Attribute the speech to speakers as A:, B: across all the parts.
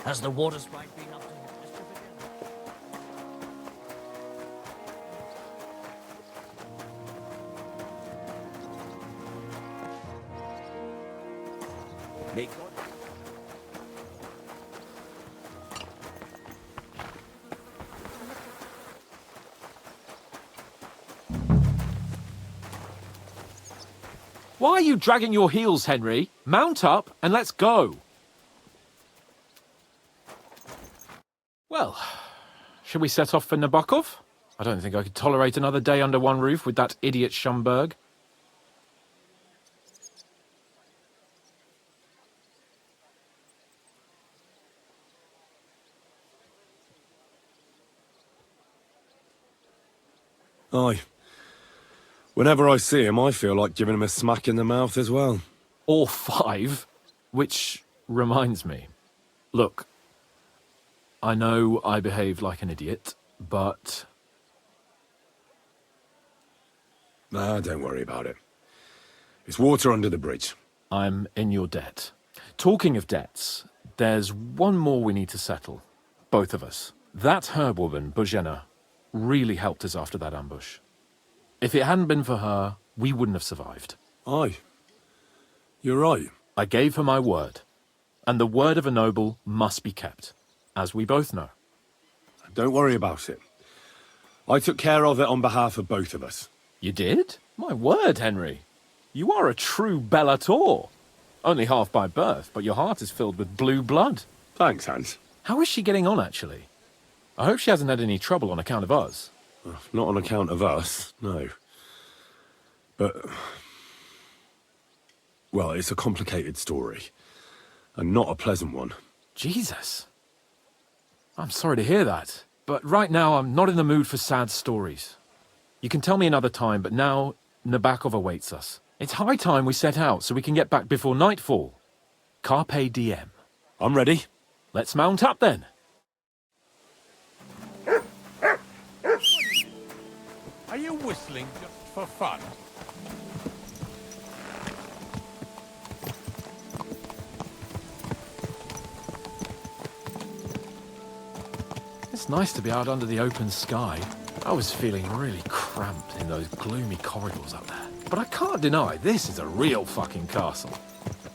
A: Has the water sprite been up to mischief again? May God...
B: Why are you dragging your heels, Henry? Mount up and let's go. Well, shall we set off for Nabokov? I don't think I could tolerate another day under one roof with that idiot Schomburg.
C: Aye. Whenever I see him, I feel like giving him a smack in the mouth as well.
B: Or 5. Which reminds me. Look, I know I behaved like an idiot, but...
C: Nah, don't worry about it. It's water under the bridge.
B: I'm in your debt. Talking of debts, there's one more we need to settle. Both of us. That herbwoman, Bozhena, really helped us after that ambush. If it hadn't been for her, we wouldn't have survived.
C: Aye. You're right.
B: I gave her my word. And the word of a noble must be kept, as we both know.
C: Don't worry about it. I took care of it on behalf of both of us.
B: You did? My word, Henry. You are a true bellator. Only half by birth, but your heart is filled with blue blood.
C: Thanks, Hans.
B: How is she getting on, actually? I hope she hasn't had any trouble on account of us.
C: Not on account of us, no. But... well, it's a complicated story. And not a pleasant one.
B: Jesus. I'm sorry to hear that. But right now, I'm not in the mood for sad stories. You can tell me another time, but now Nabokov awaits us. It's high time we set out so we can get back before nightfall. Carpe diem.
C: I'm ready.
B: Let's mount up then.
D: Are you whistling just for fun?
B: It's nice to be out under the open sky. I was feeling really cramped in those gloomy corridors up there. But I can't deny this is a real fucking castle.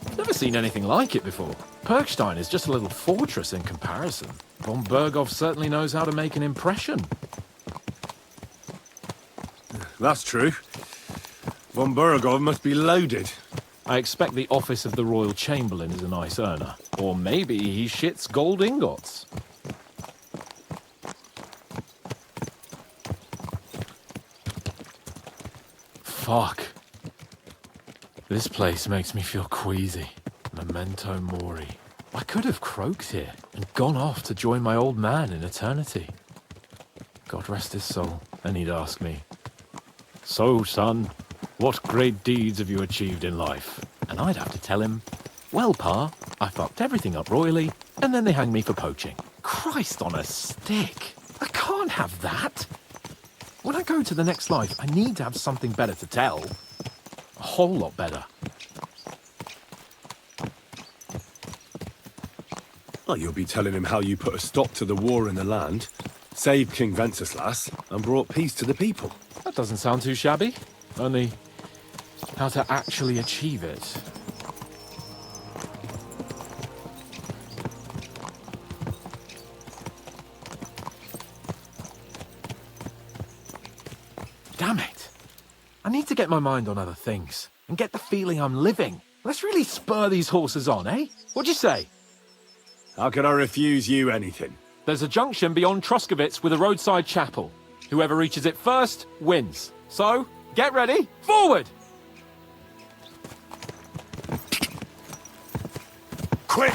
B: I've never seen anything like it before. Perkstein is just a little fortress in comparison. Von Berghoff certainly knows how to make an impression.
C: That's true. Von Berghoff must be loaded.
B: I expect the office of the Royal Chamberlain is a nice earner. Or maybe he shits gold ingots. Fuck. This place makes me feel queasy. Memento mori. I could have croaked here and gone off to join my old man in eternity. God rest his soul, and he'd ask me, "So, son, what great deeds have you achieved in life?" And I'd have to tell him, "Well, Pa, I fucked everything up royally, and then they hanged me for poaching." Christ on a stick! I can't have that! When I go to the next life, I need to have something better to tell. A whole lot better.
C: Well, you'll be telling him how you put a stop to the war in the land, saved King Wenceslas, and brought peace to the people.
B: That doesn't sound too shabby. Only, how to actually achieve it. Damn it. I need to get my mind on other things, and get the feeling I'm living. Let's really spur these horses on, eh? What'd you say?
C: How could I refuse you anything?
B: There's a junction beyond Troskowitz with a roadside chapel. Whoever reaches it first, wins. So, get ready, forward!
C: Quick!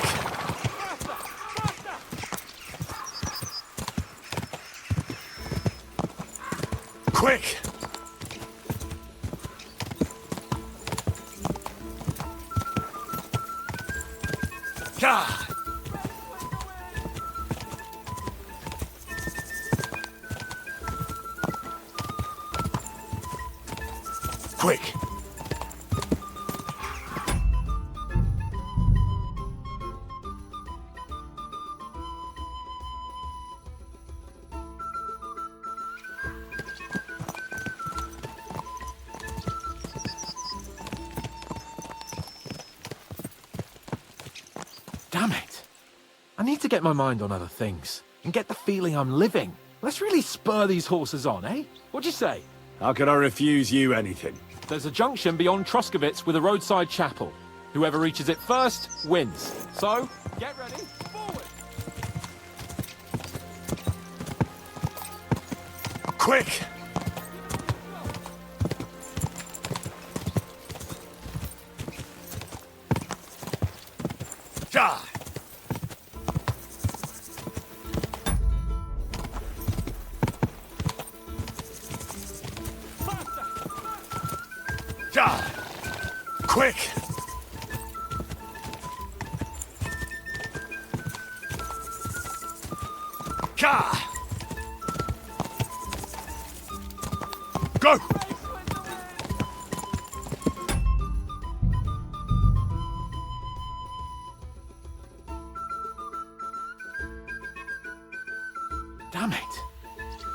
C: Quick! Gah! Quick!
B: need to get my mind on other things and get the feeling I'm living. Let's really spur these horses on, eh? What'd you say?
C: How could I refuse you anything?
B: There's a junction beyond Troskovitz with a roadside chapel. Whoever reaches it first wins. So, get ready, forward!
C: Quick! Ja! Ja! Quick! Ja! Go!
B: Damn it.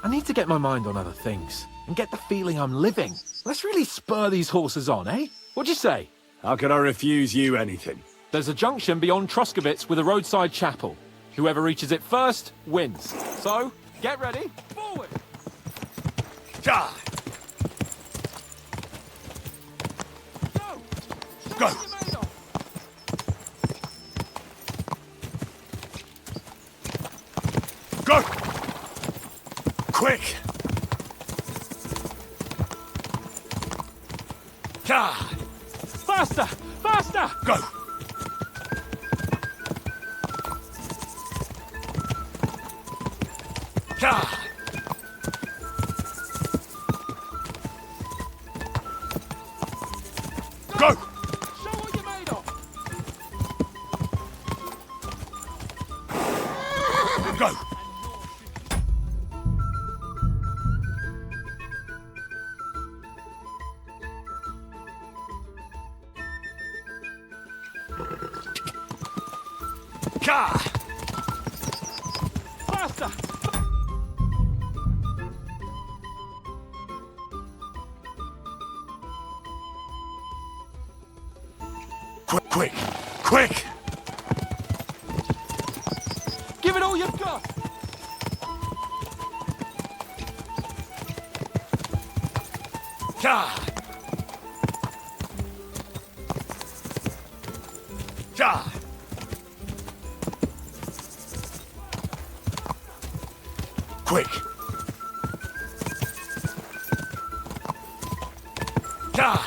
B: I need to get my mind on other things and get the feeling I'm living. Let's really spur these horses on, eh? What'd you say?
C: How could I refuse you anything?
B: There's a junction beyond Troskovitz with a roadside chapel. Whoever reaches it first wins. So, get ready, forward!
C: Ja! Go! Go! Quick! Ja!
B: Faster! Faster!
C: Go! Ja! Go!
B: Show what you're made of!
C: Go! Ja!
B: Faster!
C: Quick, quick, quick!
B: Give it all you've got!
C: Ja! Ja! Quick! Ja!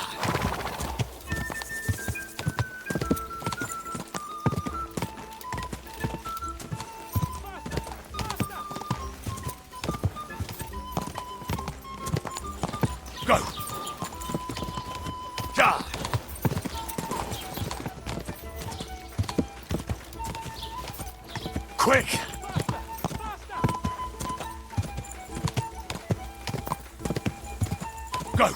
C: Go! Ja! Quick! Go!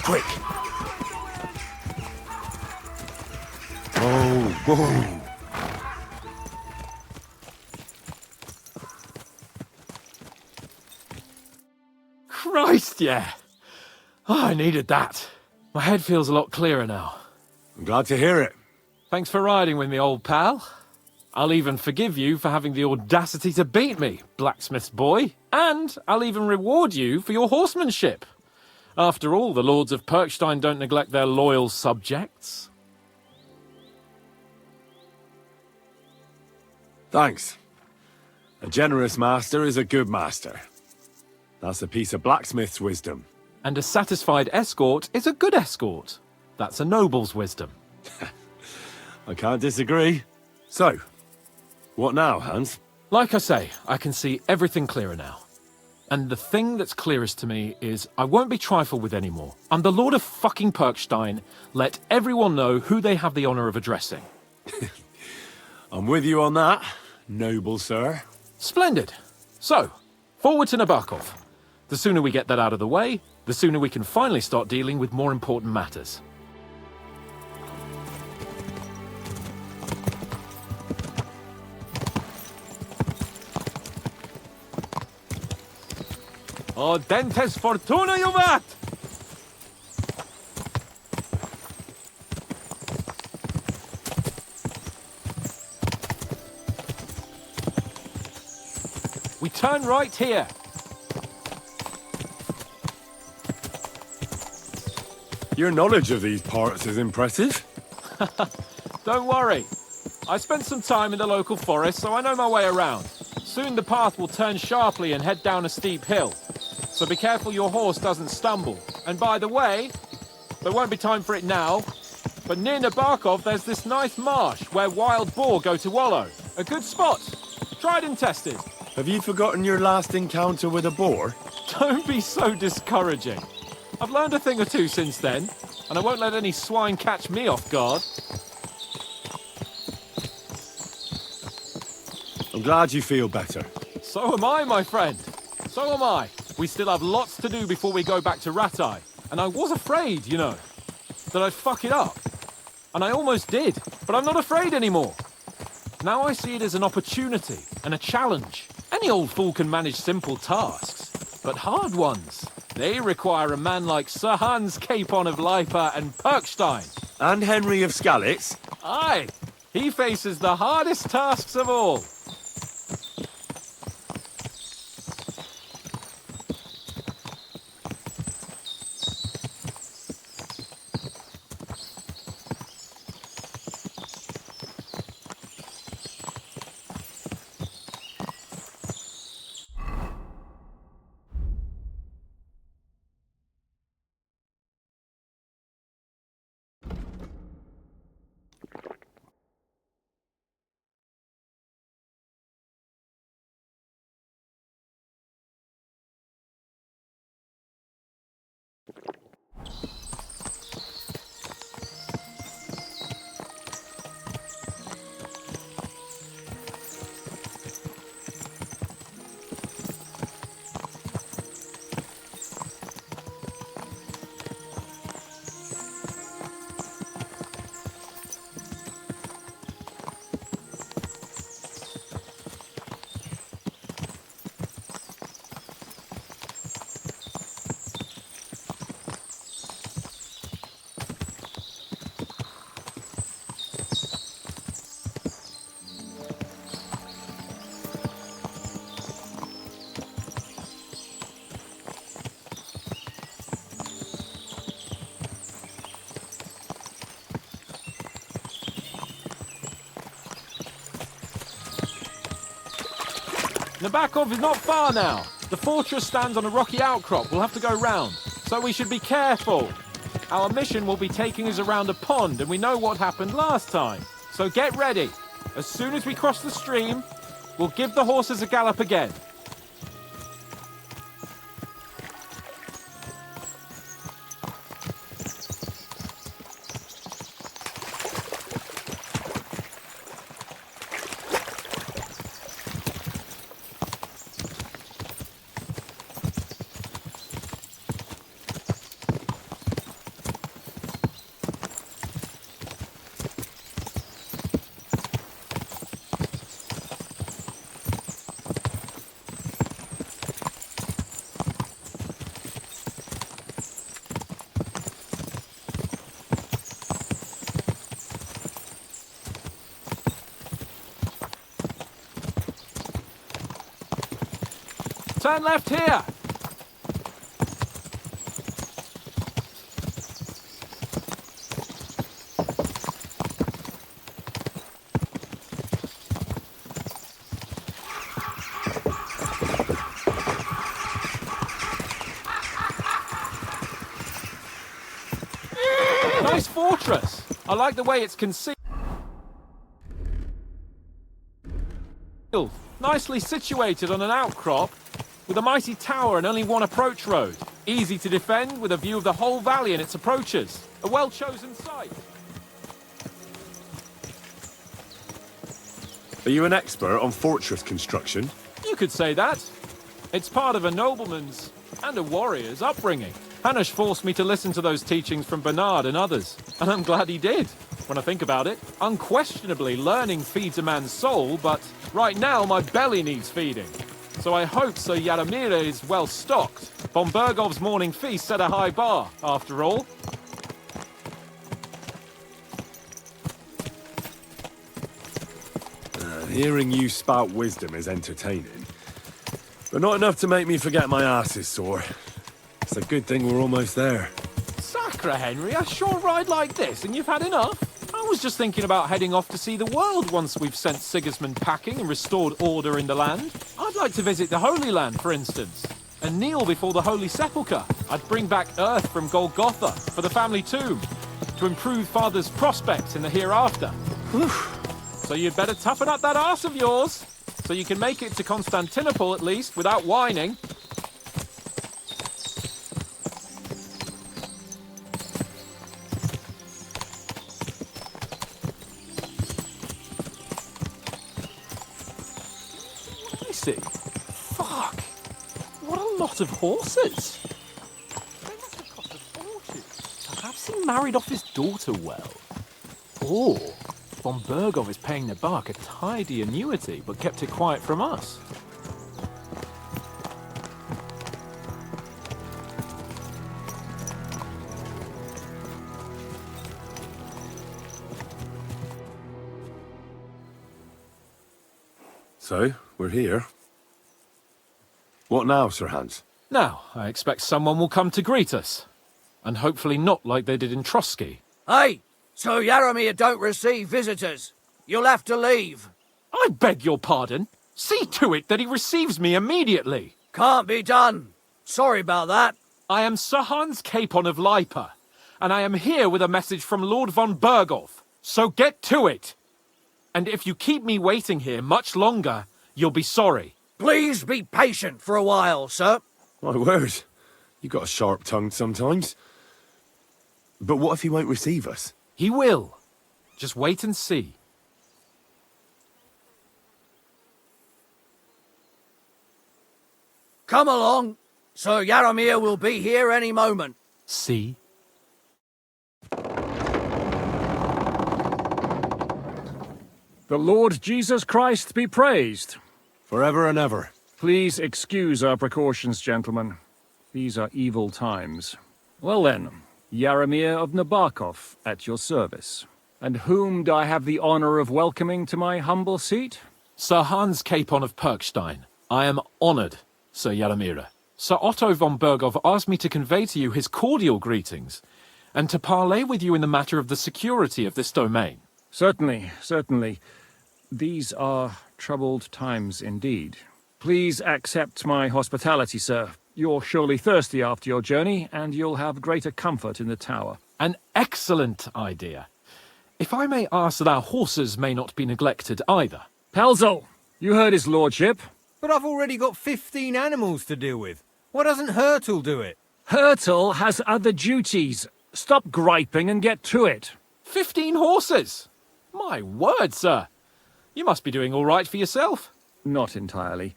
C: Quick! Oh, whoa!
B: Christ, yeah! Oh, I needed that. My head feels a lot clearer now.
C: I'm glad to hear it.
B: Thanks for riding with me, old pal. I'll even forgive you for having the audacity to beat me, blacksmith's boy. And I'll even reward you for your horsemanship. After all, the lords of Perkstein don't neglect their loyal subjects.
C: Thanks. A generous master is a good master. That's a piece of blacksmith's wisdom.
B: And a satisfied escort is a good escort. That's a noble's wisdom.
C: I can't disagree. So, what now, Hans?
B: Like I say, I can see everything clearer now. And the thing that's clearest to me is I won't be trifled with anymore. I'm the Lord of fucking Perkstein. Let everyone know who they have the honor of addressing.
C: I'm with you on that, noble sir.
B: Splendid. So, forward to Nabokov. The sooner we get that out of the way, the sooner we can finally start dealing with more important matters. O dentes fortuna juvat! We turn right here.
C: Your knowledge of these parts is impressive.
B: Don't worry. I spent some time in the local forest, so I know my way around. Soon the path will turn sharply and head down a steep hill. So be careful your horse doesn't stumble. And by the way, there won't be time for it now, but near Nabokov there's this nice marsh where wild boar go to wallow. A good spot. Tried and tested.
C: Have you forgotten your last encounter with a boar?
B: Don't be so discouraging. I've learned a thing or two since then, and I won't let any swine catch me off guard.
C: I'm glad you feel better.
B: So am I, my friend. So am I. We still have lots to do before we go back to Ratai. And I was afraid, you know, that I'd fuck it up. And I almost did, but I'm not afraid anymore. Now I see it as an opportunity and a challenge. Any old fool can manage simple tasks, but hard ones, they require a man like Sir Hans Capon of Leipa and Perkstein.
C: And Henry of Skalitz?
B: Aye, he faces the hardest tasks of all. Nabokov is not far now. The fortress stands on a rocky outcrop. We'll have to go round, so we should be careful. Our mission will be taking us around a pond, and we know what happened last time. So get ready. As soon as we cross the stream, we'll give the horses a gallop again. Turn left here! Nice fortress! I like the way it's concealed. Nicely situated on an outcrop, with a mighty tower and only one approach road. Easy to defend with a view of the whole valley and its approaches. A well-chosen site.
C: Are you an expert on fortress construction?
B: You could say that. It's part of a nobleman's and a warrior's upbringing. Hanush forced me to listen to those teachings from Bernard and others, and I'm glad he did. When I think about it, unquestionably learning feeds a man's soul, but right now my belly needs feeding. So I hope Sir Yadomir is well stocked. Von Bergov's morning feast set a high bar, after all.
C: Hearing you spout wisdom is entertaining. but not enough to make me forget my ass is sore. It's a good thing we're almost there.
B: Sacre, Henry, a short ride like this and you've had enough? I was just thinking about heading off to see the world once we've sent Sigismund packing and restored order in the land. I'd like to visit the Holy Land, for instance, and kneel before the Holy Sepulchre. I'd bring back earth from Golgotha for the family tomb, to improve Father's prospects in the hereafter. So you'd better toughen up that arse of yours, so you can make it to Constantinople at least, without whining. Let me see. Fuck! What a lot of horses! They must have cost a fortune. Perhaps he married off his daughter well. Or von Bergov is paying the bark a tidy annuity, but kept it quiet from us.
C: So, we're here. What now, Sir Hans?
B: Now, I expect someone will come to greet us. And hopefully not like they did in Trotsky.
E: Hey! So Yaramir don't receive visitors. You'll have to leave.
B: I beg your pardon. See to it that he receives me immediately.
E: Can't be done. Sorry about that.
B: I am Sir Hans Capon of Lipa, and I am here with a message from Lord von Bergov. So get to it. And if you keep me waiting here much longer, you'll be sorry.
E: Please be patient for a while, sir.
C: My word. You got a sharp tongue sometimes. But what if he won't receive us?
B: He will. Just wait and see.
E: Come along. Sir Yaramir will be here any moment.
B: See?
F: The Lord Jesus Christ be praised.
C: Forever and ever.
F: Please excuse our precautions, gentlemen. These are evil times. Well then, Yaramir of Nabokov at your service. And whom do I have the honor of welcoming to my humble seat?
B: Sir Hans Capon of Perkstein. I am honored, Sir Yaramira. Sir Otto von Bergov asked me to convey to you his cordial greetings, and to parley with you in the matter of the security of this domain.
F: Certainly, certainly. These are troubled times indeed. Please accept my hospitality, sir. You're surely thirsty after your journey, and you'll have greater comfort in the tower.
B: An excellent idea. If I may ask that our horses may not be neglected either.
F: Pelzel, you heard his lordship.
A: But I've already got 15 animals to deal with. Why doesn't Hurtle do it?
F: Hurtle has other duties. Stop griping and get to it.
B: 15 horses! My word, sir. You must be doing all right for yourself.
F: Not entirely.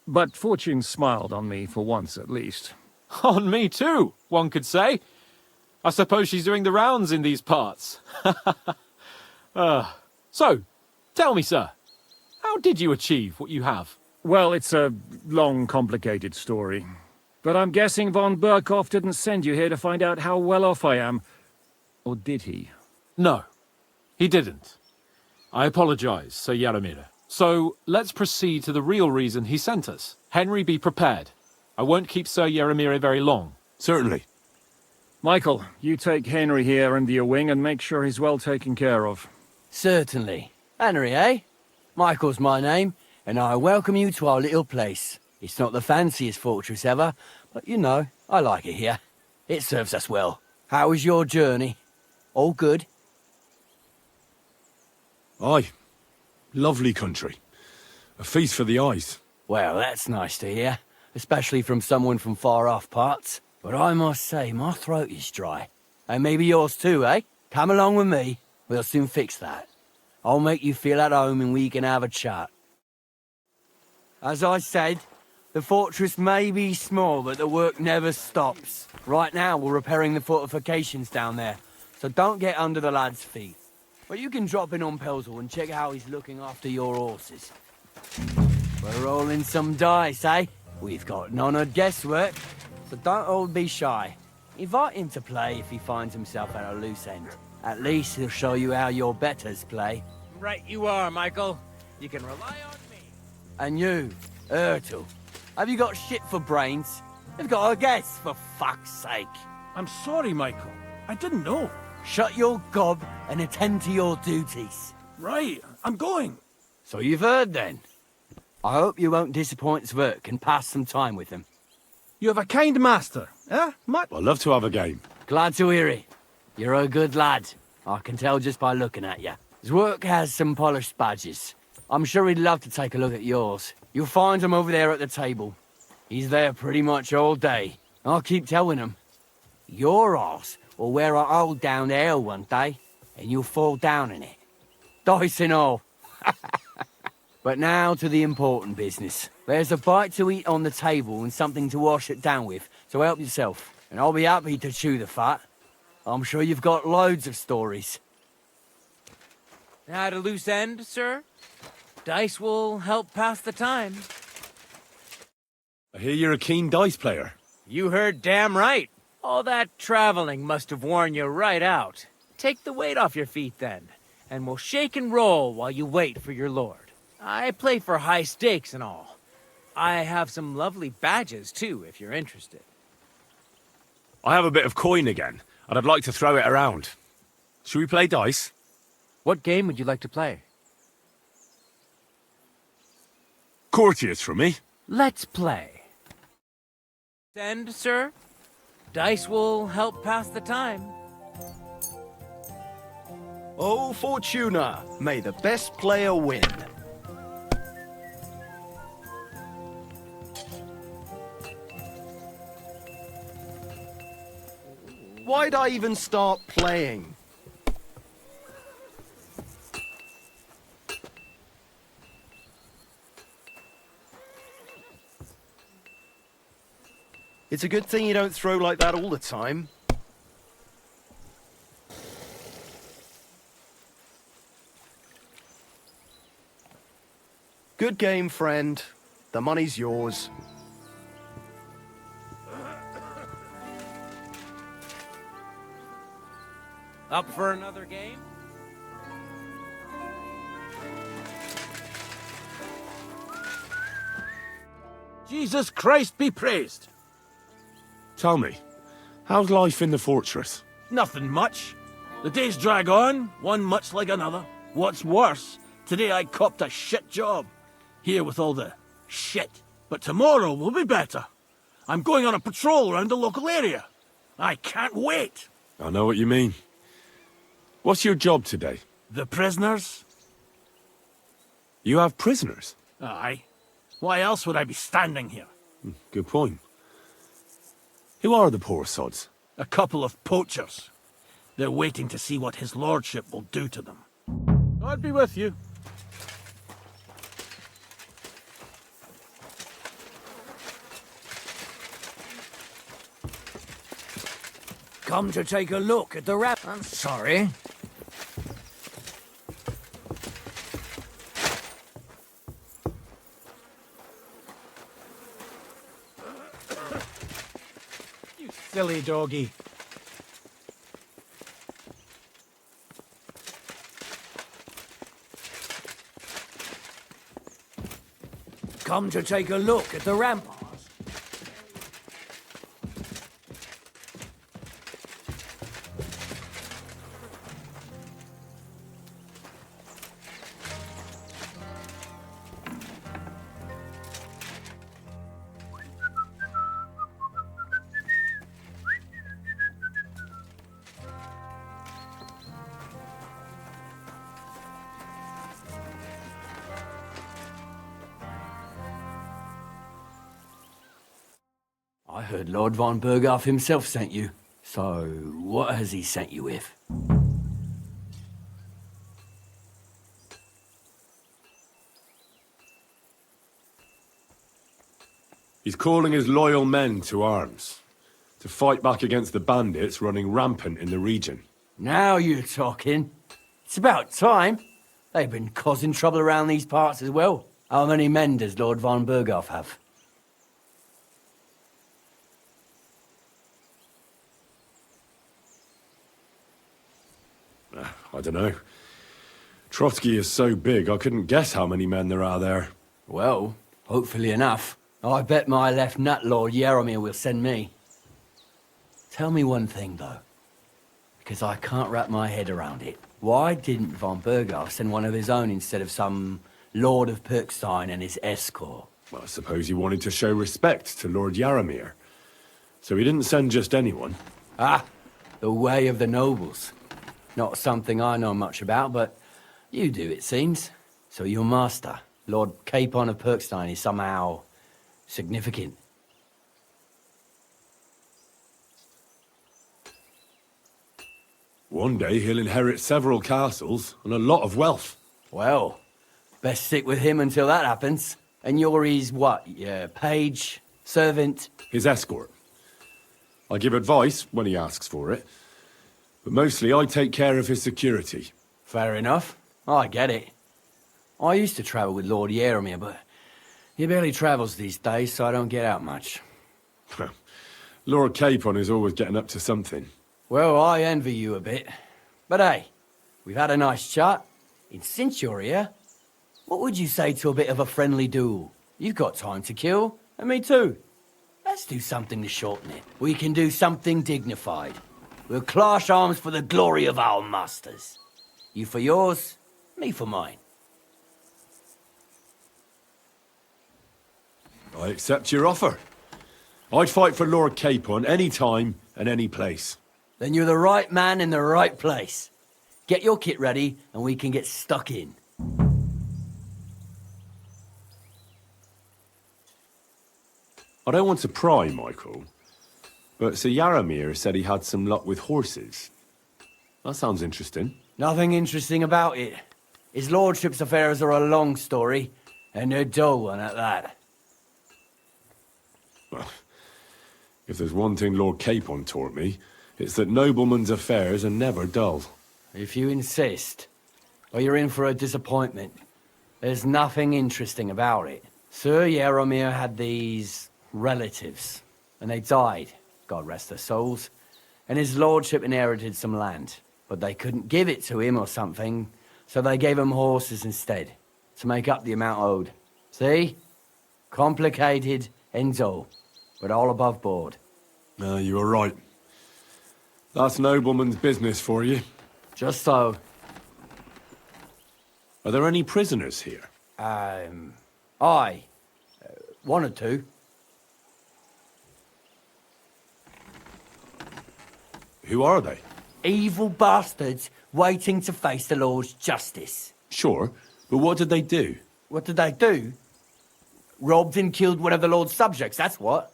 F: But fortune smiled on me for once at least.
B: On me too, one could say. I suppose she's doing the rounds in these parts. So, tell me, sir, how did you achieve what you have?
F: Well, it's a long, complicated story. But I'm guessing von Berkhoff didn't send you here to find out how well off I am. Or did he?
B: No, he didn't. I apologize, Sir Yaramira. So, let's proceed to the real reason he sent us. Henry, be prepared. I won't keep Sir Yaramira very long.
C: Certainly.
F: Michael, you take Henry here under your wing and make sure he's well taken care of.
E: Certainly. Henry, eh? Michael's my name, and I welcome you to our little place. It's not the fanciest fortress ever, but you know, I like it here. It serves us well. How was your journey? All good?
C: Aye. Lovely country. A feast for the eyes.
E: Well, that's nice to hear, especially from someone from far-off parts. But I must say, my throat is dry. And maybe yours too, eh? Come along with me. We'll soon fix that. I'll make you feel at home and we can have a chat. As I said, the fortress may be small, but the work never stops. Right now, we're repairing the fortifications down there, so don't get under the lad's feet. But you can drop in on Pelzel and check how he's looking after your horses. We're rolling some dice, eh? We've got none of guesswork, so don't all be shy. Invite him to play if he finds himself at a loose end. At least he'll show you how your betters play.
A: Right you are, Michael. You can rely on me.
E: And you, Ertul, Have you got shit for brains? You've got a guess, for fuck's sake.
D: I'm sorry, Michael. I didn't know.
E: Shut your gob and attend to your duties.
D: Right, I'm going.
E: So you've heard then. I hope you won't disappoint Zwerk and pass some time with him.
D: You have a kind master, eh, Matt?
C: I'd love to have a game.
E: Glad to hear it. You're a good lad. I can tell just by looking at you. Zwerk has some polished badges. I'm sure he'd love to take a look at yours. You'll find him over there at the table. He's there pretty much all day. I'll keep telling him. Your arse will wear a hole down there one day, and you'll fall down in it. Dice and all. But now to the important business. There's a bite to eat on the table and something to wash it down with, so help yourself. And I'll be happy to chew the fat. I'm sure you've got loads of stories.
G: At a loose end, sir? Dice will help pass the time.
C: I hear you're a keen dice player.
G: You heard damn right. All that traveling must have worn you right out. Take the weight off your feet then, and we'll shake and roll while you wait for your lord. I play for high stakes and all. I have some lovely badges too, if you're interested.
C: I have a bit of coin again, and I'd like to throw it around. Should we play dice?
G: What game would you like to play?
C: Courtiers for me.
G: Let's play. Send, sir? Dice will help pass the time.
H: Oh, Fortuna, may the best player win. Why'd I even start playing? It's a good thing you don't throw like that all the time. Good game, friend. The money's yours.
G: Up for another game?
D: Jesus Christ be praised.
C: Tell me, how's life in the fortress?
D: Nothing much. The days drag on, one much like another. What's worse, today I copped a shit job. Here with all the shit. But tomorrow will be better. I'm going on a patrol around the local area. I can't wait.
C: I know what you mean. What's your job today?
D: The prisoners?
C: You have prisoners?
D: Aye. Why else would I be standing here?
C: Good point. Who are the poor sods?
D: A couple of poachers. They're waiting to see what his lordship will do to them. God be with you.
E: Come to take a look at the
A: I'm sorry.
D: You silly doggy.
E: Come to take a look at the ramparts. I heard Lord von Berghoff himself sent you. So, what has he sent you with?
C: He's calling his loyal men to arms, to fight back against the bandits running rampant in the region.
E: Now you're talking. It's about time. They've been causing trouble around these parts as well. How many men does Lord von Berghoff have?
C: I don't know. Trotsky is so big, I couldn't guess how many men there are there.
E: Well, hopefully enough. I bet my left nut Lord Yaramir will send me. Tell me one thing, though, because I can't wrap my head around it. Why didn't von Berghoff send one of his own instead of some Lord of Pirkstein and his escort?
C: Well, I suppose he wanted to show respect to Lord Yaramir. So he didn't send just anyone.
E: Ah, the way of the nobles. Not something I know much about, but you do, it seems. So your master, Lord Capon of Pirkstein, is somehow significant.
C: One day he'll inherit several castles and a lot of wealth.
E: Well, best stick with him until that happens. And you're his what? Page? Servant?
C: His escort. I give advice when he asks for it, but mostly I take care of his security.
E: Fair enough. I get it. I used to travel with Lord Yaramir, but he barely travels these days, so I don't get out much.
C: Lord Capon is always getting up to something.
E: Well, I envy you a bit. But hey, we've had a nice chat. And since you're here, what would you say to a bit of a friendly duel? You've got time to kill, and me too. Let's do something to shorten it. We can do something dignified. We'll clash arms for the glory of our masters. You for yours, me for mine.
C: I accept your offer. I'd fight for Lord Capon any time and any place.
E: Then you're the right man in the right place. Get your kit ready, and we can get stuck in.
C: I don't want to pry, Michael, but Sir Yaramir said he had some luck with horses. That sounds interesting.
E: Nothing interesting about it. His lordship's affairs are a long story, and a dull one at that.
C: Well, if there's one thing Lord Capon taught me, it's that noblemen's affairs are never dull.
E: If you insist, or you're in for a disappointment. There's nothing interesting about it. Sir Yaramir had these relatives, and they died, God rest their souls, and his lordship inherited some land, but they couldn't give it to him or something, so they gave him horses instead, to make up the amount owed. See? Complicated and dull, but all above board.
C: You were right. That's nobleman's business for you.
E: Just so.
C: Are there any prisoners here?
E: One or two.
C: Who are they?
E: Evil bastards waiting to face the Lord's justice.
C: Sure, but what did they do?
E: What did they do? Robbed and killed one of the Lord's subjects, that's what.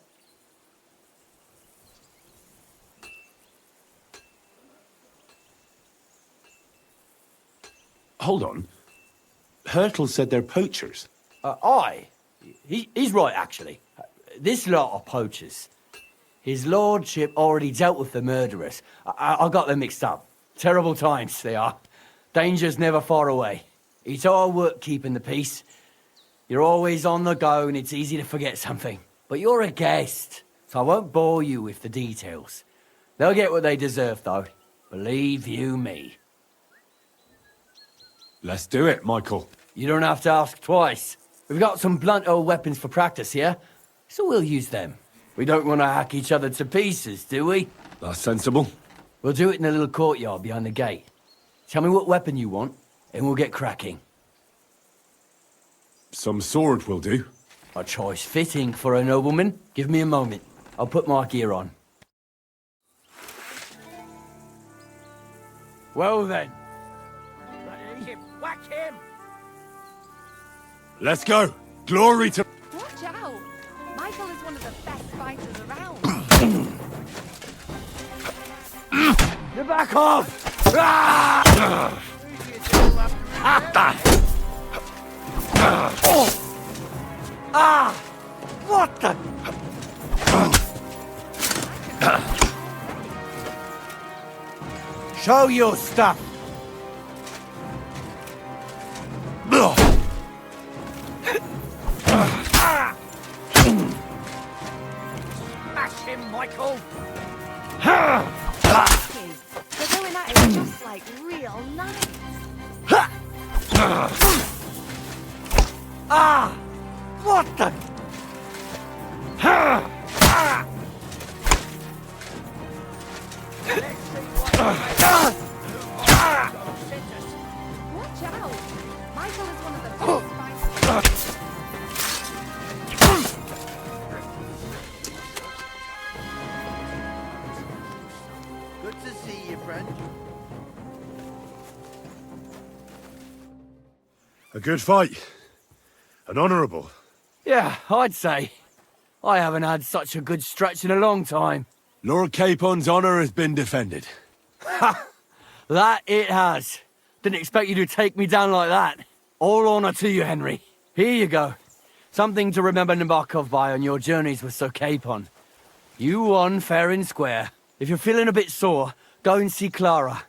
C: Hold on. Hurtle said they're poachers.
E: He's right, actually. This lot are poachers. His lordship already dealt with the murderers. I got them mixed up. Terrible times, they are. Danger's never far away. It's all work keeping the peace. You're always on the go and it's easy to forget something. But you're a guest, so I won't bore you with the details. They'll get what they deserve, though. Believe you me.
C: Let's do it, Michael.
E: You don't have to ask twice. We've got some blunt old weapons for practice here, so we'll use them. We don't want to hack each other to pieces, do we?
C: That's sensible.
E: We'll do it in a little courtyard behind the gate. Tell me what weapon you want, and we'll get cracking.
C: Some sword will do.
E: A choice fitting for a nobleman. Give me a moment. I'll put my gear on. Well then. Whack him!
C: Let's go! Glory to...
I: Watch out! Michael is one of the best fighters around.
E: You're back off! Ah! Ah! What the? Show your stuff! Smash him, Michael!
I: They're going at it just like real knights.
E: Ah! What the?
I: Watch out! Michael is one of the best fighters.
H: Good to see you, friend.
J: A good fight. An honourable.
E: Yeah, I'd say. I haven't had such a good stretch in a long time.
C: Lord Capon's honour has been defended.
E: That it has. Didn't expect you to take me down like that. All honour to you, Henry. Here you go. Something to remember Nabokov by on your journeys with Sir Capon. You won fair and square. If you're feeling a bit sore, go and see Clara.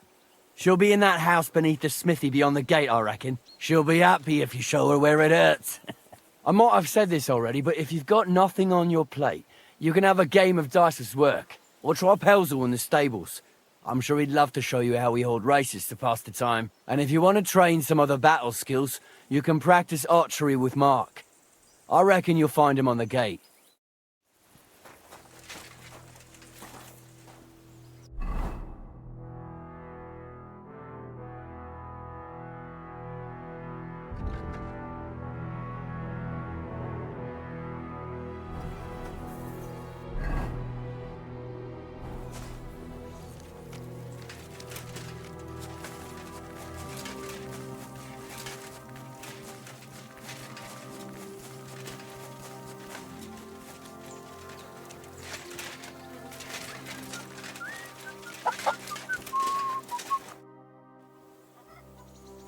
E: She'll be in that house beneath the smithy beyond the gate, I reckon. She'll be happy if you show her where it hurts. I might have said this already, but if you've got nothing on your plate, you can have a game of dice's work. Or try Pelzel in the stables. I'm sure he'd love to show you how we hold races to pass the time. And if you want to train some other battle skills, you can practice archery with Mark. I reckon you'll find him on the gate.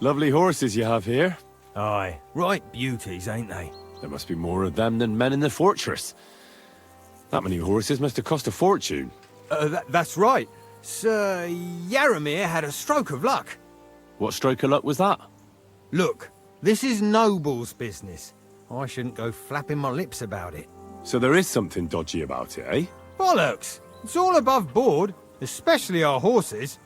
C: Lovely horses you have here.
A: Aye, right beauties, ain't they?
C: There must be more of them than men in the fortress. That many horses must have cost a fortune.
A: That's right. Sir Yaramir had a stroke of luck.
C: What stroke of luck was that?
A: Look, this is noble's business. I shouldn't go flapping my lips about it.
C: So there is something dodgy about it, eh?
A: Bollocks! It's all above board, especially our horses.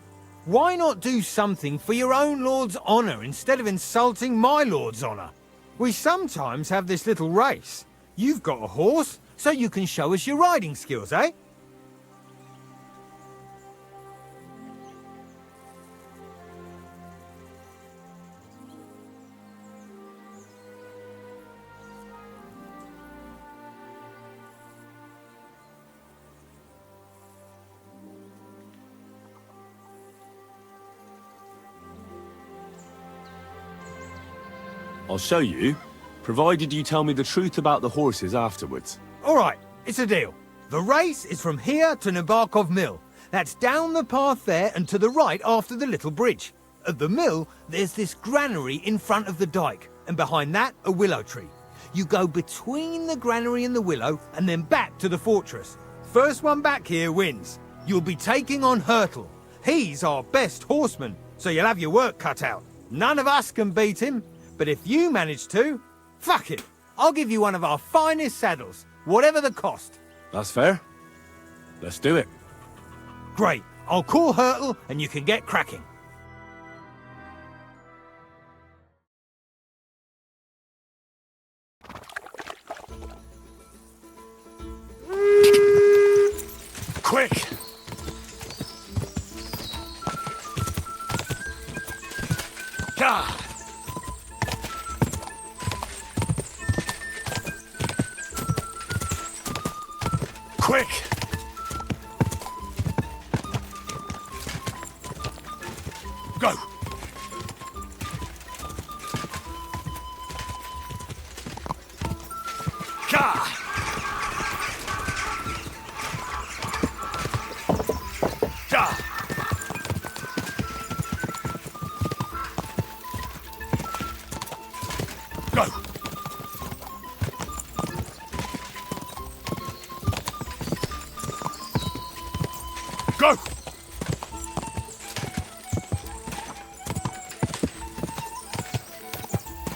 A: Why not do something for your own lord's honour instead of insulting my lord's honour? We sometimes have this little race. You've got a horse, so you can show us your riding skills, eh?
C: I'll show you, provided you tell me the truth about the horses afterwards.
A: All right, it's a deal. The race is from here to Nabokov Mill. That's down the path there and to the right after the little bridge. At the mill, there's this granary in front of the dike, and behind that, a willow tree. You go between the granary and the willow, and then back to the fortress. First one back here wins. You'll be taking on Hurtle. He's our best horseman, so you'll have your work cut out. None of us can beat him. But if you manage to, fuck it. I'll give you one of our finest saddles, whatever the cost.
C: That's fair. Let's do it.
A: Great. I'll call Hurtle and you can get cracking.
J: Quick!
C: Gah!
J: Quick! Go! Gah! Gah! Go! Go!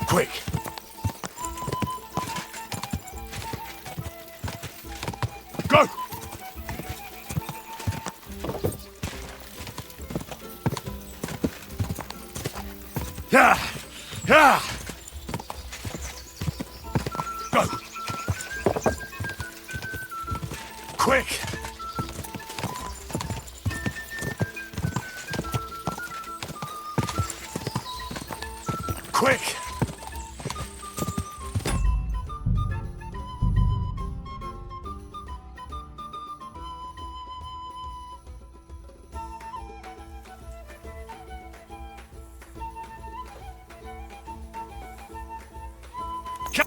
J: Quick! Go! Yeah! Yeah! Go! Quick! Quick! Cha!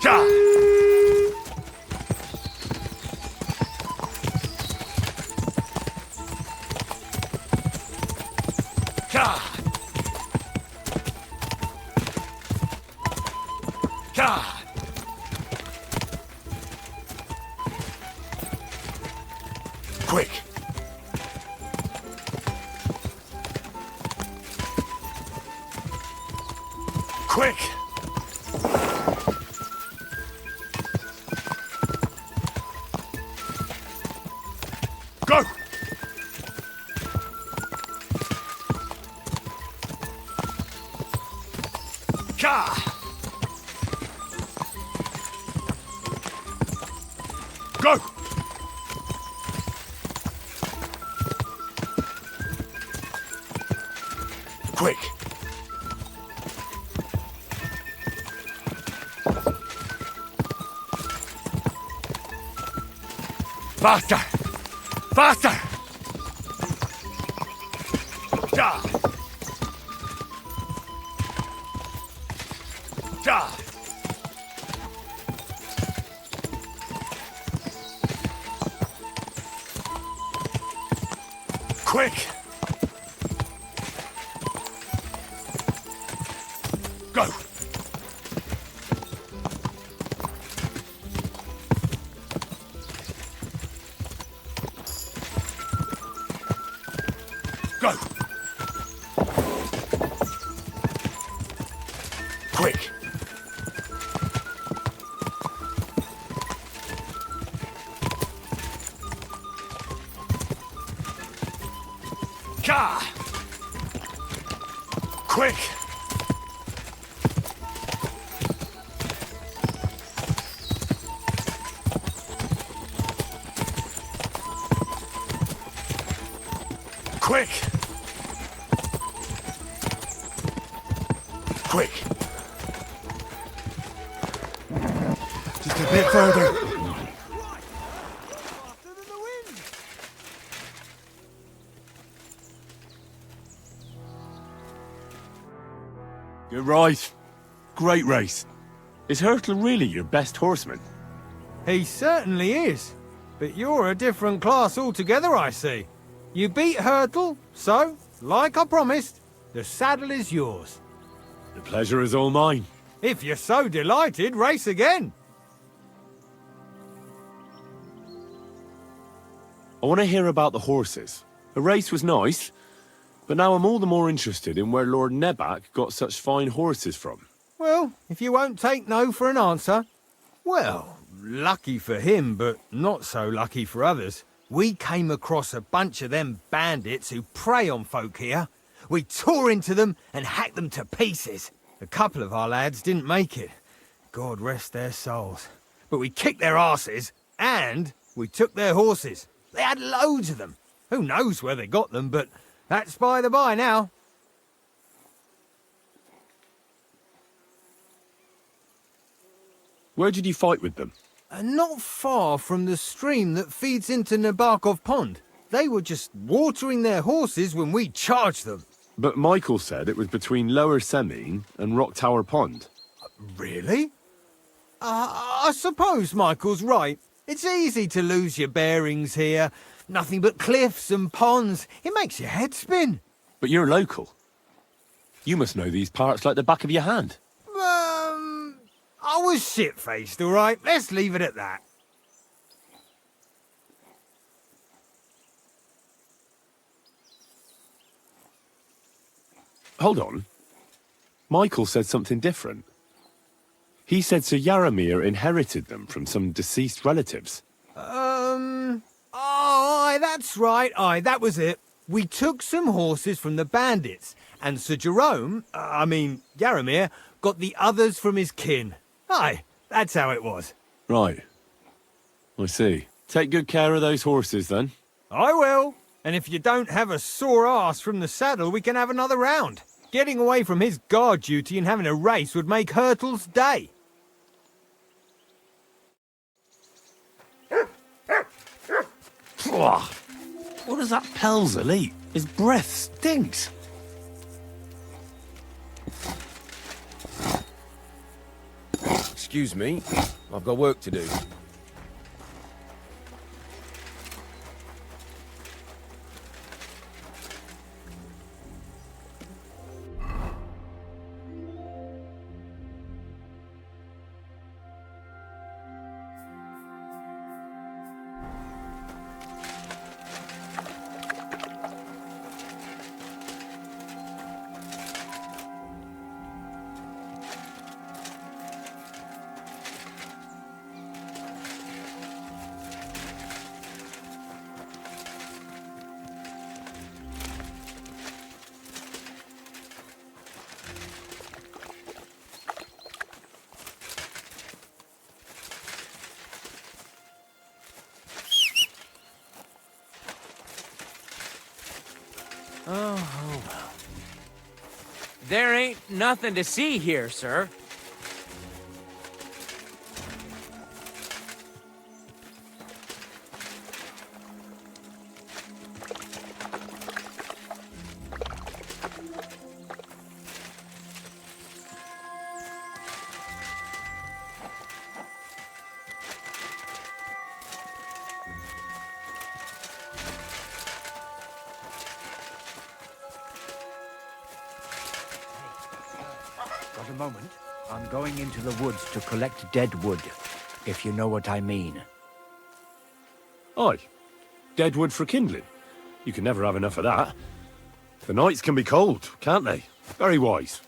J: Cha! Cha! Quick! Quick! Go! Cha! Go! Quick! Faster! Faster! Ja! Ja! Quick! Go! Go! Quick! Ka! Quick! Quick! Quick! Just a bit further.
C: You're right. Great race. Is Hurtle really your best horseman?
A: He certainly is. But you're a different class altogether, I see. You beat Hurtle, so, like I promised, the saddle is yours.
C: The pleasure is all mine.
A: If you're so delighted, race again.
C: I want to hear about the horses. The race was nice, but now I'm all the more interested in where Lord Nebac got such fine horses from.
A: Well, if you won't take no for an answer, well, lucky for him, but not so lucky for others. We came across a bunch of them bandits who prey on folk here. We tore into them and hacked them to pieces. A couple of our lads didn't make it. God rest their souls. But we kicked their asses, and we took their horses. They had loads of them. Who knows where they got them, but that's by the by now.
C: Where did you fight with them?
A: Not far from the stream that feeds into Nabokov Pond. They were just watering their horses when we charged them.
C: But Michael said it was between Lower Semine and Rock Tower Pond.
A: Really? I suppose Michael's right. It's easy to lose your bearings here. Nothing but cliffs and ponds. It makes your head spin.
C: But you're local. You must know these parts like the back of your hand.
A: I was shit-faced, all right? Let's leave it at that.
C: Hold on. Michael said something different. He said Sir Yaramir inherited them from some deceased relatives.
A: Oh, aye, that's right. Aye, that was it. We took some horses from the bandits, and Sir Jerome, Yaramir, got the others from his kin. Aye, that's how it was.
C: Right. I see. Take good care of those horses, then.
A: I will. And if you don't have a sore ass from the saddle, we can have another round. Getting away from his guard duty and having a race would make Hurtle's day.
J: What does that Pelzel eat? His breath stinks.
H: Excuse me, I've got work to do.
G: Oh, well. There ain't nothing to see here, sir.
E: Got a moment? I'm going into the woods to collect dead wood, if you know what I mean.
C: Aye. Dead wood for kindling. You can never have enough of that.
J: The nights can be cold, can't they?
C: Very wise.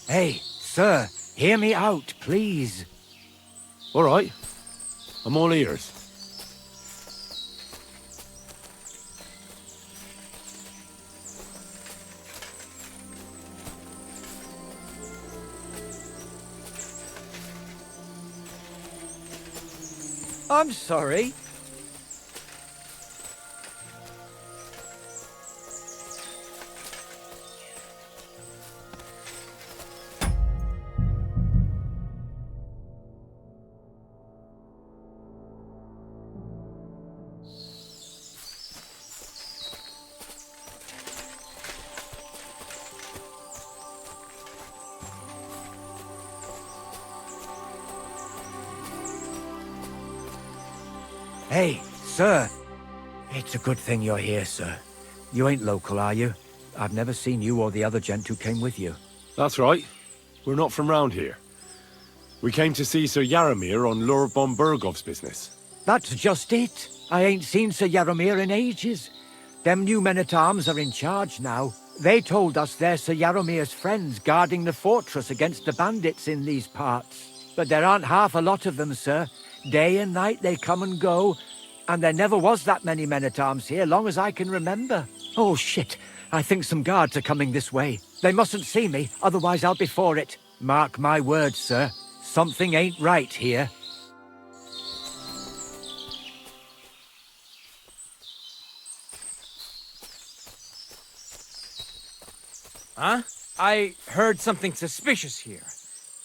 E: Hey, sir, hear me out, please.
C: All right. I'm all ears.
E: I'm sorry. Hey, sir. It's a good thing you're here, sir. You ain't local, are you? I've never seen you or the other gent who came with you.
C: That's right. We're not from round here. We came to see Sir Yaramir on Lord von Bergov's business.
E: That's just it. I ain't seen Sir Yaramir in ages. Them new men-at-arms are in charge now. They told us they're Sir Yaramir's friends guarding the fortress against the bandits in these parts. But there aren't half a lot of them, sir. Day and night they come and go, and there never was that many men-at-arms here, long as I can remember. Oh, shit. I think some guards are coming this way. They mustn't see me, otherwise I'll be for it. Mark my words, sir. Something ain't right here.
G: Huh? I heard something suspicious here.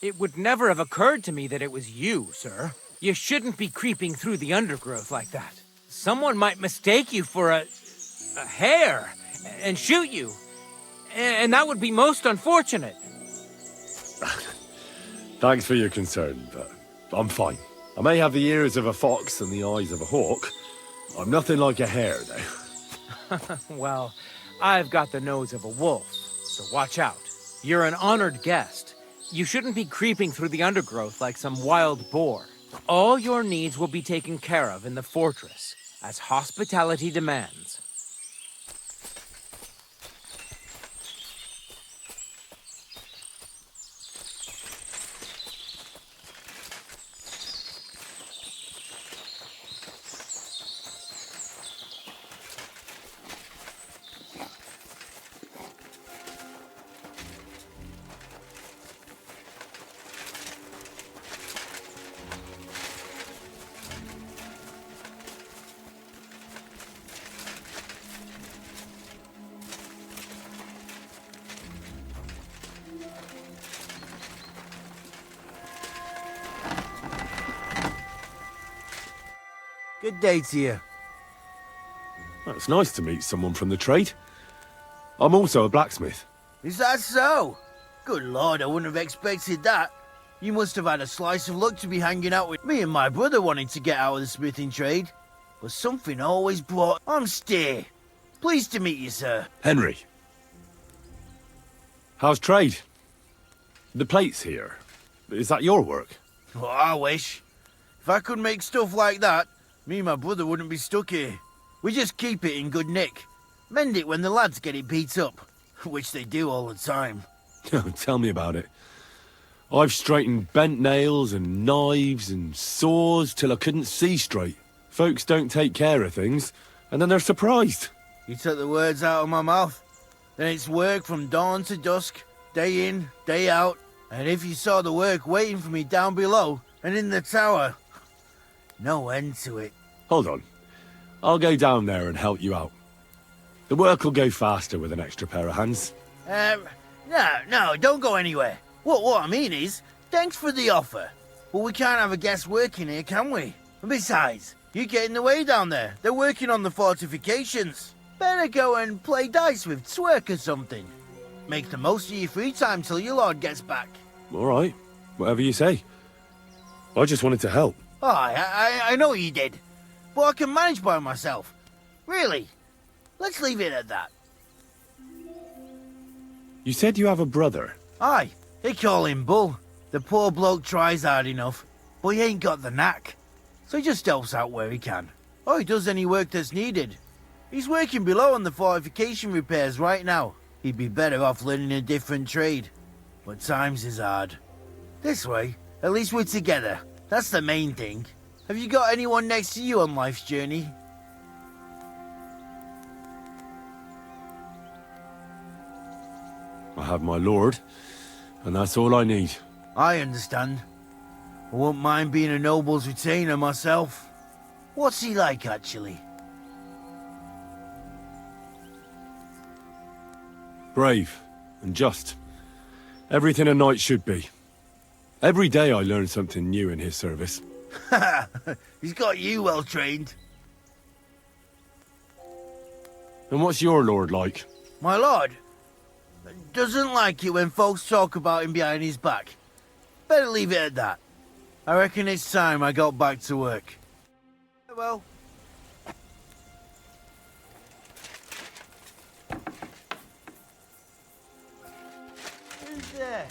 G: It would never have occurred to me that it was you, sir. You shouldn't be creeping through the undergrowth like that. Someone might mistake you for a hare and shoot you. And that would be most unfortunate.
C: Thanks for your concern, but I'm fine. I may have the ears of a fox and the eyes of a hawk. I'm nothing like a hare, though.
G: Well, I've got the nose of a wolf, so watch out. You're an honored guest. You shouldn't be creeping through the undergrowth like some wild boar. All your needs will be taken care of in the fortress, as hospitality demands.
K: Good day to you.
C: It's nice to meet someone from the trade. I'm also a blacksmith.
K: Is that so? Good lord, I wouldn't have expected that. You must have had a slice of luck to be hanging out with me and my brother wanting to get out of the smithing trade. But something always brought... I'm Stay. Pleased to meet you, sir.
C: Henry. How's trade? The plates here. Is that your work?
K: Well, I wish. If I could make stuff like that, me and my brother wouldn't be stuck here. We just keep it in good nick. Mend it when the lads get it beat up, which they do all the time.
C: Tell me about it. I've straightened bent nails and knives and saws till I couldn't see straight. Folks don't take care of things, and then they're surprised.
K: You took the words out of my mouth. Then it's work from dawn to dusk, day in, day out. And if you saw the work waiting for me down below and in the tower, no end to it.
C: Hold on. I'll go down there and help you out. The work will go faster with an extra pair of hands.
K: No, don't go anywhere. What I mean is, thanks for the offer. But we can't have a guest working here, can we? And besides, you get in the way down there. They're working on the fortifications. Better go and play dice with Twerk or something. Make the most of your free time till your lord gets back.
C: All right. Whatever you say. I just wanted to help.
K: Oh, I know you did. But I can manage by myself. Really. Let's leave it at that.
C: You said you have a brother.
K: Aye, they call him Bull. The poor bloke tries hard enough, but he ain't got the knack. So he just helps out where he can. Or he does any work that's needed. He's working below on the fortification repairs right now. He'd be better off learning a different trade. But times is hard. This way, at least we're together. That's the main thing. Have you got anyone next to you on life's journey?
C: I have my lord, and that's all I need.
K: I understand. I won't mind being a noble's retainer myself. What's he like, actually?
C: Brave and just. Everything a knight should be. Every day I learn something new in his service.
K: He's got you well trained.
C: And what's your lord like?
K: My lord doesn't like it when folks talk about him behind his back. Better leave it at that. I reckon it's time I got back to work. Well. Who's there?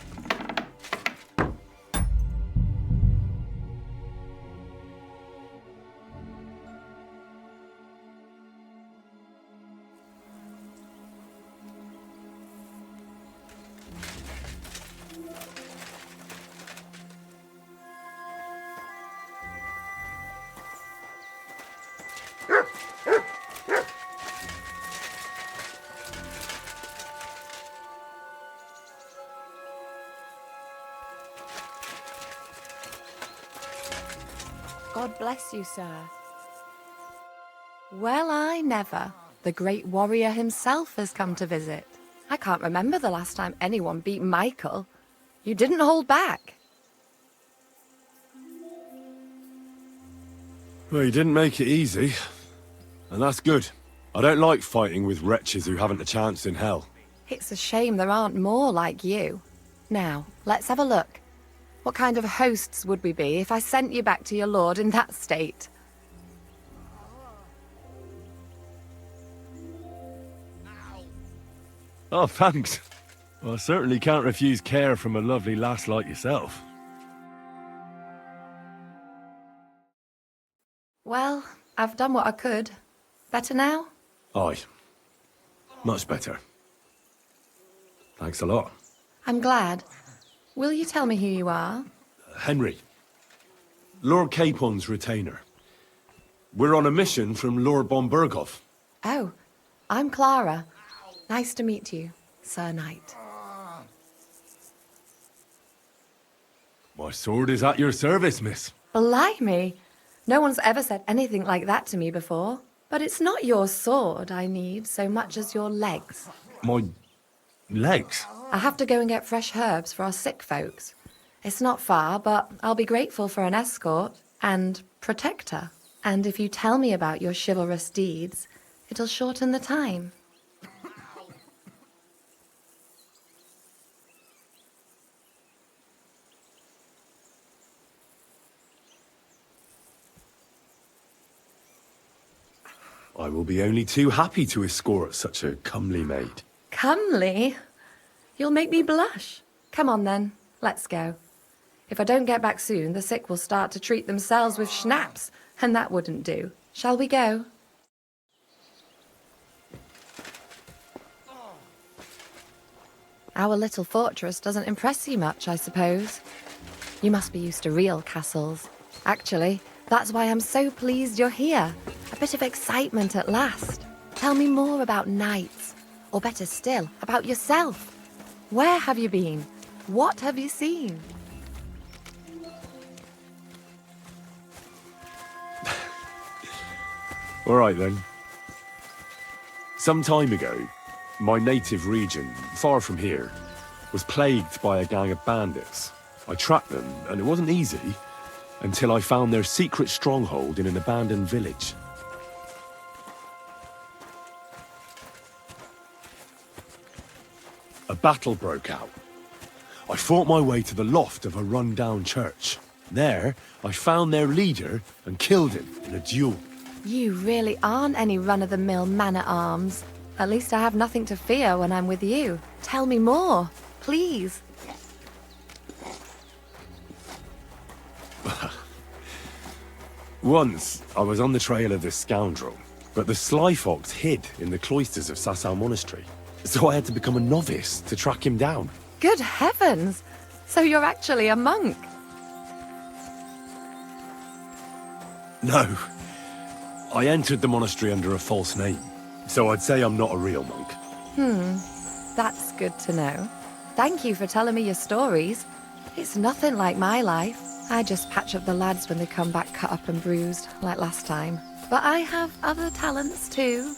I: God bless you, sir. Well, I never. The great warrior himself has come to visit. I can't remember the last time anyone beat Michael. You didn't hold back.
C: Well, you didn't make it easy. And that's good. I don't like fighting with wretches who haven't a chance in hell.
I: It's a shame there aren't more like you. Now, let's have a look. What kind of hosts would we be if I sent you back to your lord in that state?
C: Oh, thanks. Well, I certainly can't refuse care from a lovely lass like yourself.
I: Well, I've done what I could. Better now?
C: Aye. Much better. Thanks a lot.
I: I'm glad. Will you tell me who you are?
C: Henry. Lord Capon's retainer. We're on a mission from Lord Bombergov.
I: Oh, I'm Clara. Nice to meet you, Sir Knight.
C: My sword is at your service, miss.
I: Blimey! No one's ever said anything like that to me before. But it's not your sword I need so much as your legs.
C: My legs?
I: I have to go and get fresh herbs for our sick folks. It's not far, but I'll be grateful for an escort and protector. And if you tell me about your chivalrous deeds, it'll shorten the time.
C: I will be only too happy to escort such a comely maid.
I: Comely? You'll make me blush. Come on then, let's go. If I don't get back soon, the sick will start to treat themselves with schnapps, and that wouldn't do. Shall we go? Our little fortress doesn't impress you much, I suppose. You must be used to real castles. Actually, that's why I'm so pleased you're here. A bit of excitement at last. Tell me more about knights, or better still, about yourself. Where have you been? What have you seen?
C: All right then. Some time ago, my native region, far from here, was plagued by a gang of bandits. I tracked them, and it wasn't easy, until I found their secret stronghold in an abandoned village. A battle broke out. I fought my way to the loft of a run-down church. There, I found their leader and killed him in a duel.
I: You really aren't any run-of-the-mill man-at-arms. At least I have nothing to fear when I'm with you. Tell me more, please.
C: Once, I was on the trail of this scoundrel, but the sly fox hid in the cloisters of Sasau Monastery. So I had to become a novice to track him down.
I: Good heavens! So you're actually a monk?
C: No. I entered the monastery under a false name, so I'd say I'm not a real monk.
I: That's good to know. Thank you for telling me your stories. It's nothing like my life. I just patch up the lads when they come back cut up and bruised, like last time. But I have other talents too.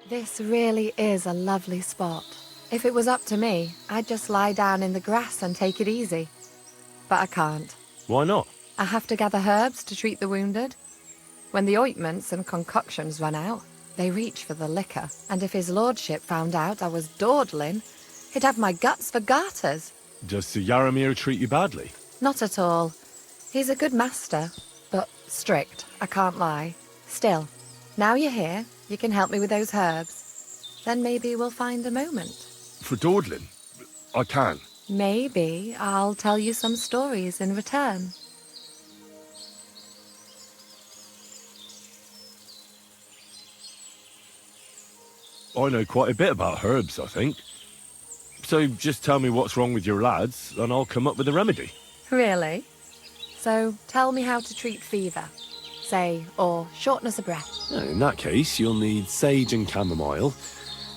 I: This really is a lovely spot. If it was up to me, I'd just lie down in the grass and take it easy. But I can't.
C: Why not?
I: I have to gather herbs to treat the wounded. When the ointments and concoctions run out, they reach for the liquor. And if his lordship found out I was dawdling, he'd have my guts for garters.
C: Does Sir Yaramir treat you badly?
I: Not at all. He's a good master, but strict, I can't lie. Still, now you're here, you can help me with those herbs. Then maybe we'll find a moment.
C: For dawdling? I can.
I: Maybe I'll tell you some stories in return.
C: I know quite a bit about herbs, I think. So just tell me what's wrong with your lads, and I'll come up with a remedy.
I: Really? So tell me how to treat fever, say, or shortness of breath.
C: In that case, you'll need sage and chamomile,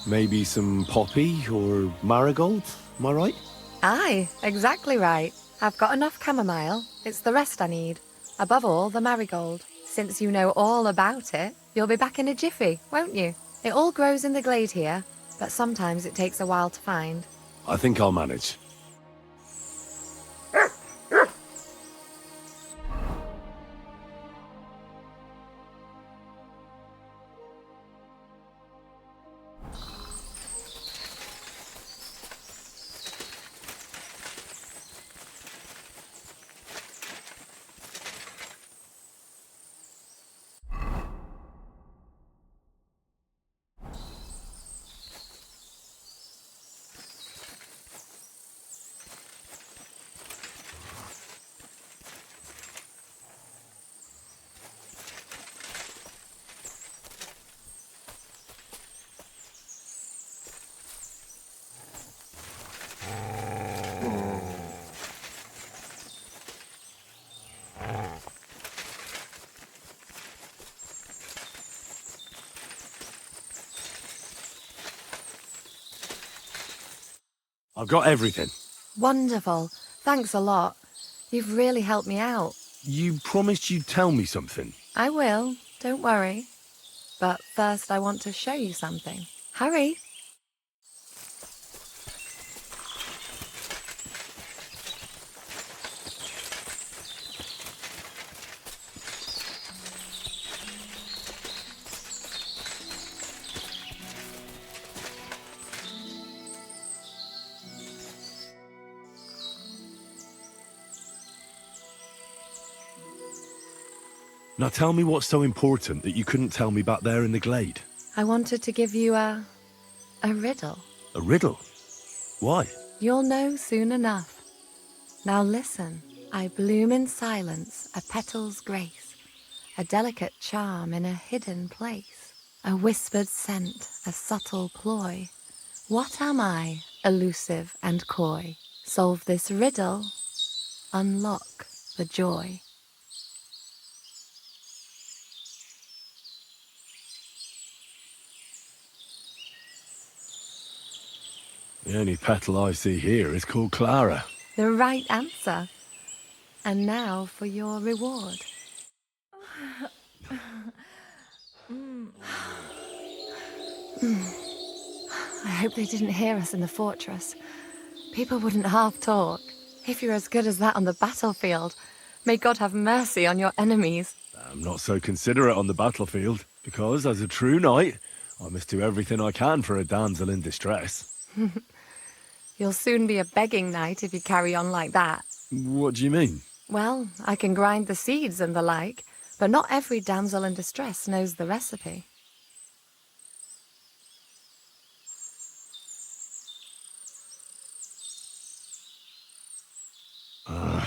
C: maybe some poppy or marigold, am I right?
I: Aye, exactly right. I've got enough chamomile. It's the rest I need. Above all, the marigold. Since you know all about it, you'll be back in a jiffy, won't you? It all grows in the glade here, but sometimes it takes a while to find.
C: I think I'll manage. I've got everything.
I: Wonderful. Thanks a lot. You've really helped me out.
C: You promised you'd tell me something.
I: I will, don't worry. But first I want to show you something. Hurry.
C: Now tell me what's so important that you couldn't tell me back there in the glade.
I: I wanted to give you a riddle.
C: A riddle? Why?
I: You'll know soon enough. Now listen. I bloom in silence, a petal's grace, a delicate charm in a hidden place, a whispered scent, a subtle ploy. What am I, elusive and coy? Solve this riddle, unlock the joy.
C: The only petal I see here is called Clara.
I: The right answer. And now for your reward. I hope they didn't hear us in the fortress. People wouldn't half talk. If you're as good as that on the battlefield, may God have mercy on your enemies.
C: I'm not so considerate on the battlefield, because as a true knight, I must do everything I can for a damsel in distress.
I: You'll soon be a begging knight if you carry on like that.
C: What do you mean?
I: Well, I can grind the seeds and the like, but not every damsel in distress knows the recipe.
C: I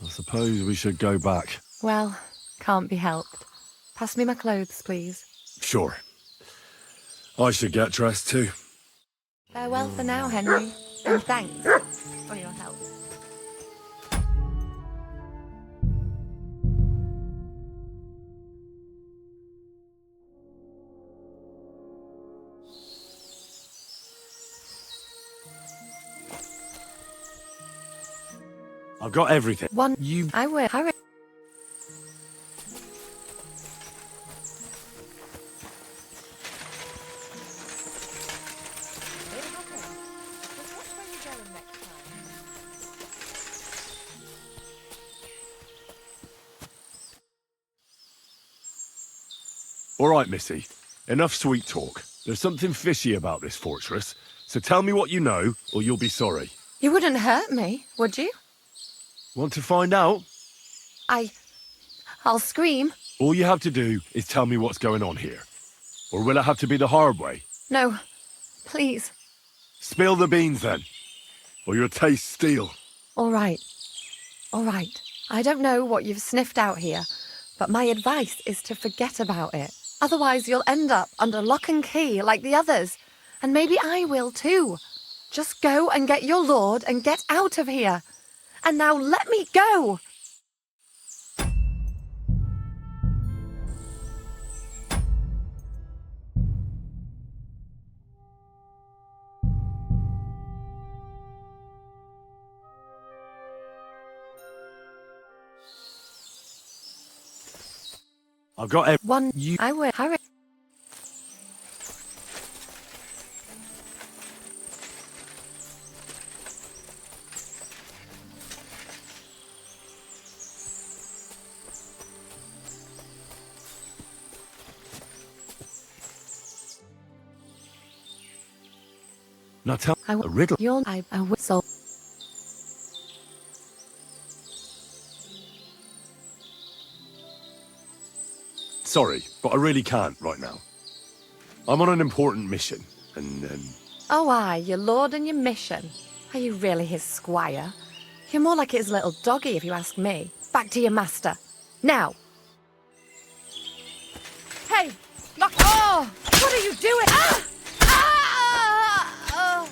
C: suppose we should go back.
I: Well, can't be helped. Pass me my clothes, please.
C: Sure. I should get dressed too.
I: Farewell for now, Henry, and thanks for your help.
C: I've got everything.
I: I will. Hurry.
C: All right, Missy. Enough sweet talk. There's something fishy about this fortress, so tell me what you know, or you'll be sorry.
I: You wouldn't hurt me, would you?
C: Want to find out?
I: I'll scream.
C: All you have to do is tell me what's going on here. Or will it have to be the hard way?
I: No, please.
C: Spill the beans then, or your taste steel.
I: All right. All right. I don't know what you've sniffed out here, but my advice is to forget about it. Otherwise, you'll end up under lock and key like the others. And maybe I will too. Just go and get your lord and get out of here. And now let me go!
K: I've got
I: One, I will hurry.
K: Now tell
I: I will,
K: a riddle.
I: I will solve.
C: Sorry, but I really can't right now. I'm on an important mission, and
I: Oh, aye, your lord and your mission. Are you really his squire? You're more like his little doggy, if you ask me. Back to your master. Now! Hey! Knock! Oh! What are you doing? Ah! Ah! Oh.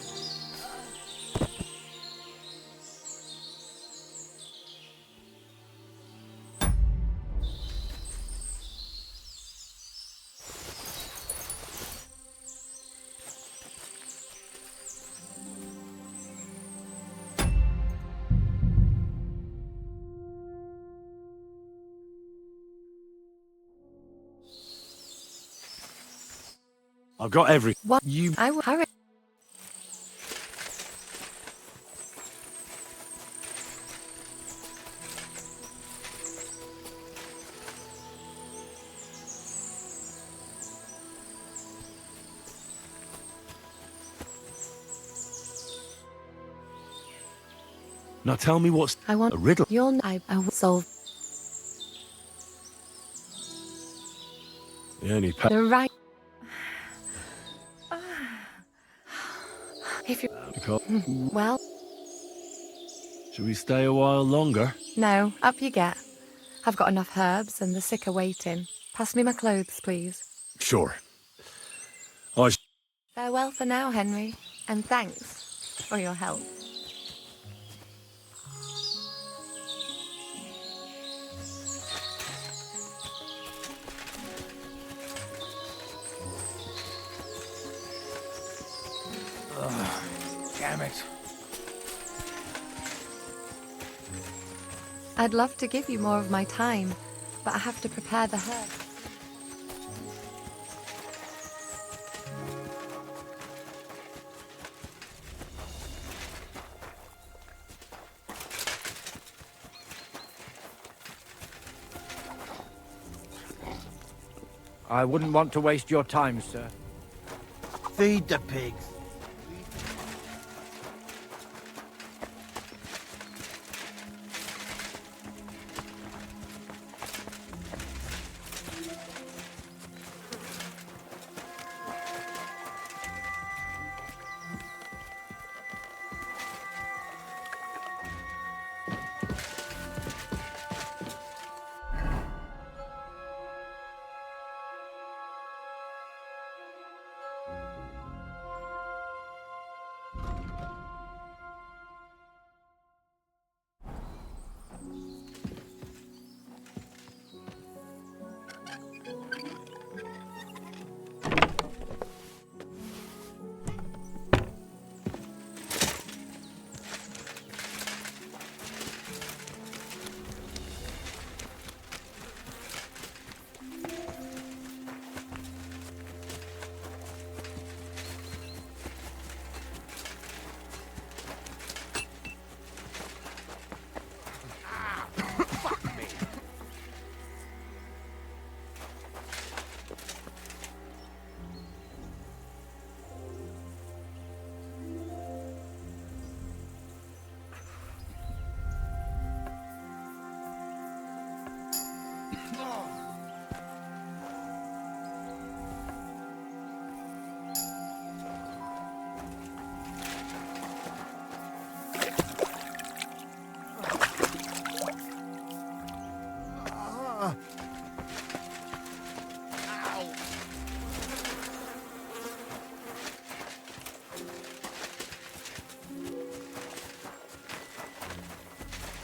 K: I've got every.
I: What?
K: You.
I: I will hurry.
K: Now tell me what's
I: I want
K: a riddle.
I: I will solve
K: The only
I: the right. If you well,
K: Should we stay a while longer?
I: no, up you get. I've got enough herbs and the sick are waiting. Pass me my clothes, please.
C: sure.
I: Farewell for now, Henry, and thanks for your help.
G: Damn it.
I: I'd love to give you more of my time, but I have to prepare the herbs.
G: I wouldn't want to waste your time, sir.
K: Feed the pigs.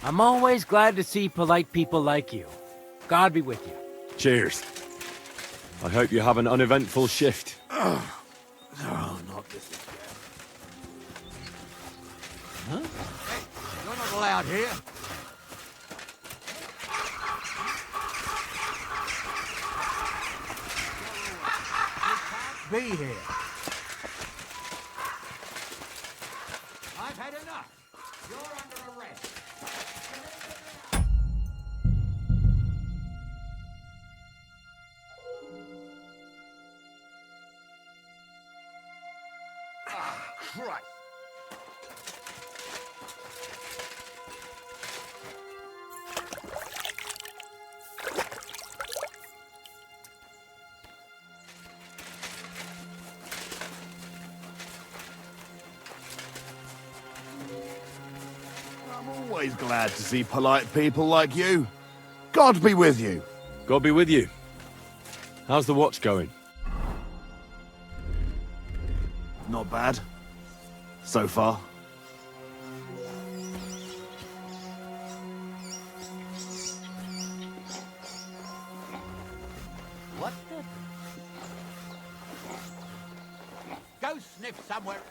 G: I'm always glad to see polite people like you. God be with you.
C: Cheers. I hope you have an uneventful shift.
D: Oh, not this again. Huh? Hey, you're not allowed here.
A: Be here. I've had enough. You're under arrest.
K: Christ.
H: I'm always glad to see polite people like you. God be with you.
C: God be with you. How's the watch going?
H: Not bad. So far.
A: What the? Go sniff somewhere.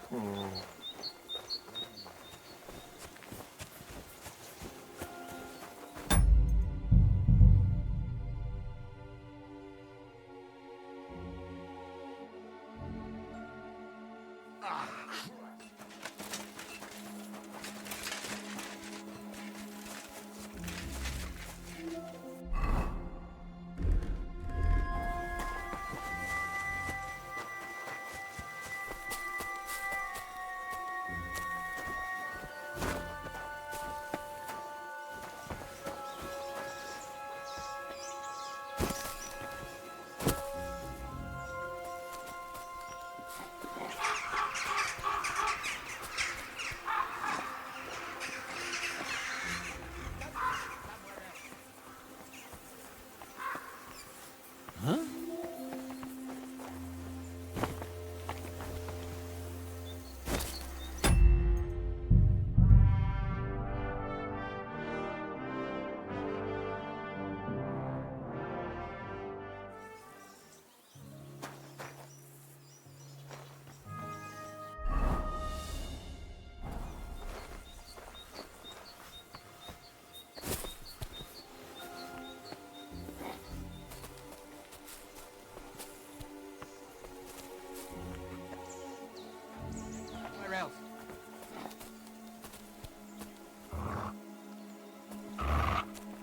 A: Where else?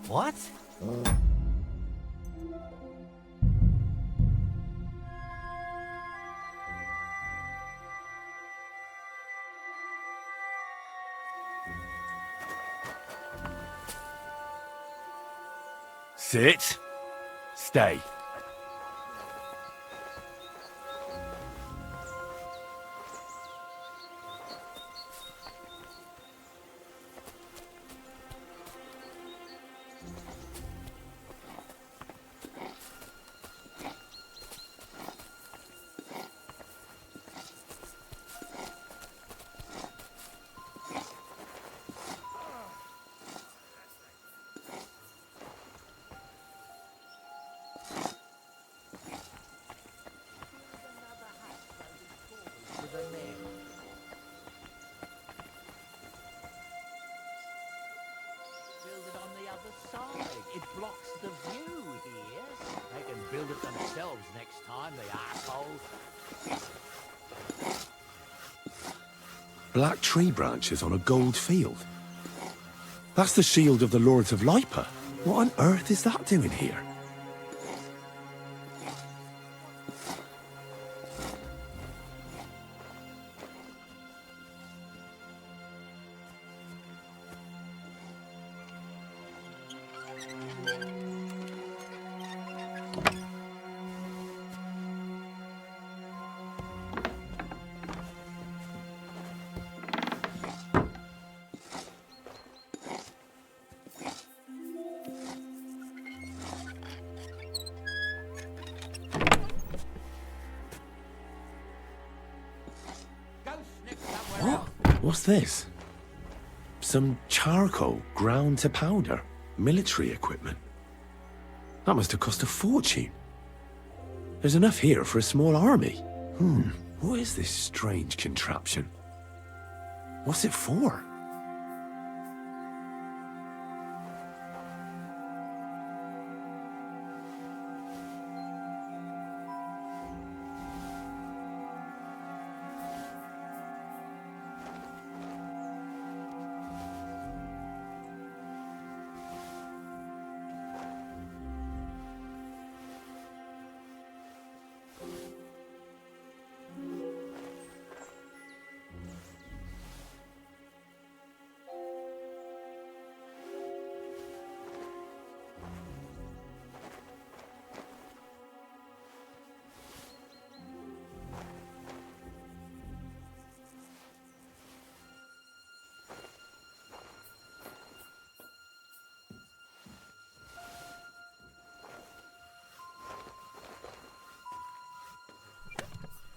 A: What?
C: Sit. Stay.
G: It blocks the view here. They can build it themselves next time, the assholes.
C: Black tree branches on a gold field. That's the shield of the Lords of Lipa. What on earth is that doing here? What's this? Some charcoal ground to powder. Military equipment. That must have cost a fortune. There's enough here for a small army. What is this strange contraption? What's it for?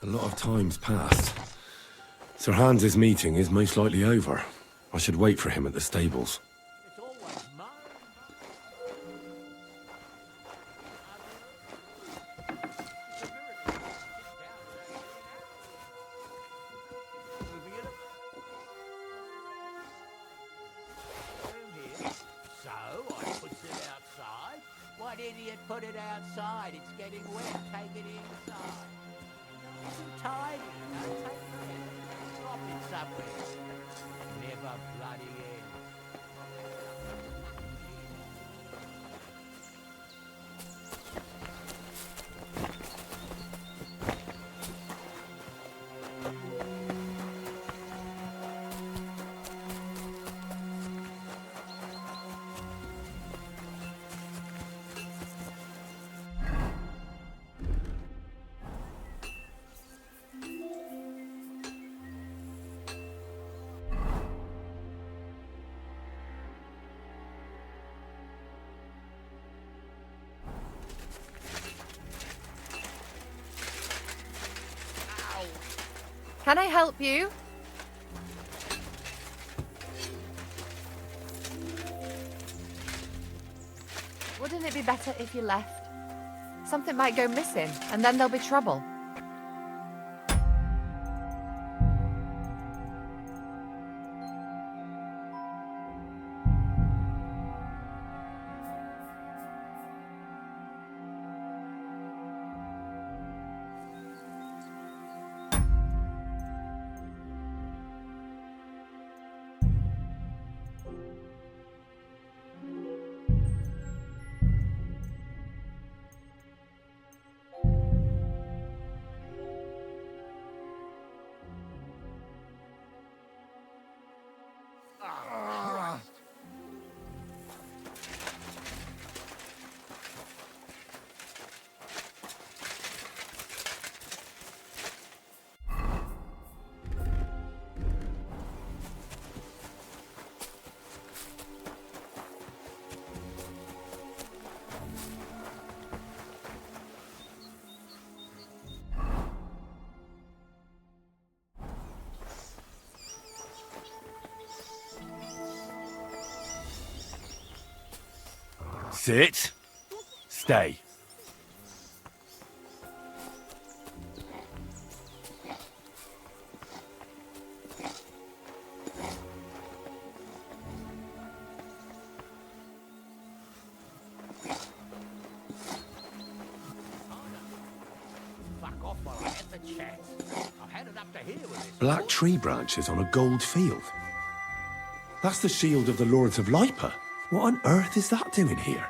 C: A lot of time's passed. Sir Hans's meeting is most likely over. I should wait for him at the stables.
D: It's always mine. So I puts it outside. What idiot put it outside? It's getting wet. Take it inside. Isn't tidy. Don't take it. Drop it somewhere. Never bloody end.
I: Can I help you? Wouldn't it be better if you left? Something might go missing, and then there'll be trouble.
C: Sit. Stay.
D: Fuck off while I had the chat. I've had it up to here with this.
C: Black tree branches on a gold field. That's the shield of the Lords of Lipa. What on earth is that doing here?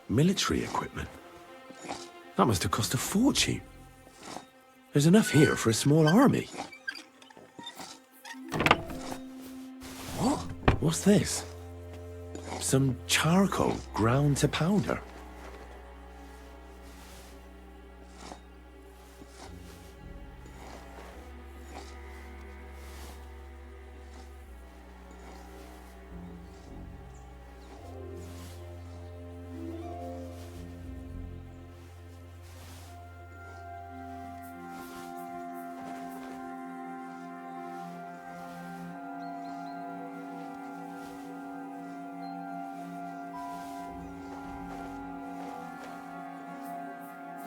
C: Military equipment. That must have cost a fortune. There's enough here for a small army. What? What's this? Some charcoal ground to powder.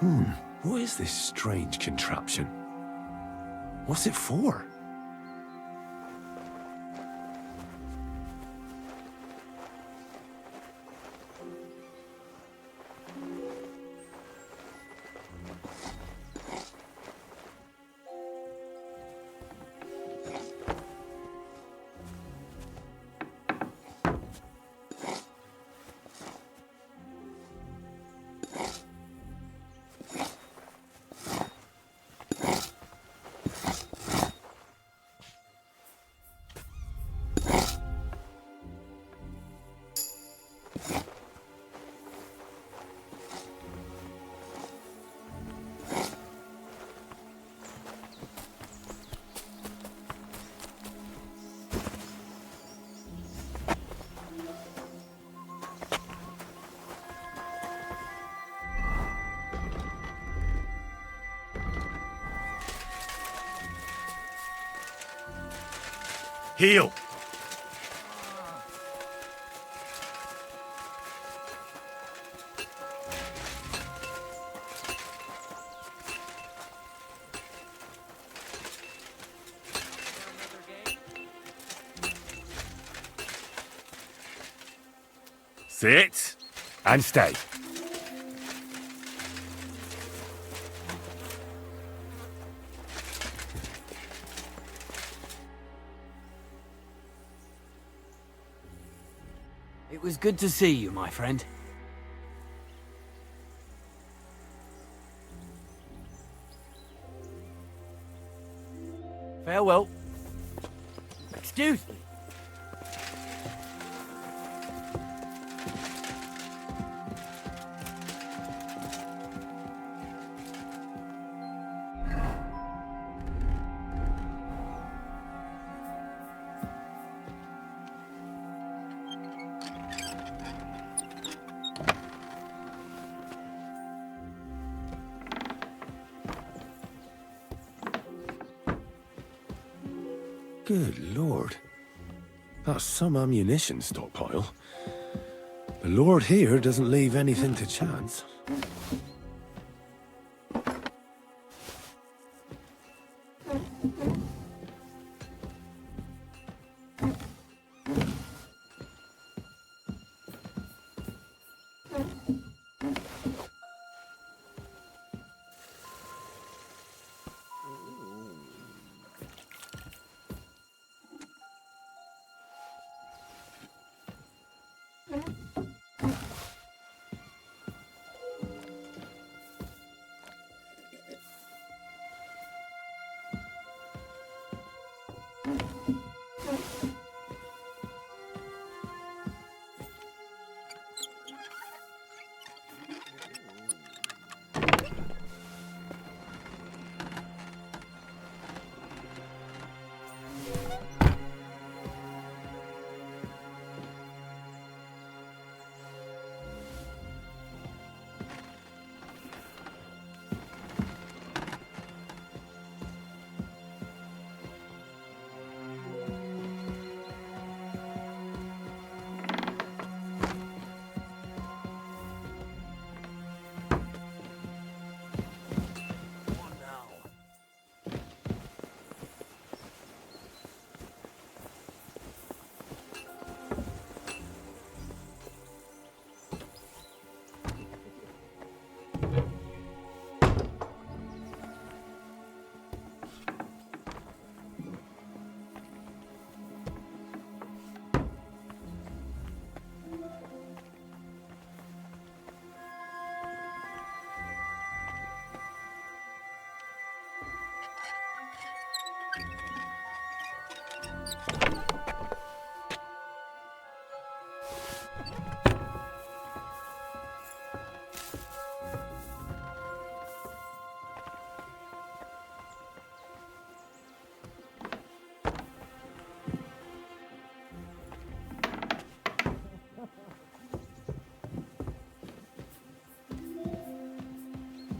C: What is this strange contraption? What's it for?
J: Heal!
C: Sit and stay.
E: It was good to see you, my friend. Farewell. Excuse me.
C: Good lord. That's some ammunition stockpile. The lord here doesn't leave anything to chance.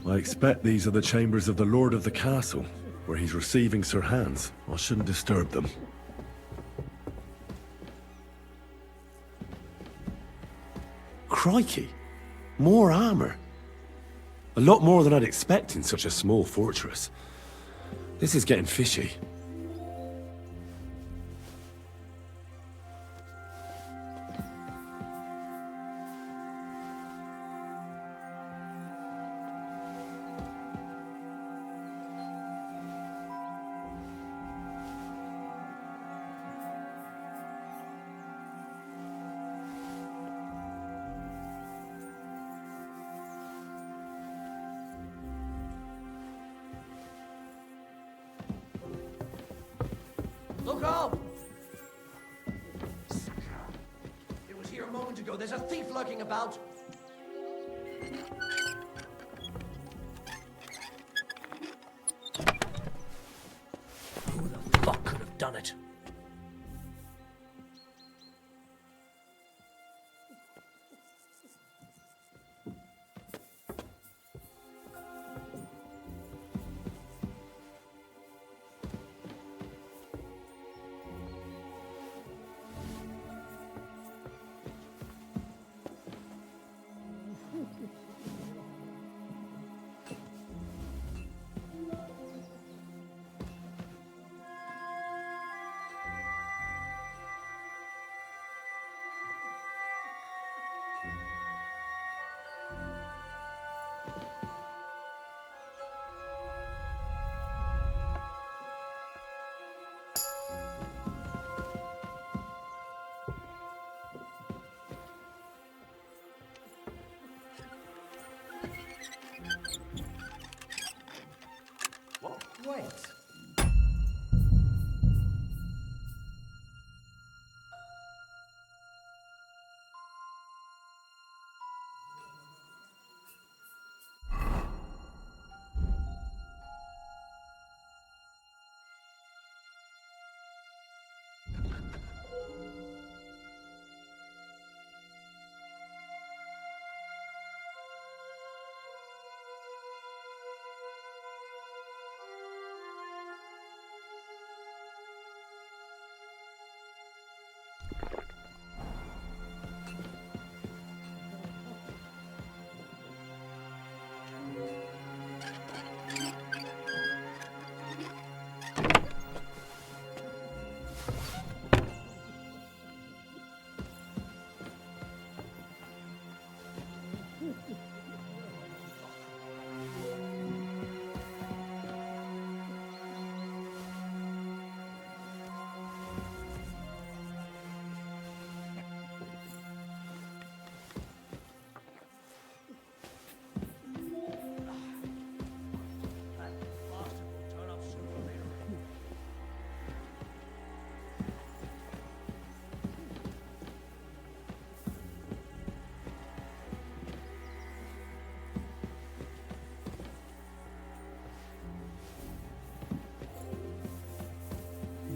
C: I expect these are the chambers of the Lord of the Castle, where he's receiving Sir Hans. I shouldn't disturb them. Crikey! More armor! A lot more than I'd expect in such a small fortress. This is getting fishy.
L: Look up! It was here a moment ago. There's a thief lurking about. Who the fuck could have done it? Wait.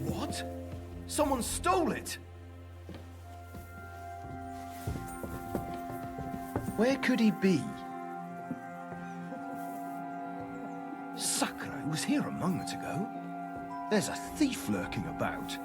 H: What? Someone stole it! Where could he be? Sakura was here a moment ago. There's a thief lurking about.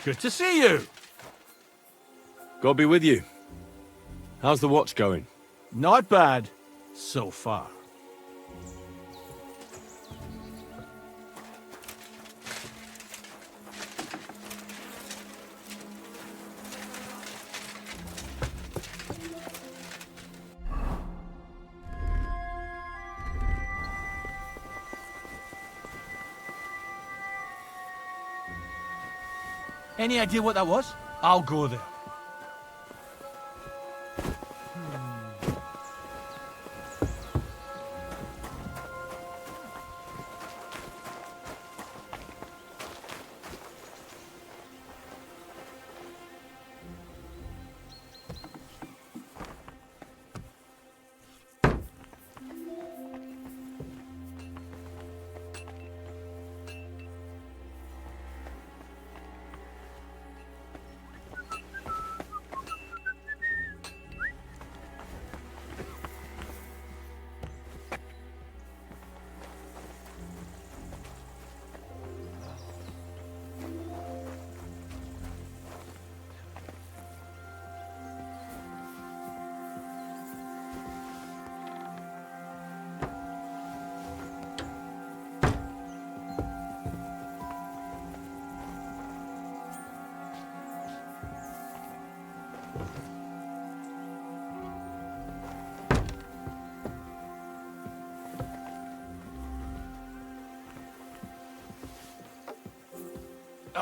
D: Good to see you.
C: God be with you. How's the watch going?
D: Not bad, so far. Any idea what that was? I'll go there.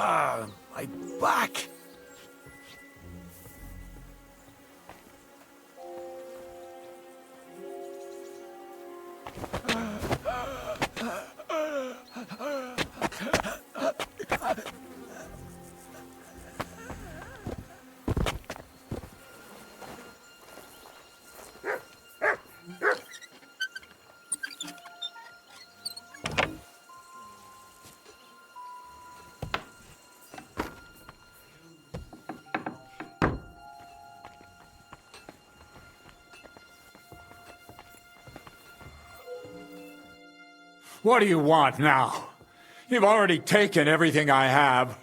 C: My back!
F: What do you want now? You've already taken everything I have.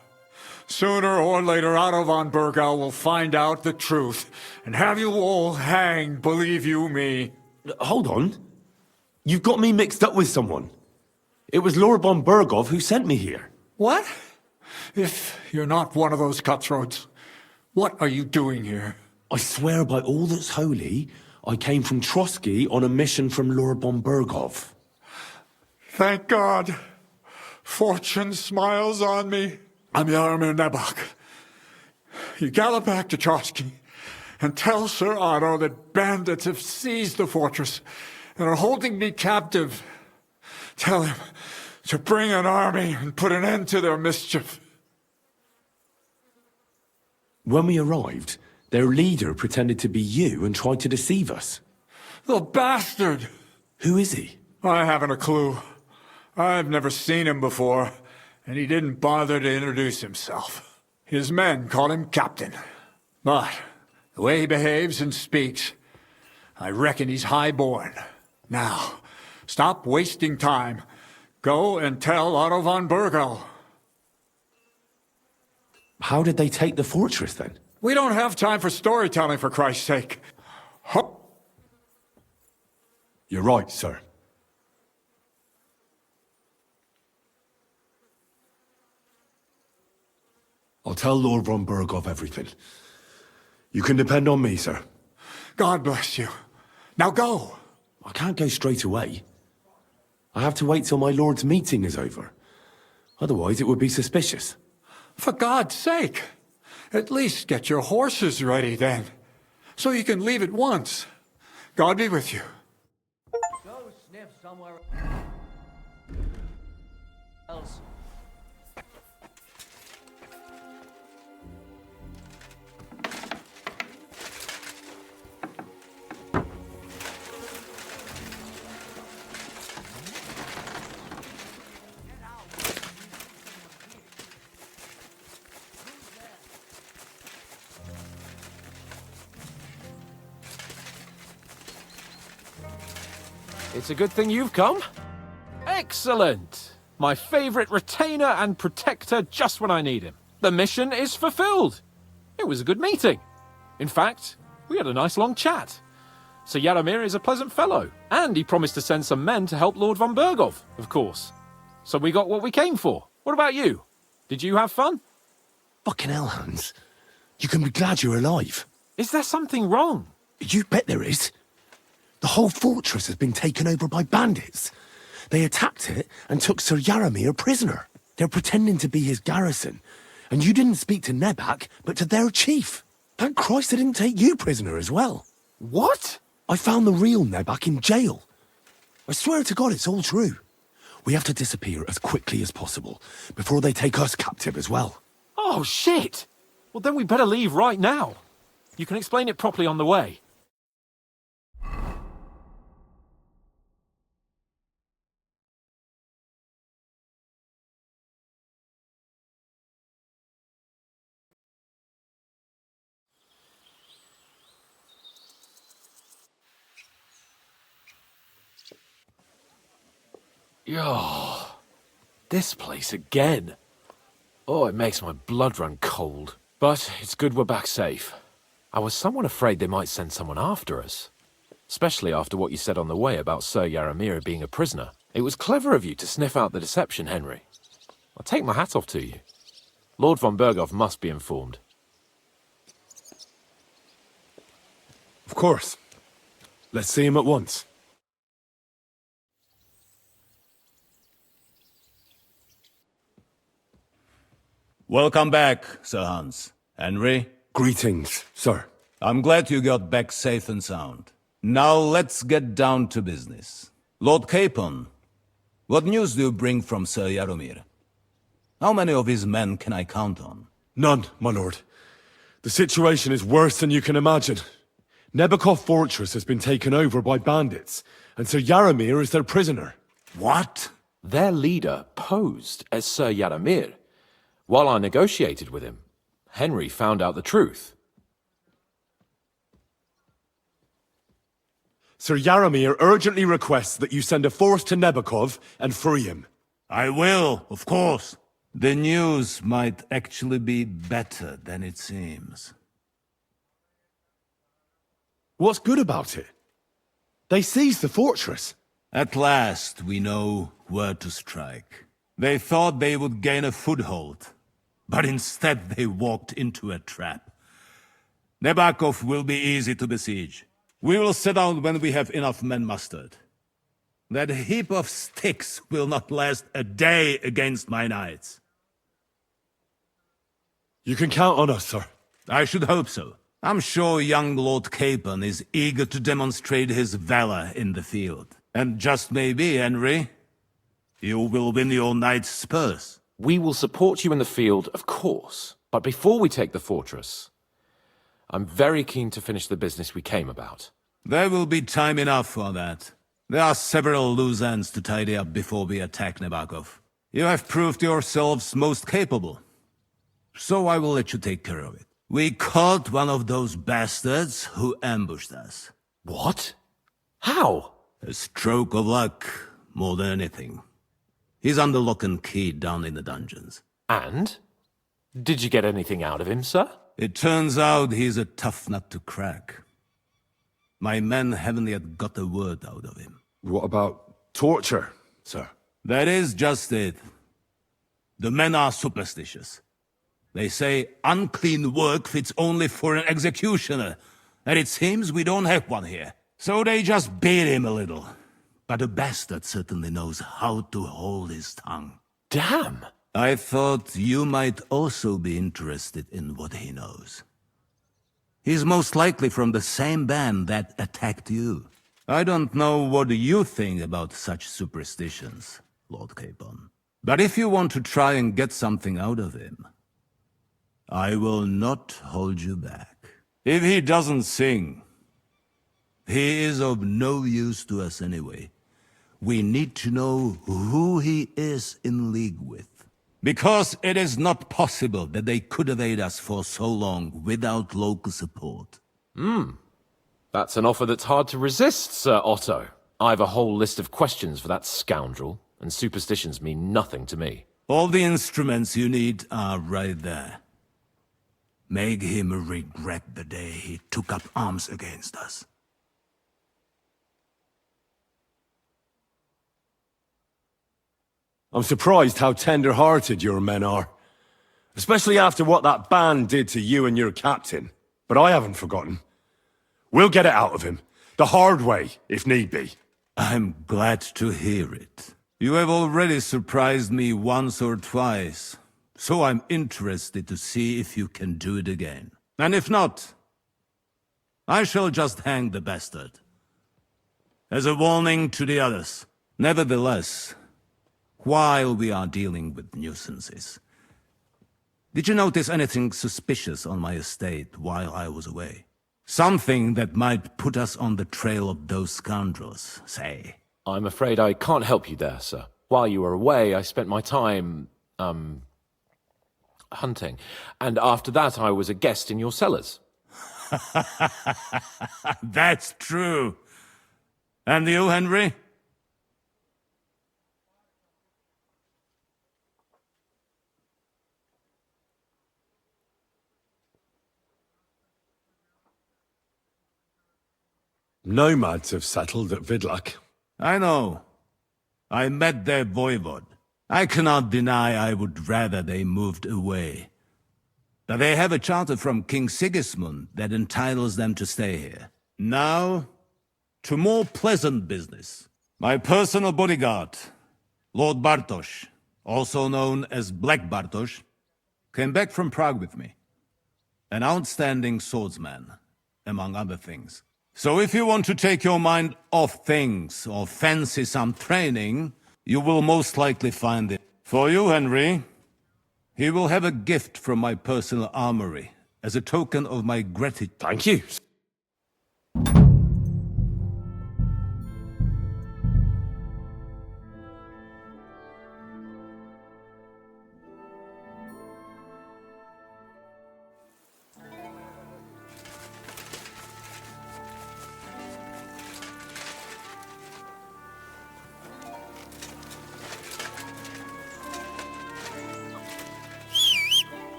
F: Sooner or later, Otto von Bergau will find out the truth and have you all hanged, believe you me.
C: Hold on. You've got me mixed up with someone. It was Lord von Bergov who sent me here.
F: What? If you're not one of those cutthroats, what are you doing here?
C: I swear by all that's holy, I came from Trotsky on a mission from Lord von Bergov.
F: Thank God. Fortune smiles on me. I'm Jaromir Nebok. You gallop back to Trotsky and tell Sir Otto that bandits have seized the fortress and are holding me captive. Tell him to bring an army and put an end to their mischief.
C: When we arrived, their leader pretended to be you and tried to deceive us.
F: The bastard!
C: Who is he?
F: I haven't a clue. I've never seen him before, and he didn't bother to introduce himself. His men call him Captain. But the way he behaves and speaks, I reckon he's high-born. Now, stop wasting time. Go and tell Otto von Bergau.
C: How did they take the fortress, then?
F: We don't have time for storytelling, for Christ's sake.
C: You're right, sir. I'll tell Lord von Bergov everything. You can depend on me, sir.
F: God bless you. Now go!
C: I can't go straight away. I have to wait till my lord's meeting is over. Otherwise, it would be suspicious.
F: For God's sake! At least get your horses ready, then. So you can leave at once. God be with you.
L: Go sniff somewhere else.
B: It's a good thing you've come. Excellent! My favorite retainer and protector just when I need him. The mission is fulfilled. It was a good meeting. In fact, we had a nice long chat. Sir Jaromir is a pleasant fellow, and he promised to send some men to help Lord von Bergov, of course. So we got what we came for. What about you? Did you have fun?
C: Fucking hell, Hans. You can be glad you're alive.
B: Is there something wrong?
C: You bet there is. The whole fortress has been taken over by bandits. They attacked it and took Sir Jaromir prisoner. They're pretending to be his garrison. And you didn't speak to Nebak, but to their chief. Thank Christ they didn't take you prisoner as well.
B: What?
C: I found the real Nebak in jail. I swear to God it's all true. We have to disappear as quickly as possible before they take us captive as well.
B: Oh, shit! Well, then we better leave right now. You can explain it properly on the way. Oh, this place again. Oh, it makes my blood run cold. But it's good we're back safe. I was somewhat afraid they might send someone after us. Especially after what you said on the way about Sir Jaromir being a prisoner. It was clever of you to sniff out the deception, Henry. I'll take my hat off to you. Lord von Bergov must be informed.
C: Of course. Let's see him at once.
M: Welcome back, Sir Hans. Henry?
C: Greetings, sir.
M: I'm glad you got back safe and sound. Now let's get down to business. Lord Capon, what news do you bring from Sir Jaromir? How many of his men can I count on?
C: None, my lord. The situation is worse than you can imagine. Nebakov Fortress has been taken over by bandits, and Sir Jaromir is their prisoner.
M: What?
B: Their leader posed as Sir Jaromir. While I negotiated with him, Henry found out the truth.
C: Sir Jaromir urgently requests that you send a force to Nebakov and free him.
M: I will, of course. The news might actually be better than it seems.
C: What's good about it? They seized the fortress.
M: At last, we know where to strike. They thought they would gain a foothold, but instead they walked into a trap. Nebakov will be easy to besiege. We will set out when we have enough men mustered. That heap of sticks will not last a day against my knights.
C: You can count on us, sir.
M: I should hope so. I'm sure young Lord Capon is eager to demonstrate his valor in the field. And just maybe, Henry, you will win your knight's spurs.
B: We will support you in the field, of course. But before we take the fortress, I'm very keen to finish the business we came about.
M: There will be time enough for that. There are several loose ends to tidy up before we attack Nebakov. You have proved yourselves most capable. So I will let you take care of it. We caught one of those bastards who ambushed us.
B: What? How?
M: A stroke of luck, more than anything. He's under lock and key down in the dungeons.
B: And? Did you get anything out of him, sir?
M: It turns out he's a tough nut to crack. My men haven't yet got a word out of him.
C: What about torture, sir?
M: That is just it. The men are superstitious. They say unclean work fits only for an executioner, and it seems we don't have one here. So they just beat him a little. But a bastard certainly knows how to hold his tongue.
B: Damn!
M: I thought you might also be interested in what he knows. He's most likely from the same band that attacked you. I don't know what you think about such superstitions, Lord Capon. But if you want to try and get something out of him, I will not hold you back. If he doesn't sing, he is of no use to us anyway. We need to know who he is in league with. Because it is not possible that they could evade us for so long without local support.
B: That's an offer that's hard to resist, Sir Otto. I've a whole list of questions for that scoundrel, and superstitions mean nothing to me.
M: All the instruments you need are right there. Make him regret the day he took up arms against us.
C: I'm surprised how tender-hearted your men are. Especially after what that band did to you and your captain. But I haven't forgotten. We'll get it out of him. The hard way, if need be.
M: I'm glad to hear it. You have already surprised me once or twice, so I'm interested to see if you can do it again. And if not, I shall just hang the bastard. As a warning to the others. Nevertheless, while we are dealing with nuisances, did you notice anything suspicious on my estate while I was away? Something that might put us on the trail of those scoundrels, say.
B: I'm afraid I can't help you there, sir. While you were away, I spent my time, hunting. And after that, I was a guest in your cellars.
M: That's true. And you, Henry?
C: Nomads have settled at Vidlak.
M: I know. I met their voivod. I cannot deny I would rather they moved away. But they have a charter from King Sigismund that entitles them to stay here. Now, to more pleasant business. My personal bodyguard, Lord Bartosz, also known as Black Bartosz, came back from Prague with me. An outstanding swordsman, among other things. So if you want to take your mind off things or fancy some training, you will most likely find it. For you, Henry, he will have a gift from my personal armory as a token of my gratitude.
C: Thank you.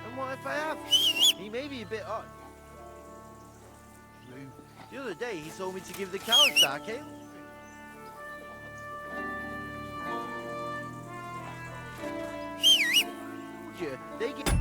K: And what if I have? He may be a bit odd. The other day he told me to give the cows dark ale. They get...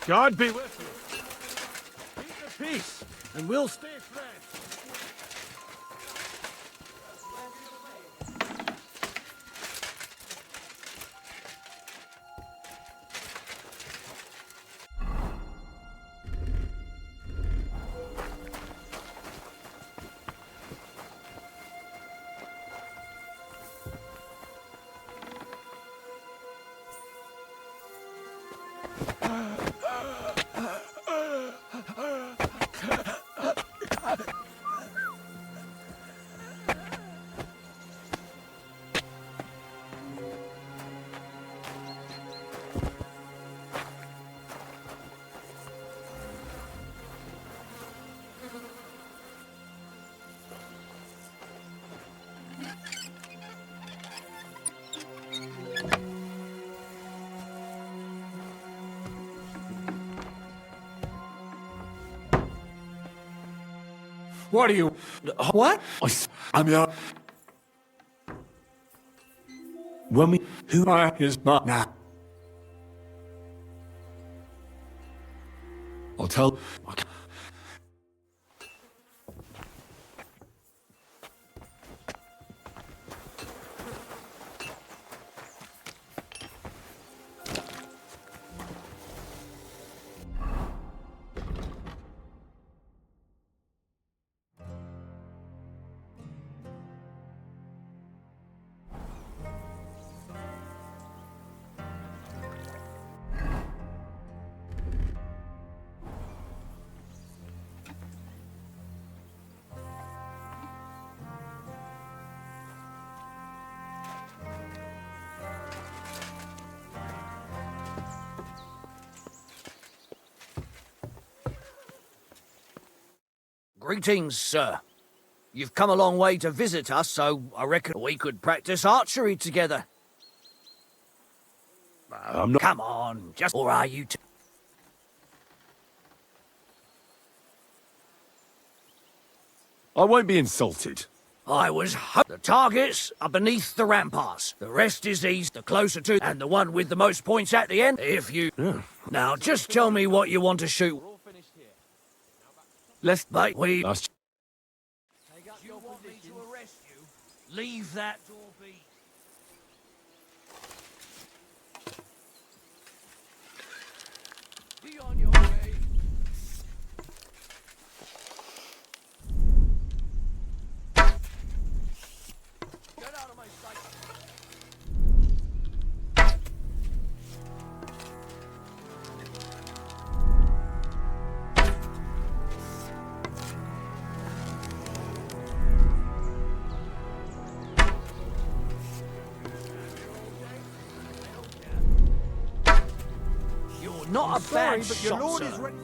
D: God be with you. Keep the peace, and we'll stay friends.
C: What are you...
K: What?
C: I'm your... When we... Who are is not now. I'll tell...
L: Greetings, sir. You've come a long way to visit us, so I reckon we could practice archery together.
C: I'm not...
L: Come on, just... Or are you two?
C: I won't be insulted.
L: I was the targets are beneath the ramparts. The rest is east, the closer to, and the one with the most points at the end. If you... Now, just tell me what you want to shoot.
C: Let's...
L: Mate, we...
C: Last...
L: You want me to arrest you? Leave that door be. Be on your way. not a
A: Sorry,
L: bad
A: but your
L: shot,
A: lord
L: sir.
A: is ready.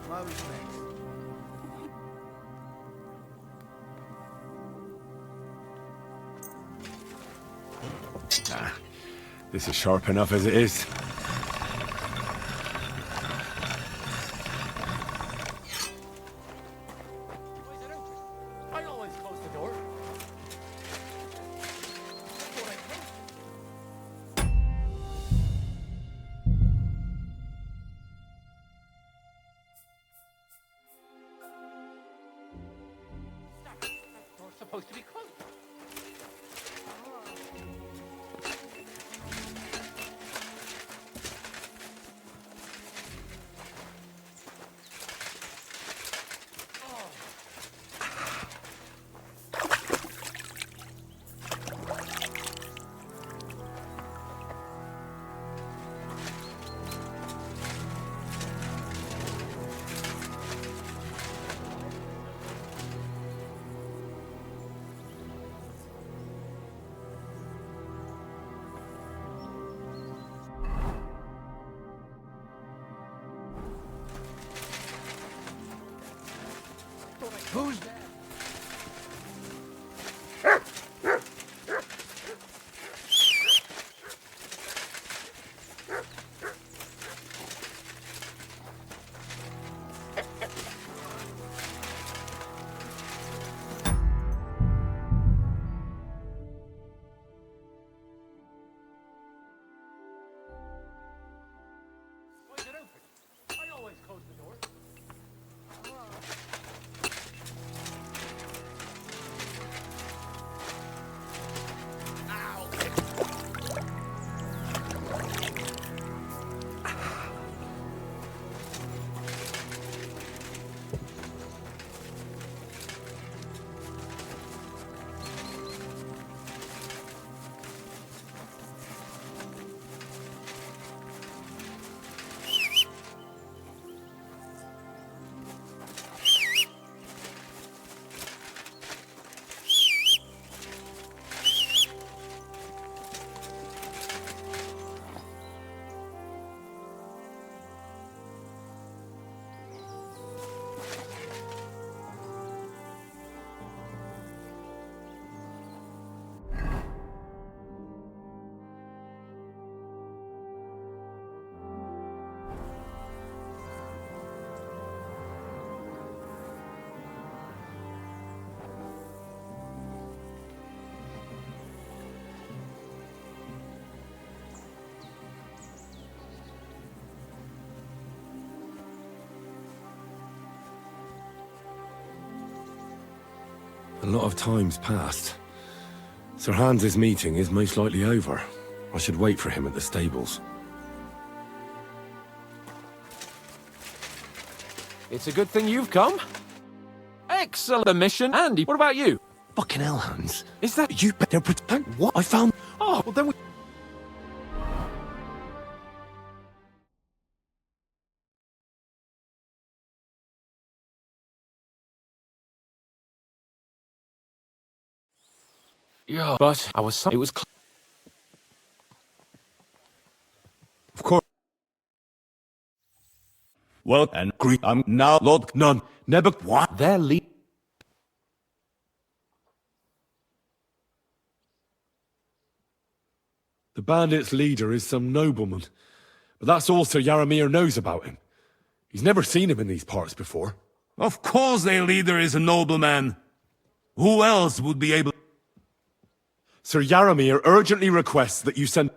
K: My respects.
C: Nah, this is sharp enough as it is.
B: I always close the door. Door's supposed to be closed.
K: Who's there?
B: Why is it open? I always close the door.
C: A lot of time's passed. Sir Hans's meeting is most likely over. I should wait for him at the stables.
B: It's a good thing you've come. Excellent mission, Andy. What about you?
C: Fucking hell, Hans.
B: Is that
C: You better pretend what I found.
B: Oh, well then we... Yeah, but I was... It was...
C: Of course. Well, and Greek, I'm now Lord None. Never what?
B: Their lead...
C: The bandits' leader is some nobleman. But that's all Sir Yaramir knows about him. He's never seen him in these parts before.
M: Of course their leader is a nobleman. Who else would be able...
C: Sir Yaramir urgently requests that you send...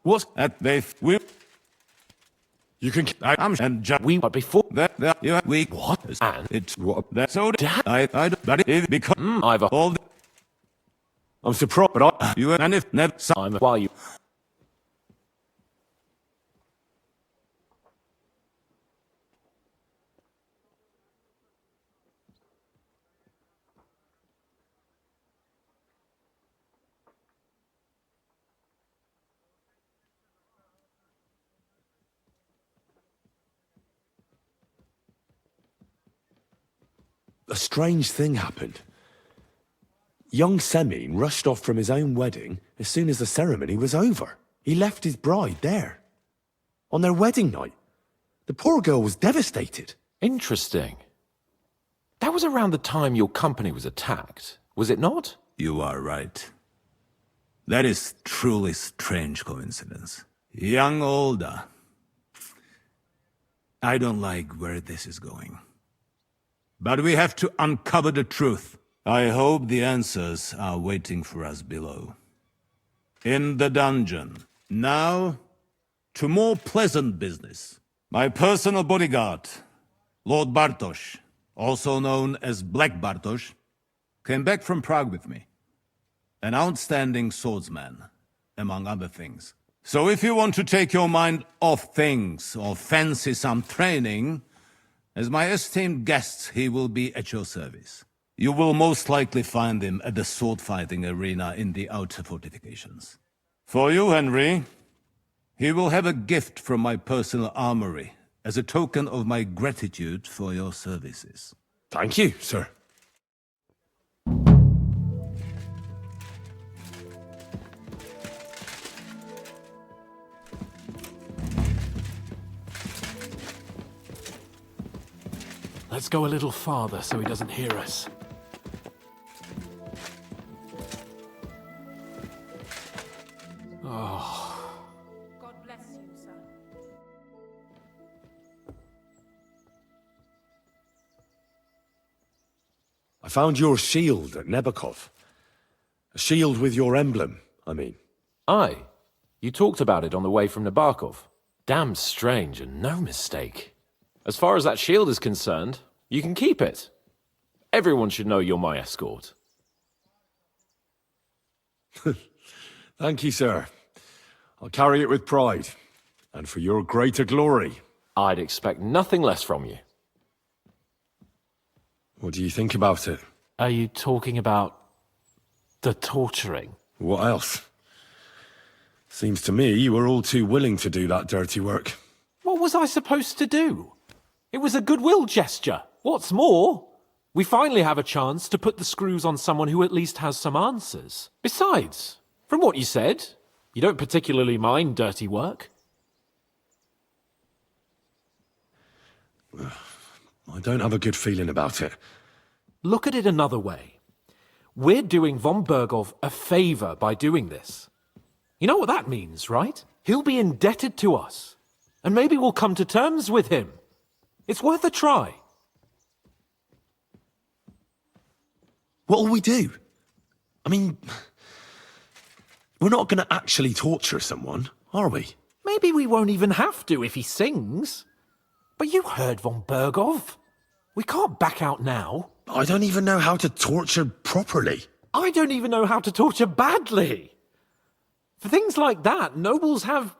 C: What's...
M: We...
C: You can...
B: We were before...
M: We...
C: What?
B: And...
C: It's... What?
M: So...
B: Dad?
M: But it because...
B: I've...
M: All...
C: I'm surprised, but
M: You and if never
B: I'm while you.
C: a strange thing happened. Young Semine rushed off from his own wedding as soon as the ceremony was over. He left his bride there. On their wedding night. The poor girl was devastated.
B: Interesting. That was around the time your company was attacked, was it not?
M: You are right. That is truly strange coincidence. Young Olda. I don't like where this is going. But we have to uncover the truth. I hope the answers are waiting for us below. In the dungeon. Now, to more pleasant business. My personal bodyguard, Lord Bartosz, also known as Black Bartosz, came back from Prague with me. An outstanding swordsman, among other things. So if you want to take your mind off things or fancy some training, as my esteemed guest, he will be at your service. You will most likely find him at the sword-fighting arena in the outer fortifications. For you, Henry, he will have a gift from my personal armory as a token of my gratitude for your services.
C: Thank you, sir.
B: Let's go a little farther so he doesn't hear us. Oh.
N: God bless you, sir.
C: I found your shield at Nebakov. A shield with your emblem, I mean.
B: Aye. You talked about it on the way from Nabokov. Damn strange and no mistake. As far as that shield is concerned, you can keep it. Everyone should know you're my escort.
C: Thank you, sir. I'll carry it with pride, and for your greater glory.
B: I'd expect nothing less from you.
C: What do you think about it?
B: Are you talking about the torturing?
C: What else? Seems to me you were all too willing to do that dirty work.
B: What was I supposed to do? It was a goodwill gesture. What's more, we finally have a chance to put the screws on someone who at least has some answers. Besides, from what you said, you don't particularly mind dirty work.
C: I don't have a good feeling about it.
B: Look at it another way. We're doing von Bergov a favor by doing this. You know what that means, right? He'll be indebted to us. And maybe we'll come to terms with him. It's worth a try.
C: What'll we do? I mean, we're not going to actually torture someone, are we?
B: Maybe we won't even have to if he sings. But you heard von Bergov. We can't back out now.
C: I don't even know how to torture properly.
B: I don't even know how to torture badly. For things like that, nobles have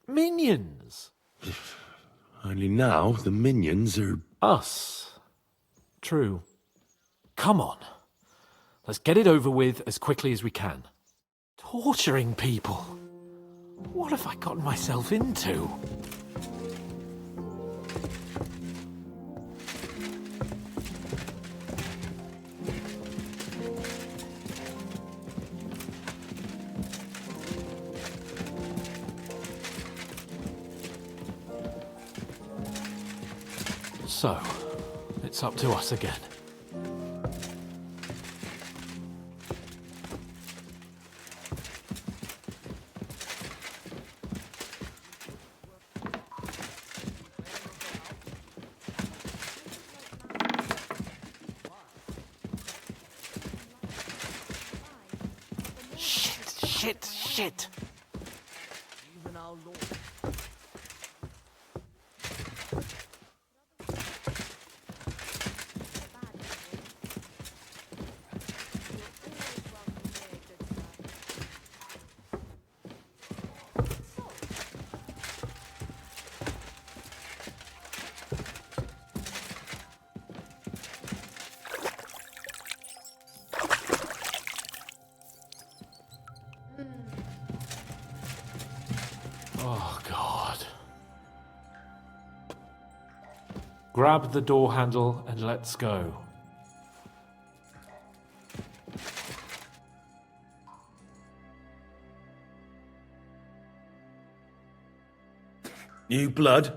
B: minions.
C: Only now the minions are...
B: Us. True. Come on. Let's get it over with as quickly as we can. Torturing people. What have I gotten myself into? So, it's up to us again. Shit!
L: Even our Lord.
B: Grab the door handle and let's go.
O: New blood?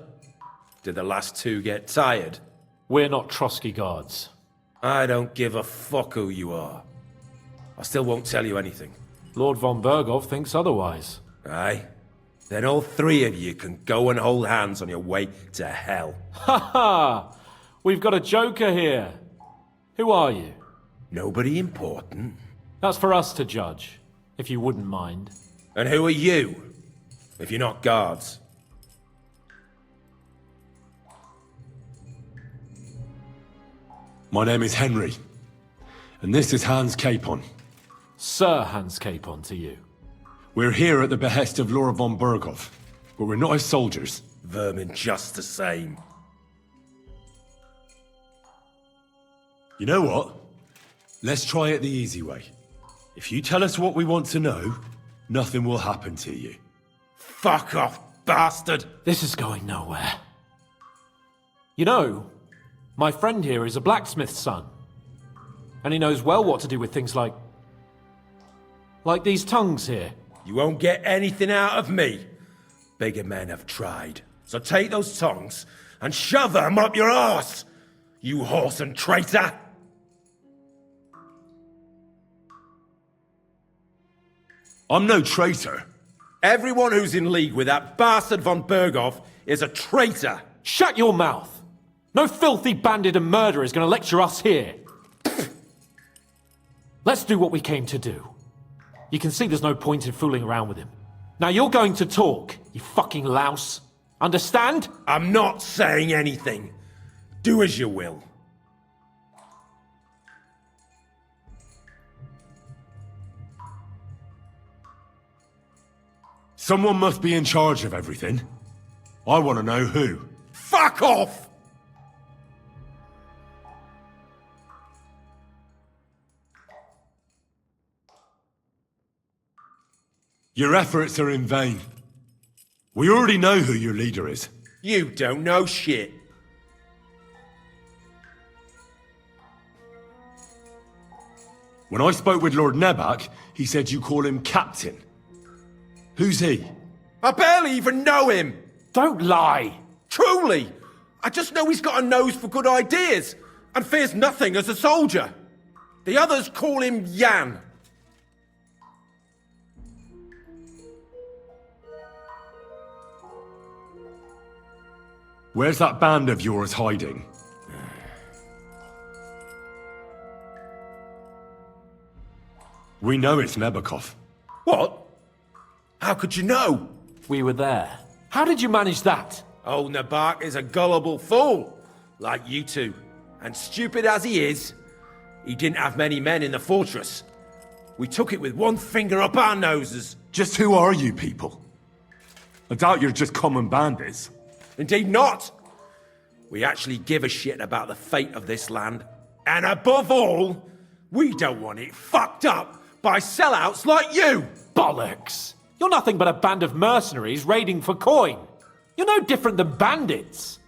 O: Did the last two get tired?
B: We're not Trotsky guards.
O: I don't give a fuck who you are. I still won't tell you anything.
B: Lord von Bergov thinks otherwise.
O: Aye? Then all three of you can go and hold hands on your way to hell.
B: Ha ha! We've got a joker here. Who are you?
O: Nobody important.
B: That's for us to judge, if you wouldn't mind.
O: And who are you, if you're not guards?
C: My name is Henry, and this is Hans Capon.
B: Sir Hans Capon to you.
C: We're here at the behest of Laura von Bergov, but we're not his soldiers.
O: Vermin just the same.
C: You know what? Let's try it the easy way. If you tell us what we want to know, nothing will happen to you.
O: Fuck off, bastard!
B: This is going nowhere. You know, my friend here is a blacksmith's son. And he knows well what to do with things like these tongues here.
O: You won't get anything out of me. Bigger men have tried. So take those tongues and shove them up your arse, you horse and traitor!
C: I'm no traitor.
O: Everyone who's in league with that bastard von Bergov is a traitor!
B: Shut your mouth! No filthy bandit and murderer is going to lecture us here. Let's do what we came to do. You can see there's no point in fooling around with him. Now you're going to talk, you fucking louse. Understand?
O: I'm not saying anything. Do as you will.
C: Someone must be in charge of everything. I want to know who.
O: Fuck off!
C: Your efforts are in vain. We already know who your leader is.
O: You don't know shit.
C: When I spoke with Lord Nebak, he said you call him Captain. Who's he?
O: I barely even know him!
B: Don't lie!
O: Truly! I just know he's got a nose for good ideas, and fears nothing as a soldier. The others call him Jan.
C: Where's that band of yours hiding? We know it's Nebakov.
O: What? How could you know?
B: We were there. How did you manage that?
O: Old Nabak is a gullible fool, like you two. And stupid as he is, he didn't have many men in the fortress. We took it with one finger up our noses.
C: Just who are you people? I doubt you're just common bandits.
O: Indeed not. We actually give a shit about the fate of this land. And above all, we don't want it fucked up by sellouts like you!
B: Bollocks! You're nothing but a band of mercenaries raiding for coin. You're no different than bandits.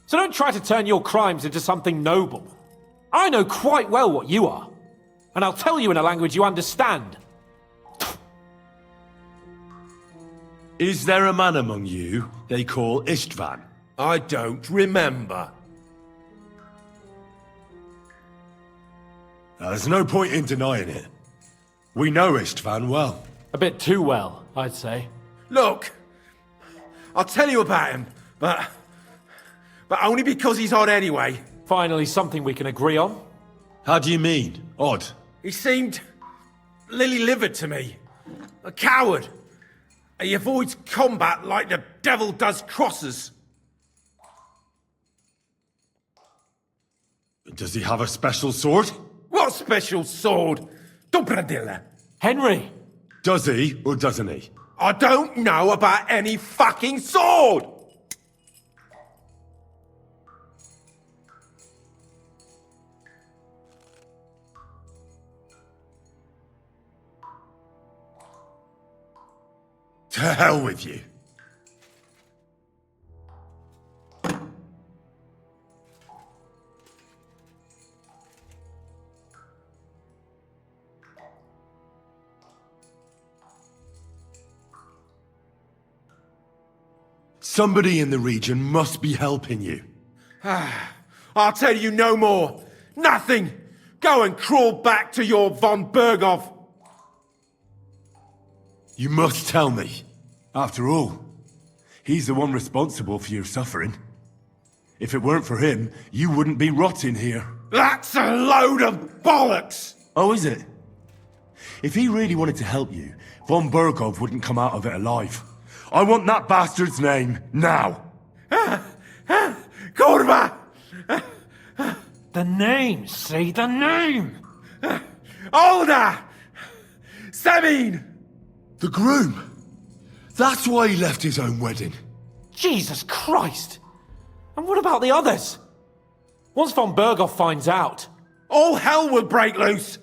B: So don't try to turn your crimes into something noble. I know quite well what you are. And I'll tell you in a language you understand.
C: Is there a man among you they call Istvan?
O: I don't remember.
C: There's no point in denying it. We know Istvan well.
B: A bit too well, I'd say.
O: Look, I'll tell you about him, but only because he's odd anyway.
B: Finally, something we can agree on.
C: How do you mean, odd?
O: He seemed lily-livered to me. A coward. He avoids combat like the devil does crosses.
C: Does he have a special sword?
O: What special sword? Dobradilla.
B: Henry!
C: Does he, or doesn't he?
O: I don't know about any fucking sword!
C: To hell with you.
J: Somebody in the region must be helping you.
O: I'll tell you no more. Nothing. Go and crawl back to your von Berghoff.
J: You must tell me. After all, he's the one responsible for your suffering. If it weren't for him, you wouldn't be rotting here.
O: That's a load of bollocks!
J: Oh, is it? If he really wanted to help you, von Berghoff wouldn't come out of it alive. I want that bastard's name, now!
O: Kurva!
B: The name! Say the name!
O: Olda! Semine!
J: The groom! That's why he left his own wedding.
B: Jesus Christ! And what about the others? Once von Berghoff finds out...
O: All hell will break loose!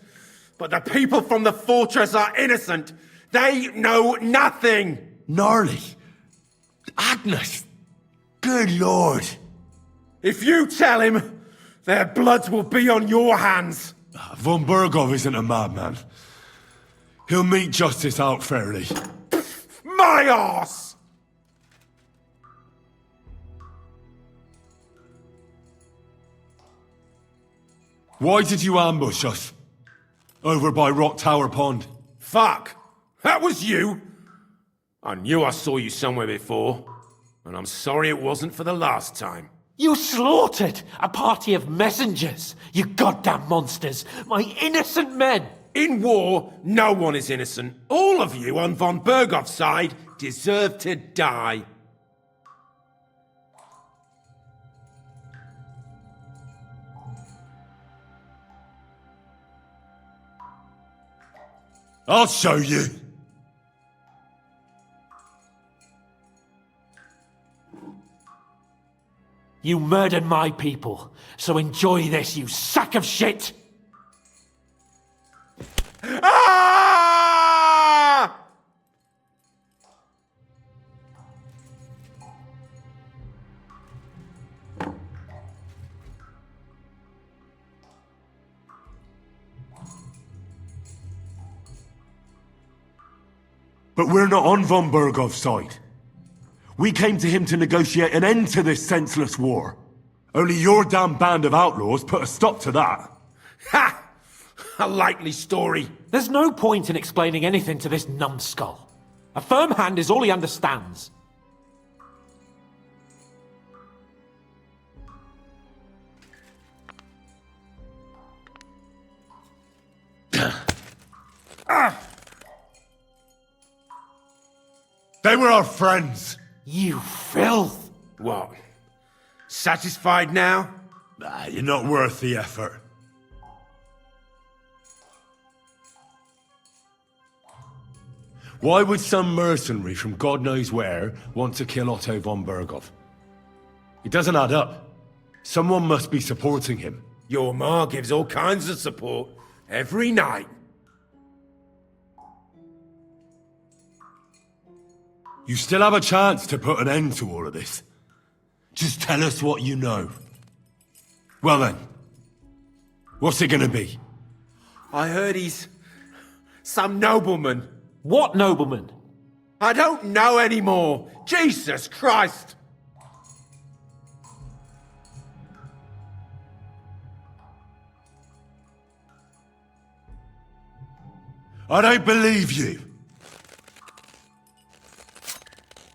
O: But the people from the fortress are innocent! They know nothing!
J: Gnarly. Agnes. Good lord.
O: If you tell him, their blood will be on your hands!
J: Von Berghoff isn't a madman. He'll meet justice out fairly.
O: My arse!
J: Why did you ambush us? Over by Rock Tower Pond.
O: Fuck! That was you! I knew I saw you somewhere before, and I'm sorry it wasn't for the last time.
B: You slaughtered a party of messengers, you goddamn monsters! My innocent men!
O: In war, no one is innocent. All of you on von Berghoff's side deserve to die.
J: I'll show you.
B: You murdered my people, so enjoy this, you sack of shit!
O: Ah!
J: But we're not on von Berghoff's side. We came to him to negotiate an end to this senseless war. Only your damn band of outlaws put a stop to that.
O: Ha! A likely story.
B: There's no point in explaining anything to this numbskull. A firm hand is all he understands.
J: They were our friends.
B: You filth!
O: What? Satisfied now?
J: You're not worth the effort. Why would some mercenary from God knows where want to kill Otto von Berghoff? It doesn't add up. Someone must be supporting him.
O: Your ma gives all kinds of support every night.
J: You still have a chance to put an end to all of this. Just tell us what you know. Well then, what's it gonna be?
O: I heard he's some nobleman.
B: What nobleman?
O: I don't know anymore. Jesus Christ!
J: I don't believe you.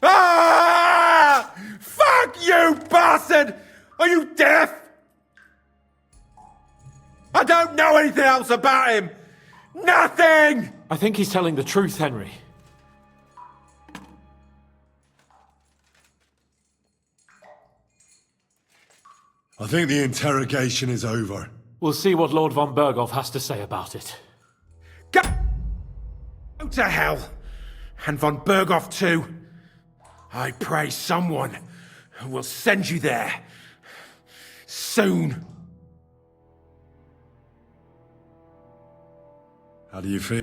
O: Ah! Fuck you, bastard! Are you deaf? I don't know anything else about him! Nothing!
B: I think he's telling the truth, Henry.
J: I think the interrogation is over.
B: We'll see what Lord von Berghoff has to say about it.
O: Go to hell! And von Berghoff too. I pray someone will send you there. Soon.
J: How do you feel?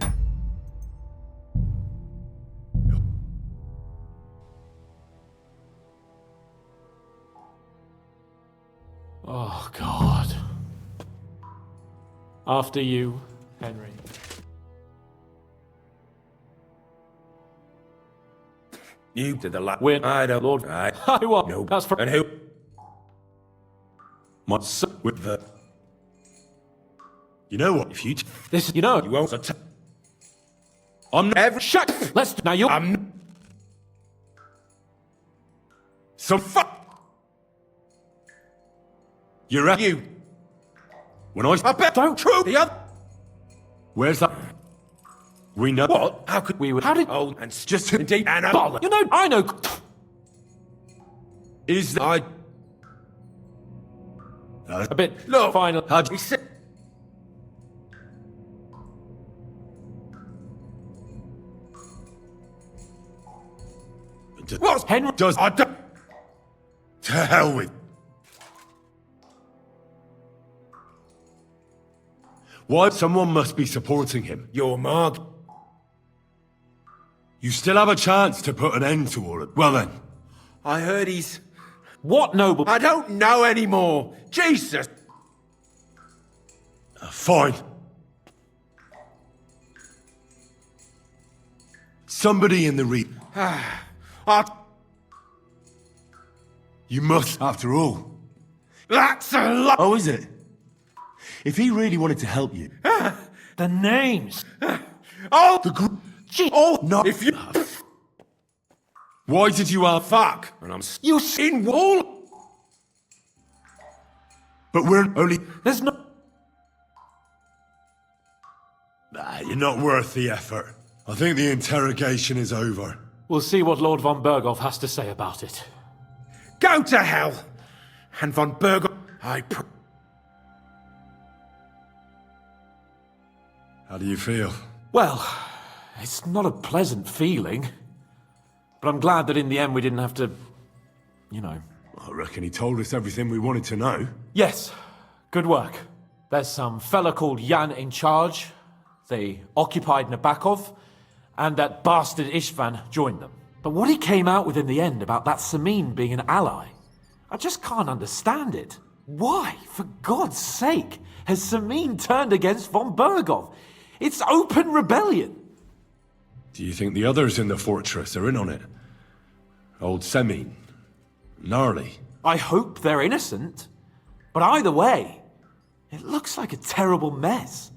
B: Oh, God. After you, Henry.
O: You did the last.
B: Win.
O: I don't, Lord. I
B: want.
O: no.
B: That's for.
O: And who? My son with the.
J: You know what? If you...
B: This, you know.
O: You won't. I'm not ever.
B: Shut. Let's. Now you.
O: I'm.
J: So fuck. You're at
O: You.
J: When I
O: bet.
B: Don't.
O: True. The other.
J: Where's that? We know.
O: What? How could
B: We were. How did?
O: Oh, and
J: Just
O: indeed, and
B: Bollocks. You know. I know.
J: is that
O: I.
B: A bit.
O: Look.
B: Final.
J: how'd
O: He
J: you
O: said. What's
B: Henry
J: does
O: I don't.
J: to hell with? Why? Someone must be supporting him.
O: Your Marg.
J: You still have a chance to put an end to all of. Well then,
O: I heard he's.
B: What noble?
O: I don't know anymore. Jesus.
J: fine. Somebody in the You must, after all.
O: That's a lot.
J: Oh, is it? If he really wanted to help you.
B: The names.
O: Oh,
J: The
B: Gee.
O: oh,
J: no.
O: If you.
J: Why did you ask?
O: Fuck. And I'm.
B: You.
O: In wall.
J: But we're only.
B: There's no.
J: Nah, you're not worth the effort. I think the interrogation is over.
B: We'll see what Lord von Berghoff has to say about it.
O: Go to hell. And von Berger.
J: How do you feel?
B: Well, it's not a pleasant feeling. But I'm glad that in the end we didn't have to, you know.
J: I reckon he told us everything we wanted to know.
B: Yes, good work. There's some fella called Jan in charge. They occupied Nabokov, and that bastard Istvan joined them. But what he came out with in the end about that Semine being an ally, I just can't understand it. Why, for God's sake, has Semine turned against von Berghoff? It's open rebellion.
J: Do you think the others in the fortress are in on it? Old Semine, Gnarly.
B: I hope they're innocent. But either way, it looks like a terrible mess.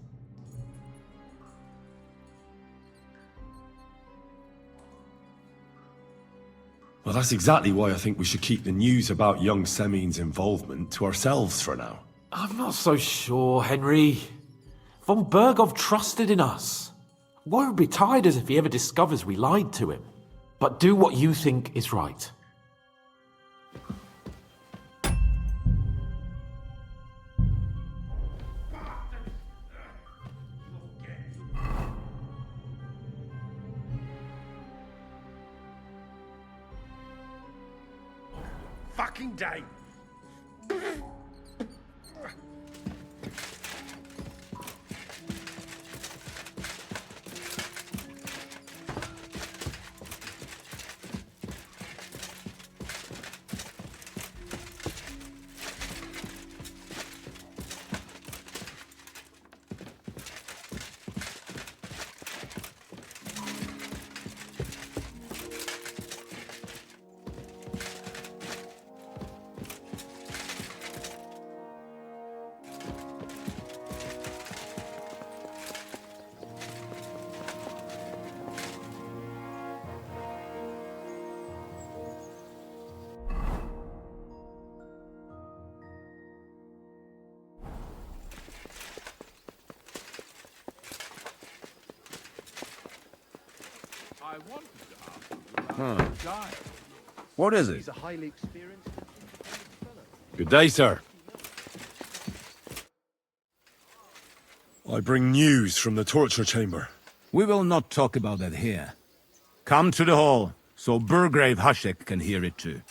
J: Well, that's exactly why I think we should keep the news about young Semine's involvement to ourselves for now.
B: I'm not so sure, Henry. Von Berghoff trusted in us. Woe betide us if he ever discovers we lied to him. But do what you think is right.
O: Fucking day.
M: What is it?
J: Good day, sir. I bring news from the torture chamber.
M: We will not talk about that here. Come to the hall, so Burgrave Hashek can hear it too.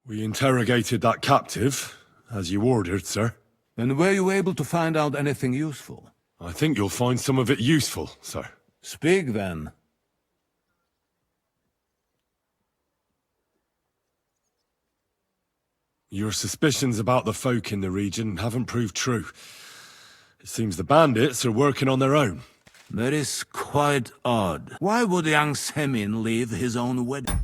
J: We interrogated that captive, as you ordered, sir.
M: And were you able to find out anything useful?
J: I think you'll find some of it useful, sir.
M: Speak then.
J: Your suspicions about the folk in the region haven't proved true. It seems the bandits are working on their own.
M: That is quite odd. Why would young Semine leave his own wedding?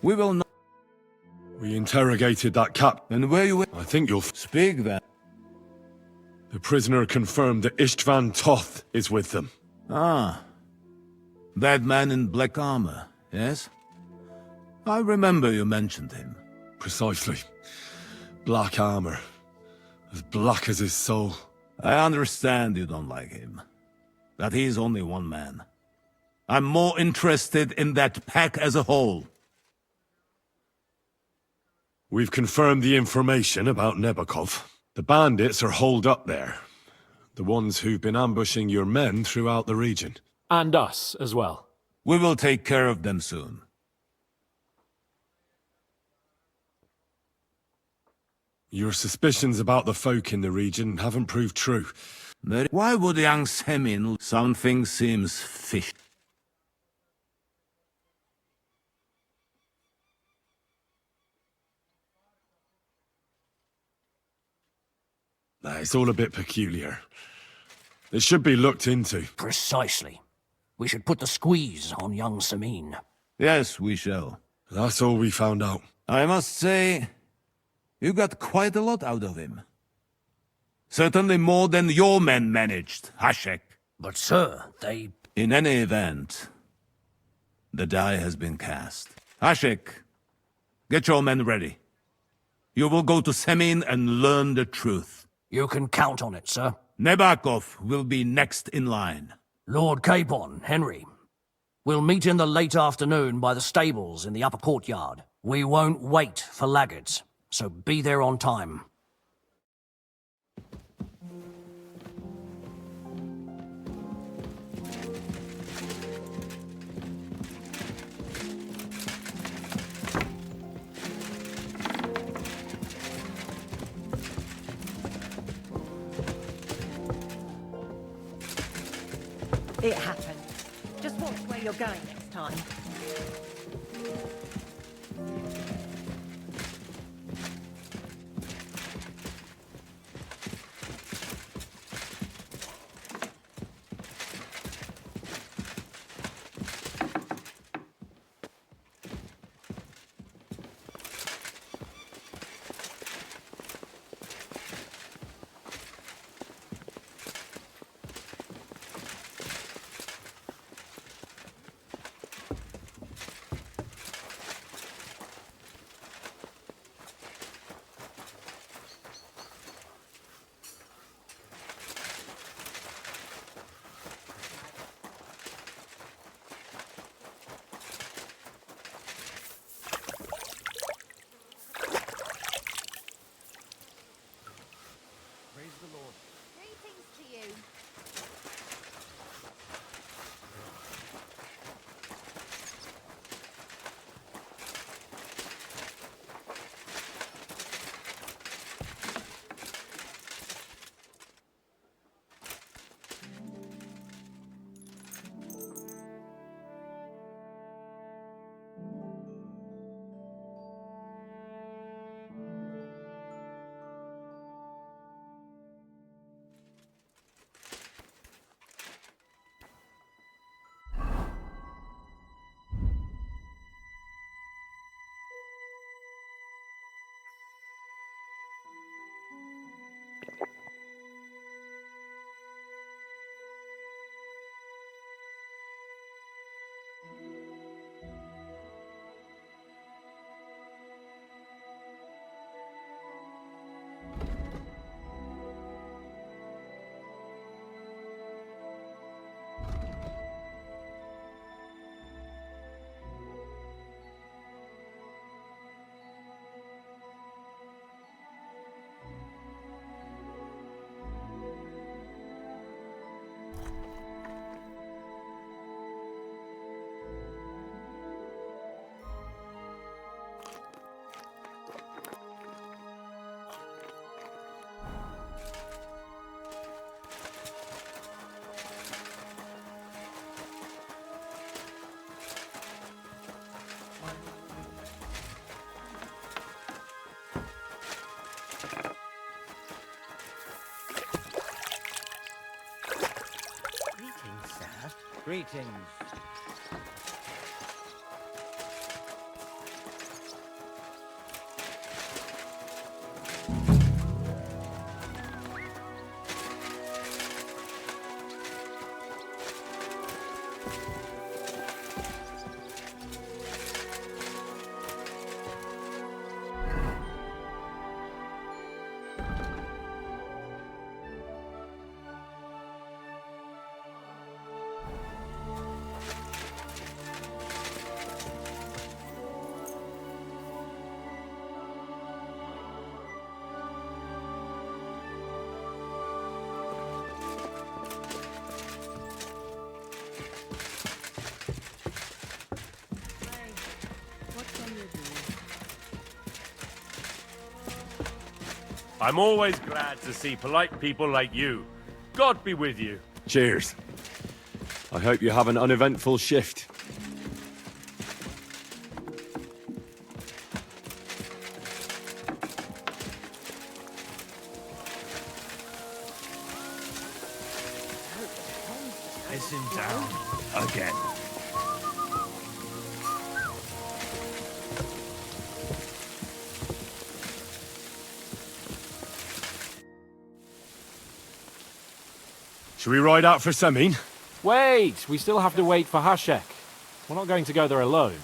M: We will not.
C: We interrogated that cap.
M: And where you went?
C: I think you'll
M: Speak then.
C: The prisoner confirmed that Istvan Toth is with them.
M: Ah. That man in black armor, yes? I remember you mentioned him.
C: Precisely. Black armor. As black as his soul.
M: I understand you don't like him. But he's only one man. I'm more interested in that pack as a whole.
C: We've confirmed the information about Nebakov. The bandits are holed up there. The ones who've been ambushing your men throughout the region.
B: And us as well.
M: We will take care of them soon.
C: Your suspicions about the folk in the region haven't proved true.
M: Why would young Semine... Something seems fishy.
C: It's all a bit peculiar. It should be looked into.
L: Precisely. We should put the squeeze on young Semine.
M: Yes, we shall.
C: That's all we found out.
M: I must say, you got quite a lot out of him. Certainly more than your men managed, Hashek.
L: But sir, they...
M: In any event, the die has been cast. Hashek, get your men ready. You will go to Semine and learn the truth.
L: You can count on it, sir.
M: Nebakov will be next in line.
L: Lord Capon, Henry. We'll meet in the late afternoon by the stables in the upper courtyard. We won't wait for laggards, so be there on time.
P: It happened. Just watch where you're going next time. Greetings.
Q: I'm always glad to see polite people like you. God be with you.
C: Cheers. I hope you have an uneventful shift.
L: Pissing down again.
C: Should we ride out for Semine?
B: Wait! We still have to wait for Hashek. We're not going to go there alone.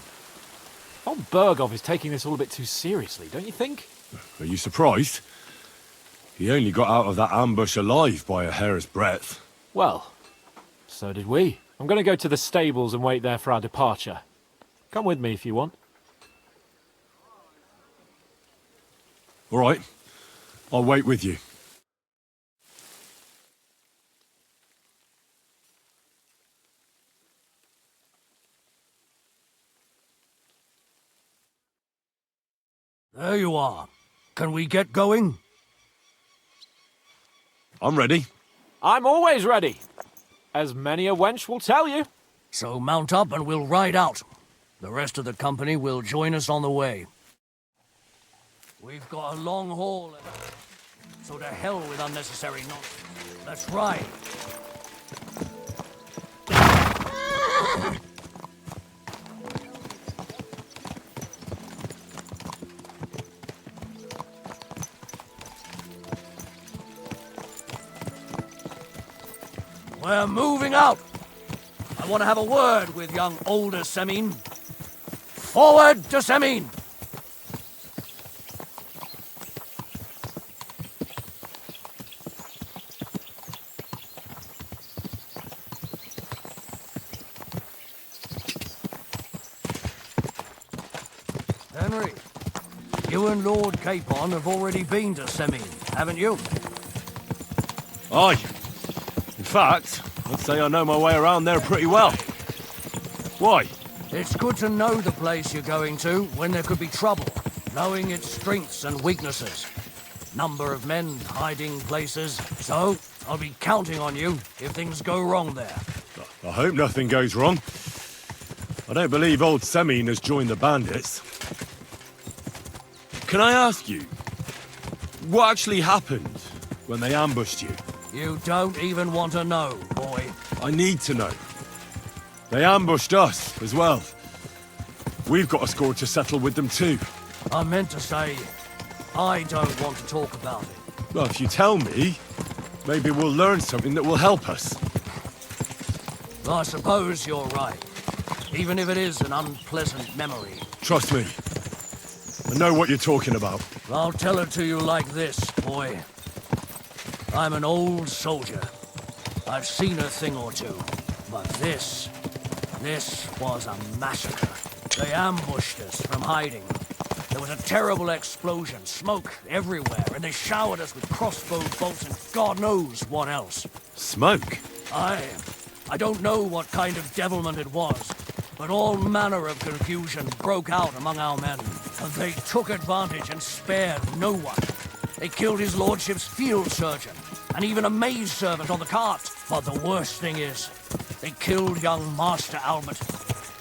B: Von Bergov is taking this all a bit too seriously, don't you think?
C: Are you surprised? He only got out of that ambush alive by a hair's breadth.
B: Well, so did we. I'm going to go to the stables and wait there for our departure. Come with me if you want.
C: All right. I'll wait with you.
L: There you are. Can we get going?
C: I'm ready.
B: I'm always ready. As many a wench will tell you.
L: So mount up and we'll ride out. The rest of the company will join us on the way. We've got a long haul, so to hell with unnecessary nonsense. Let's ride. We're moving out. I want to have a word with young older Semine. Forward to Semine! Henry, you and Lord Capon have already been to Semine, haven't you?
C: Aye. In fact, I'd say I know my way around there pretty well. Why?
L: It's good to know the place you're going to when there could be trouble, knowing its strengths and weaknesses. Number of men, hiding places. So, I'll be counting on you if things go wrong there.
C: I hope nothing goes wrong. I don't believe old Semine has joined the bandits. Can I ask you, what actually happened when they ambushed you?
L: You don't even want to know, boy.
C: I need to know. They ambushed us as well. We've got a score to settle with them too.
L: I meant to say, I don't want to talk about it.
C: Well, if you tell me, maybe we'll learn something that will help us.
L: I suppose you're right. Even if it is an unpleasant memory.
C: Trust me. I know what you're talking about.
L: I'll tell it to you like this, boy. I'm an old soldier. I've seen a thing or two. But this was a massacre. They ambushed us from hiding. There was a terrible explosion, smoke everywhere, and they showered us with crossbow bolts and God knows what else.
C: Smoke?
L: I don't know what kind of devilment it was, but all manner of confusion broke out among our men, and they took advantage and spared no one. They killed his lordship's field surgeon, and even a maid servant on the cart. But the worst thing is, they killed young Master Albert,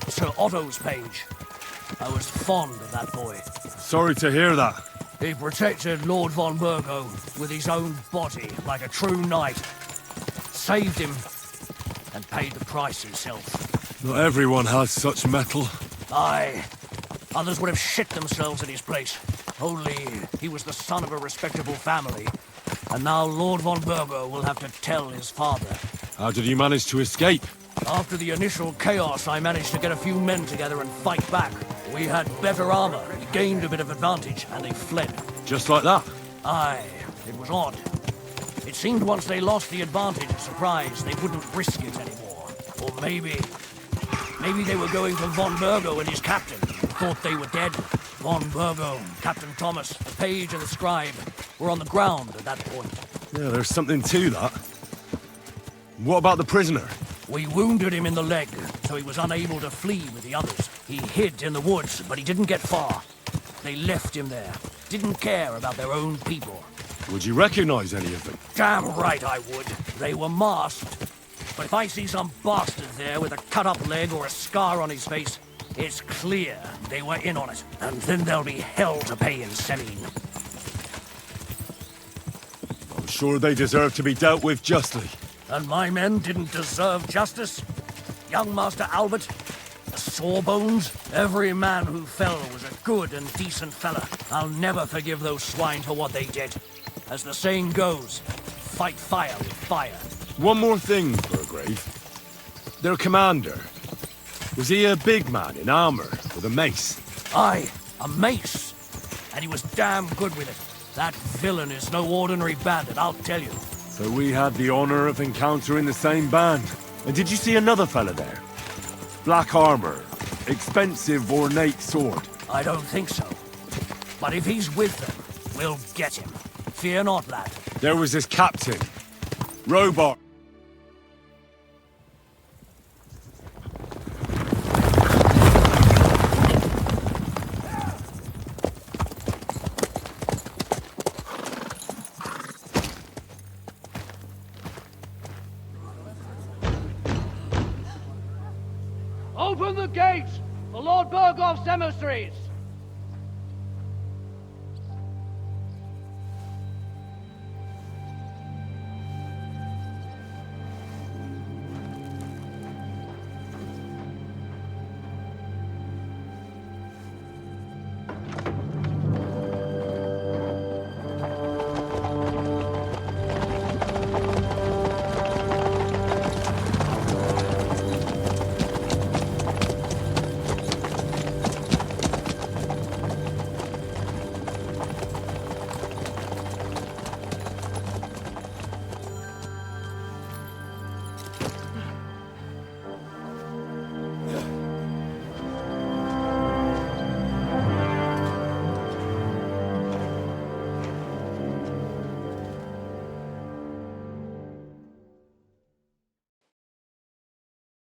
L: Sir Otto's page. I was fond of that boy.
C: Sorry to hear that.
L: He protected Lord von Burgo with his own body like a true knight. Saved him, and paid the price himself.
C: Not everyone has such metal.
L: Aye. Others would have shit themselves in his place. Only he was the son of a respectable family. And now Lord von Burgo will have to tell his father.
C: How did you manage to escape?
L: After the initial chaos, I managed to get a few men together and fight back. We had better armor, we gained a bit of advantage, and they fled.
C: Just like that?
L: Aye, it was odd. It seemed once they lost the advantage of surprise, they wouldn't risk it anymore. Or maybe they were going for von Burgo and his captain, and thought they were dead. Von Burgo, Captain Thomas, the page and the scribe were on the ground at that point.
C: Yeah, there's something to that. What about the prisoner?
L: We wounded him in the leg, so he was unable to flee with the others. He hid in the woods, but he didn't get far. They left him there. Didn't care about their own people.
C: Would you recognize any of them?
L: Damn right I would. They were masked. But if I see some bastard there with a cut-up leg or a scar on his face, it's clear they were in on it. And then there'll be hell to pay in Semine.
C: I'm sure they deserve to be dealt with justly.
L: And my men didn't deserve justice? Young Master Albert? The Sawbones? Every man who fell was a good and decent fella. I'll never forgive those swine for what they did. As the saying goes, fight fire with fire.
C: One more thing, Burgrave. Their commander. Was he a big man in armor with a mace?
L: Aye, a mace. And he was damn good with it. That villain is no ordinary bandit, I'll tell you.
C: So we had the honor of encountering the same band. And did you see another fella there? Black armor, expensive ornate sword.
L: I don't think so. But if he's with them, we'll get him. Fear not, lad.
C: There was this captain. Robot.
R: Open the gates for Lord Burgoff's emissaries!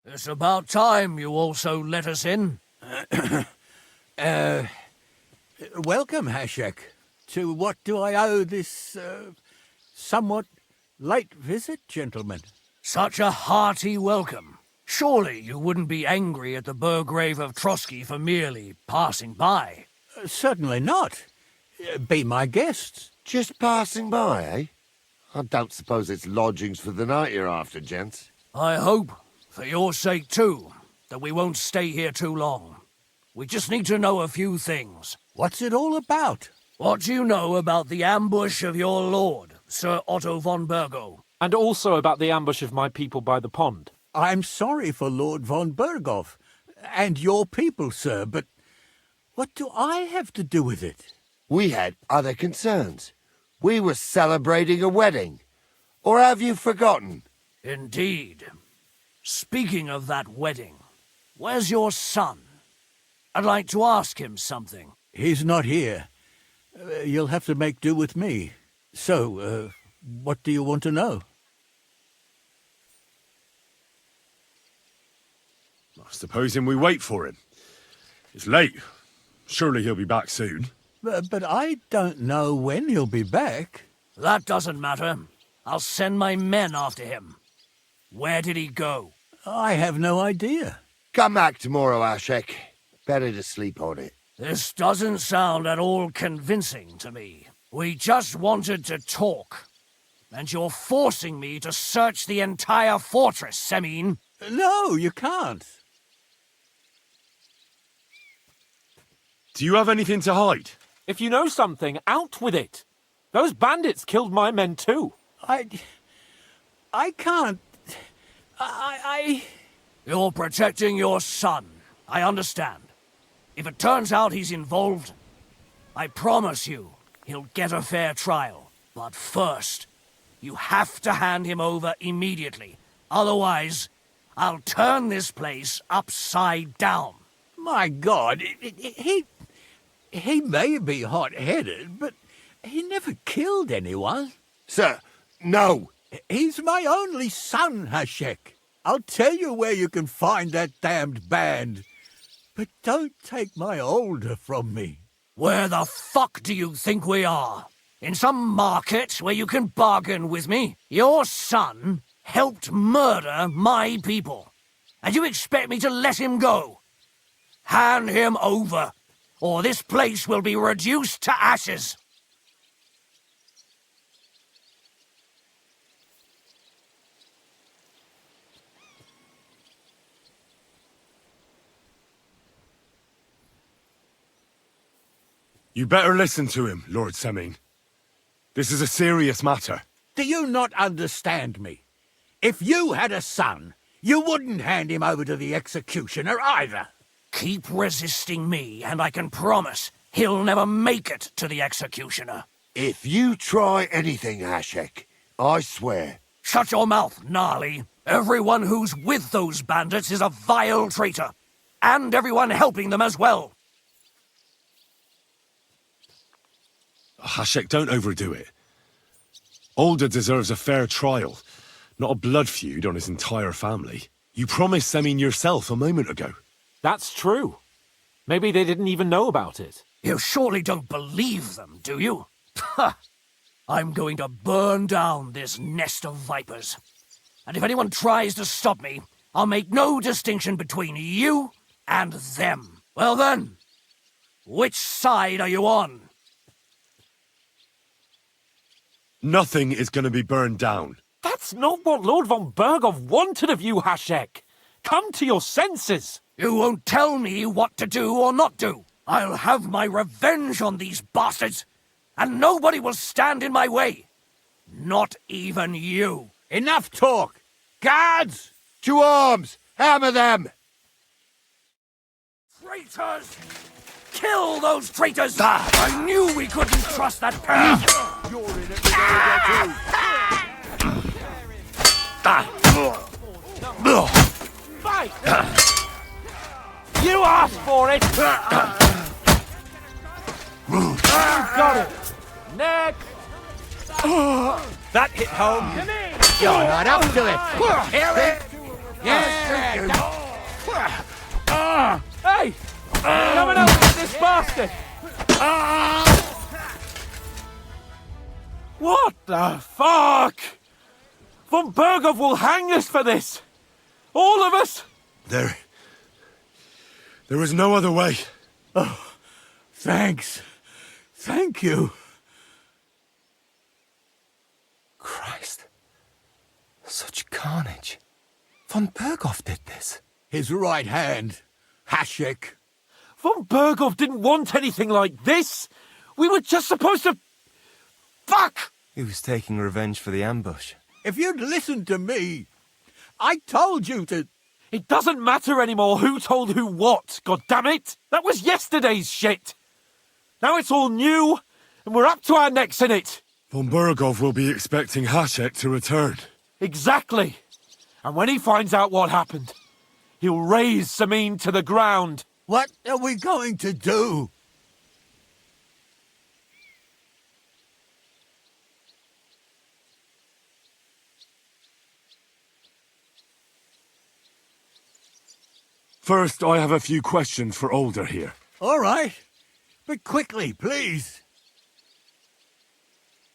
L: It's about time you also let us in.
S: Welcome, Hashek. To what do I owe this, somewhat late visit, gentlemen?
L: Such a hearty welcome. Surely you wouldn't be angry at the Burgrave of Trotsky for merely passing by?
S: Certainly not. Be my guests.
H: Just passing by, eh? I don't suppose it's lodgings for the night you're after, gents.
L: I hope, for your sake too, that we won't stay here too long. We just need to know a few things.
S: What's it all about?
L: What do you know about the ambush of your lord, Sir Otto von Burgo?
B: And also about the ambush of my people by the pond.
S: I'm sorry for Lord von Burgov, and your people, sir, but what do I have to do with it?
H: We had other concerns. We were celebrating a wedding. Or have you forgotten?
L: Indeed. Speaking of that wedding, where's your son? I'd like to ask him something.
S: He's not here. You'll have to make do with me. So, what do you want to know?
C: Supposing we wait for him. It's late. Surely he'll be back soon.
S: But I don't know when he'll be back.
L: That doesn't matter. I'll send my men after him. Where did he go?
S: I have no idea.
H: Come back tomorrow, Ashek. Better to sleep on it.
L: This doesn't sound at all convincing to me. We just wanted to talk. And you're forcing me to search the entire fortress, Semine.
S: No, you can't.
C: Do you have anything to hide?
B: If you know something, out with it. Those bandits killed my men too.
S: I can't...
L: You're protecting your son. I understand. If it turns out he's involved, I promise you he'll get a fair trial. But first, you have to hand him over immediately. Otherwise, I'll turn this place upside down.
S: My God, he may be hot-headed, but he never killed anyone.
H: Sir, no.
S: He's my only son, Hashek. I'll tell you where you can find that damned band. But don't take my older from me.
L: Where the fuck do you think we are? In some market where you can bargain with me? Your son helped murder my people. And you expect me to let him go? Hand him over, or this place will be reduced to ashes.
C: You better listen to him, Lord Semine. This is a serious matter.
S: Do you not understand me? If you had a son, you wouldn't hand him over to the executioner either.
L: Keep resisting me, and I can promise he'll never make it to the executioner.
H: If you try anything, Hashek, I swear.
L: Shut your mouth, Gnarly. Everyone who's with those bandits is a vile traitor. And everyone helping them as well.
C: Hashek, don't overdo it. Older deserves a fair trial, not a blood feud on his entire family. You promised Semine yourself a moment ago.
B: That's true. Maybe they didn't even know about it.
L: You surely don't believe them, do you? Ha! I'm going to burn down this nest of vipers. And if anyone tries to stop me, I'll make no distinction between you and them. Well then, which side are you on?
C: Nothing is going to be burned down.
B: That's not what Lord von Berghoff wanted of you, Hashek. Come to your senses.
L: You won't tell me what to do or not do. I'll have my revenge on these bastards, and nobody will stand in my way. Not even you.
S: Enough talk! Guards!
H: To arms! Hammer them!
L: Traitors! Kill those traitors! I knew we couldn't trust that pair!
S: You're in it
B: Fight! You asked for it! You got it! Next!
G: That hit home.
S: You're not up to it! Hear it? Yeah!
B: Hey! Come and help with this bastard! What the fuck? Von Berghoff will hang us for this! All of us!
C: There was no other way.
S: Oh, thanks. Thank you.
T: Christ. Such carnage. Von Berghoff did this.
S: His right hand, Hashek.
B: Von Berghoff didn't want anything like this! We were just supposed to... Fuck!
T: He was taking revenge for the ambush.
S: If you'd listened to me, I told you to...
B: It doesn't matter anymore who told who what, goddammit! That was yesterday's shit! Now it's all new, and we're up to our necks in it!
C: Von Berghoff will be expecting Hashek to return.
B: Exactly! And when he finds out what happened, he'll raze Semine to the ground.
S: What are we going to do?
C: First, I have a few questions for Older here.
S: All right. But quickly, please.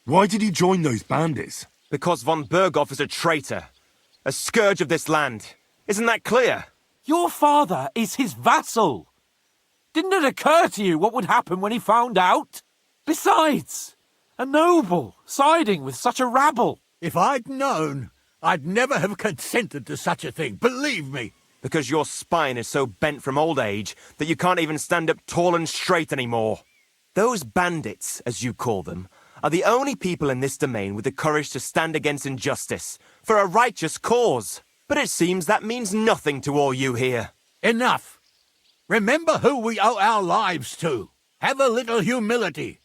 C: Why did he join those bandits?
T: Because von Berghoff is a traitor. A scourge of this land. Isn't that clear?
B: Your father is his vassal. Didn't it occur to you what would happen when he found out? Besides, a noble siding with such a rabble.
S: If I'd known, I'd never have consented to such a thing, believe me.
T: Because your spine is so bent from old age that you can't even stand up tall and straight anymore. Those bandits, as you call them, are the only people in this domain with the courage to stand against injustice, for a righteous cause. But it seems that means nothing to all you here.
S: Enough. Remember who we owe our lives to. Have a little humility.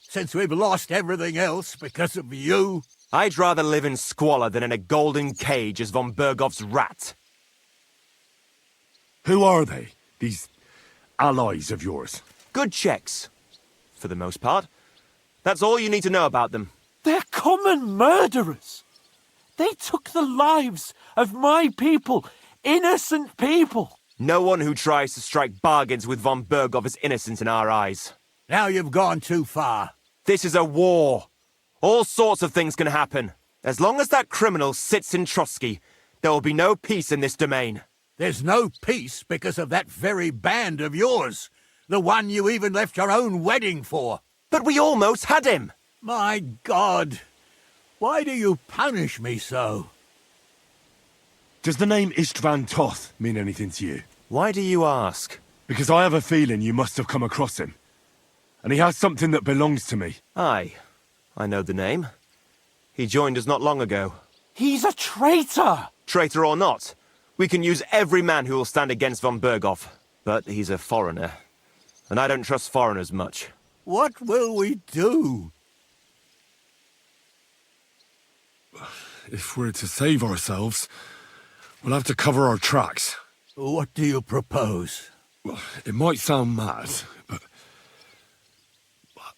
S: Since we've lost everything else because of you.
T: I'd rather live in squalor than in a golden cage as von Bergov's rat.
J: Who are they, these allies of yours?
T: Good checks, for the most part. That's all you need to know about them.
B: They're common murderers. They took the lives of my people, innocent people.
T: No one who tries to strike bargains with von Bergov is innocent in our eyes.
S: Now you've gone too far.
T: This is a war. All sorts of things can happen. As long as that criminal sits in Trotsky, there will be no peace in this domain.
S: There's no peace because of that very band of yours. The one you even left your own wedding for.
T: But we almost had him.
S: My God. Why do you punish me so?
J: Does the name Istvan Toth mean anything to you?
T: Why do you ask?
J: Because I have a feeling you must have come across him. And he has something that belongs to me.
T: Aye, I know the name. He joined us not long ago.
B: He's a traitor!
T: Traitor or not, we can use every man who will stand against von Bergov. But he's a foreigner, and I don't trust foreigners much.
S: What will we do?
J: If we're to save ourselves, we'll have to cover our tracks.
S: What do you propose?
J: Well, it might sound mad, but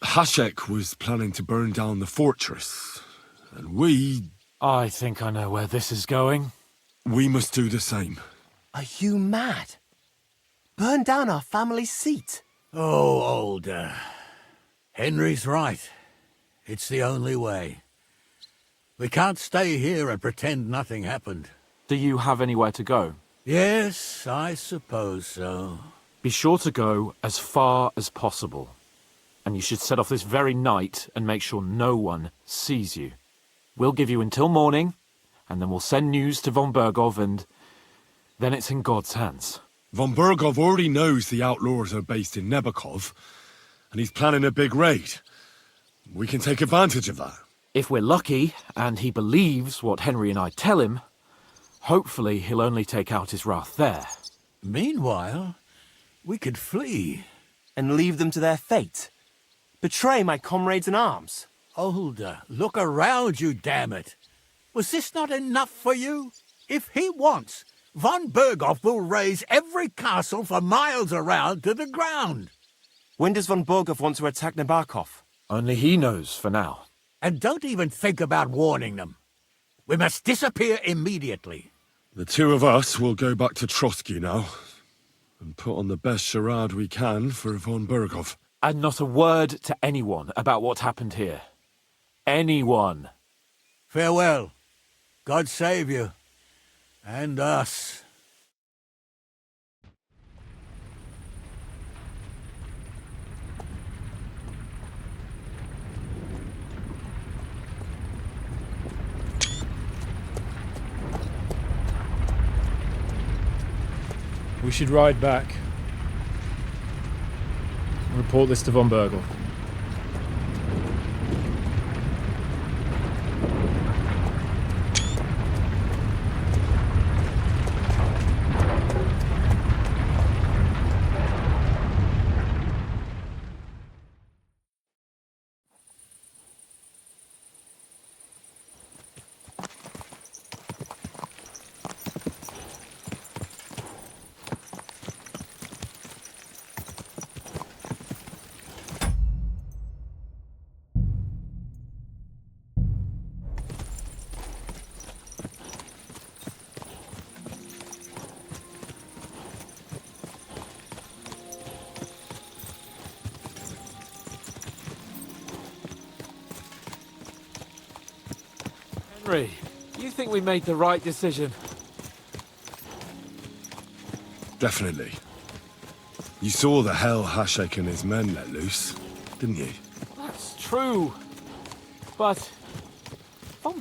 J: Hasek was planning to burn down the fortress, and we...
B: I think I know where this is going.
J: We must do the same.
T: Are you mad? Burn down our family seat?
S: Oh, Older. Henry's right. It's the only way. We can't stay here and pretend nothing happened.
B: Do you have anywhere to go?
S: Yes, I suppose so.
B: Be sure to go as far as possible. And you should set off this very night and make sure no one sees you. We'll give you until morning, and then we'll send news to von Bergov, and then it's in God's hands.
J: Von Bergov already knows the outlaws are based in Nebakov, and he's planning a big raid. We can take advantage of that.
B: If we're lucky, and he believes what Henry and I tell him, hopefully he'll only take out his wrath there.
S: Meanwhile, we could flee.
T: And leave them to their fate? Betray my comrades in arms?
S: Older, look around you, damn it. Was this not enough for you? If he wants, von Bergov will raise every castle for miles around to the ground.
T: When does von Bergov want to attack Nabokov?
B: Only he knows for now.
S: And don't even think about warning them. We must disappear immediately.
J: The two of us will go back to Trotsky now, and put on the best charade we can for von Bergov.
B: And not a word to anyone about what happened here. Anyone.
S: Farewell. God save you. And us.
U: We should ride back. Report this to von Bergov.
B: Henry, you think we made the right decision?
J: Definitely. You saw the hell Hasek and his men let loose, didn't you?
B: That's true. But von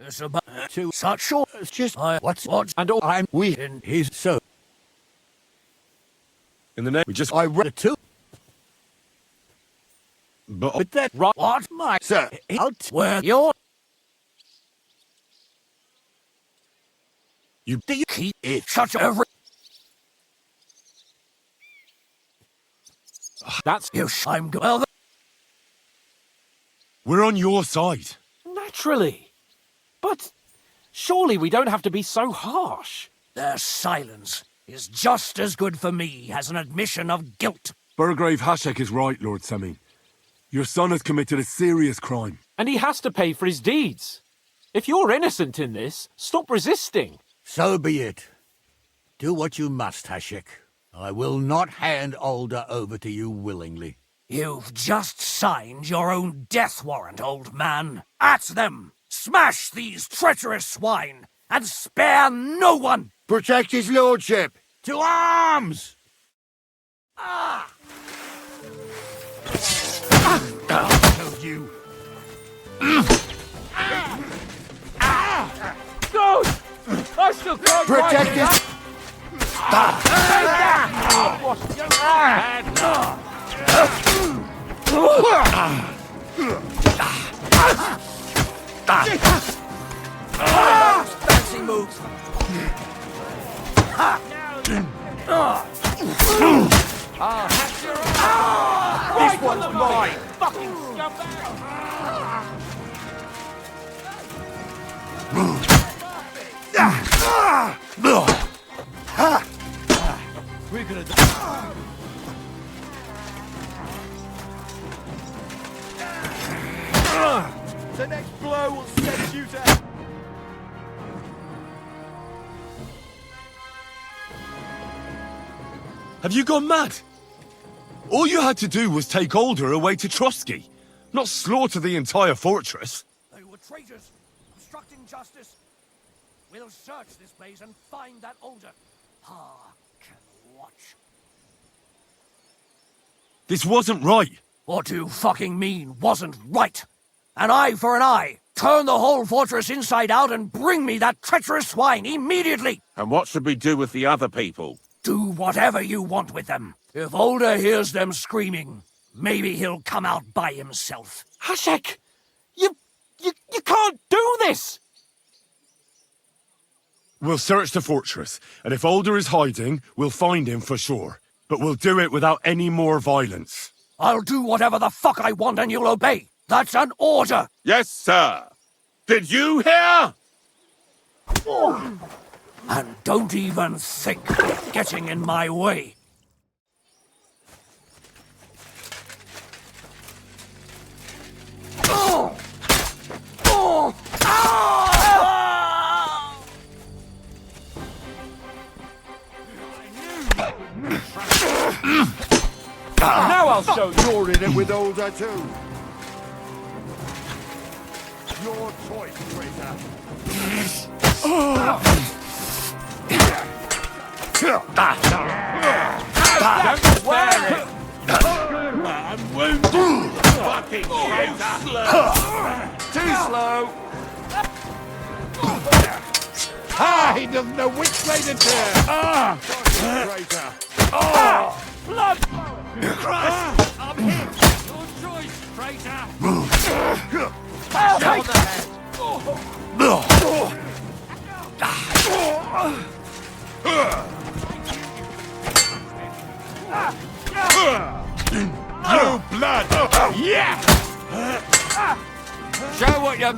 R: It's about to such short. Just what's
S: and all I'm we in his so.
C: In the name, we just.
S: I read it too.
C: But
S: that right. What my
H: Sir,
S: out
R: where you're.
C: You
R: do you keep it such every.
B: That's
R: you. I'm well.
J: We're on your side.
B: naturally. But surely we don't have to be so harsh.
R: Their silence is just as good for me as an admission of guilt.
J: Burgrave Hashek is right, Lord Semine. Your son has committed a serious crime.
B: And he has to pay for his deeds. If you're innocent in this, stop resisting.
S: So be it. Do what you must, Hashek. I will not hand Alder over to you willingly.
R: You've just signed your own death warrant, old man. At them! Smash these treacherous swine, and spare no one!
H: Protect his lordship!
S: To arms!
R: Told you.
B: Go! I still can't
H: Protect his...
R: Fancy moves.
S: This one's mine!
B: Fucking scumbag!
R: We could have done.
O: The next blow will send you to...
J: Have you gone mad? All you had to do was take Alder away to Trotsky, not slaughter the entire fortress.
R: They were traitors, obstructing justice. We'll search this place and find that Alder. Can watch.
J: This wasn't right.
R: What do you fucking mean, wasn't right? An eye for an eye. Turn the whole fortress inside out and bring me that treacherous swine immediately.
Q: And what should we do with the other people?
R: Do whatever you want with them. If Alder hears them screaming, maybe he'll come out by himself.
B: Hashek! You can't do this!
J: We'll search the fortress, and if Alder is hiding, we'll find him for sure. But we'll do it without any more violence.
R: I'll do whatever the fuck I want and you'll obey. That's an order!
Q: Yes, sir. Did you hear?
R: And don't even think of getting in my way.
B: Now I'll show you.
H: You're in it with Alder too. Your choice, traitor.
Q: Don't swear it. I'm wounded. Fucking traitor.
H: Too slow.
S: He doesn't know which way to turn!
H: Traitor.
R: Blood! Christ! I'm hit! Your choice, traitor!
B: Down the head.
H: No blood!
S: Yeah!
R: Show what you...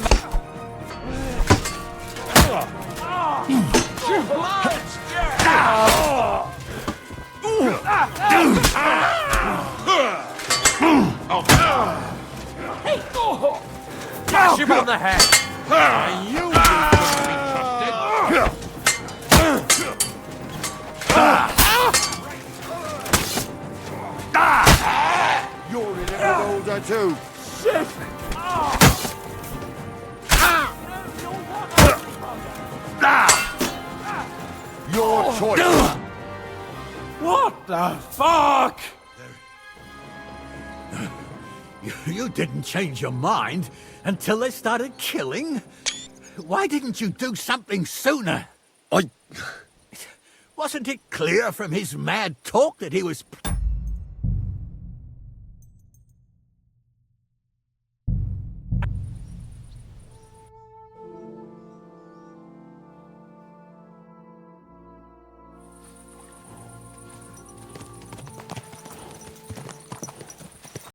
B: Smash him on the head.
S: You
H: You're in it with Alder too. Your choice.
B: What the fuck?
S: You didn't change your mind until they started killing? Why didn't you do something sooner?
J: I...
S: Wasn't it clear from his mad talk that he was...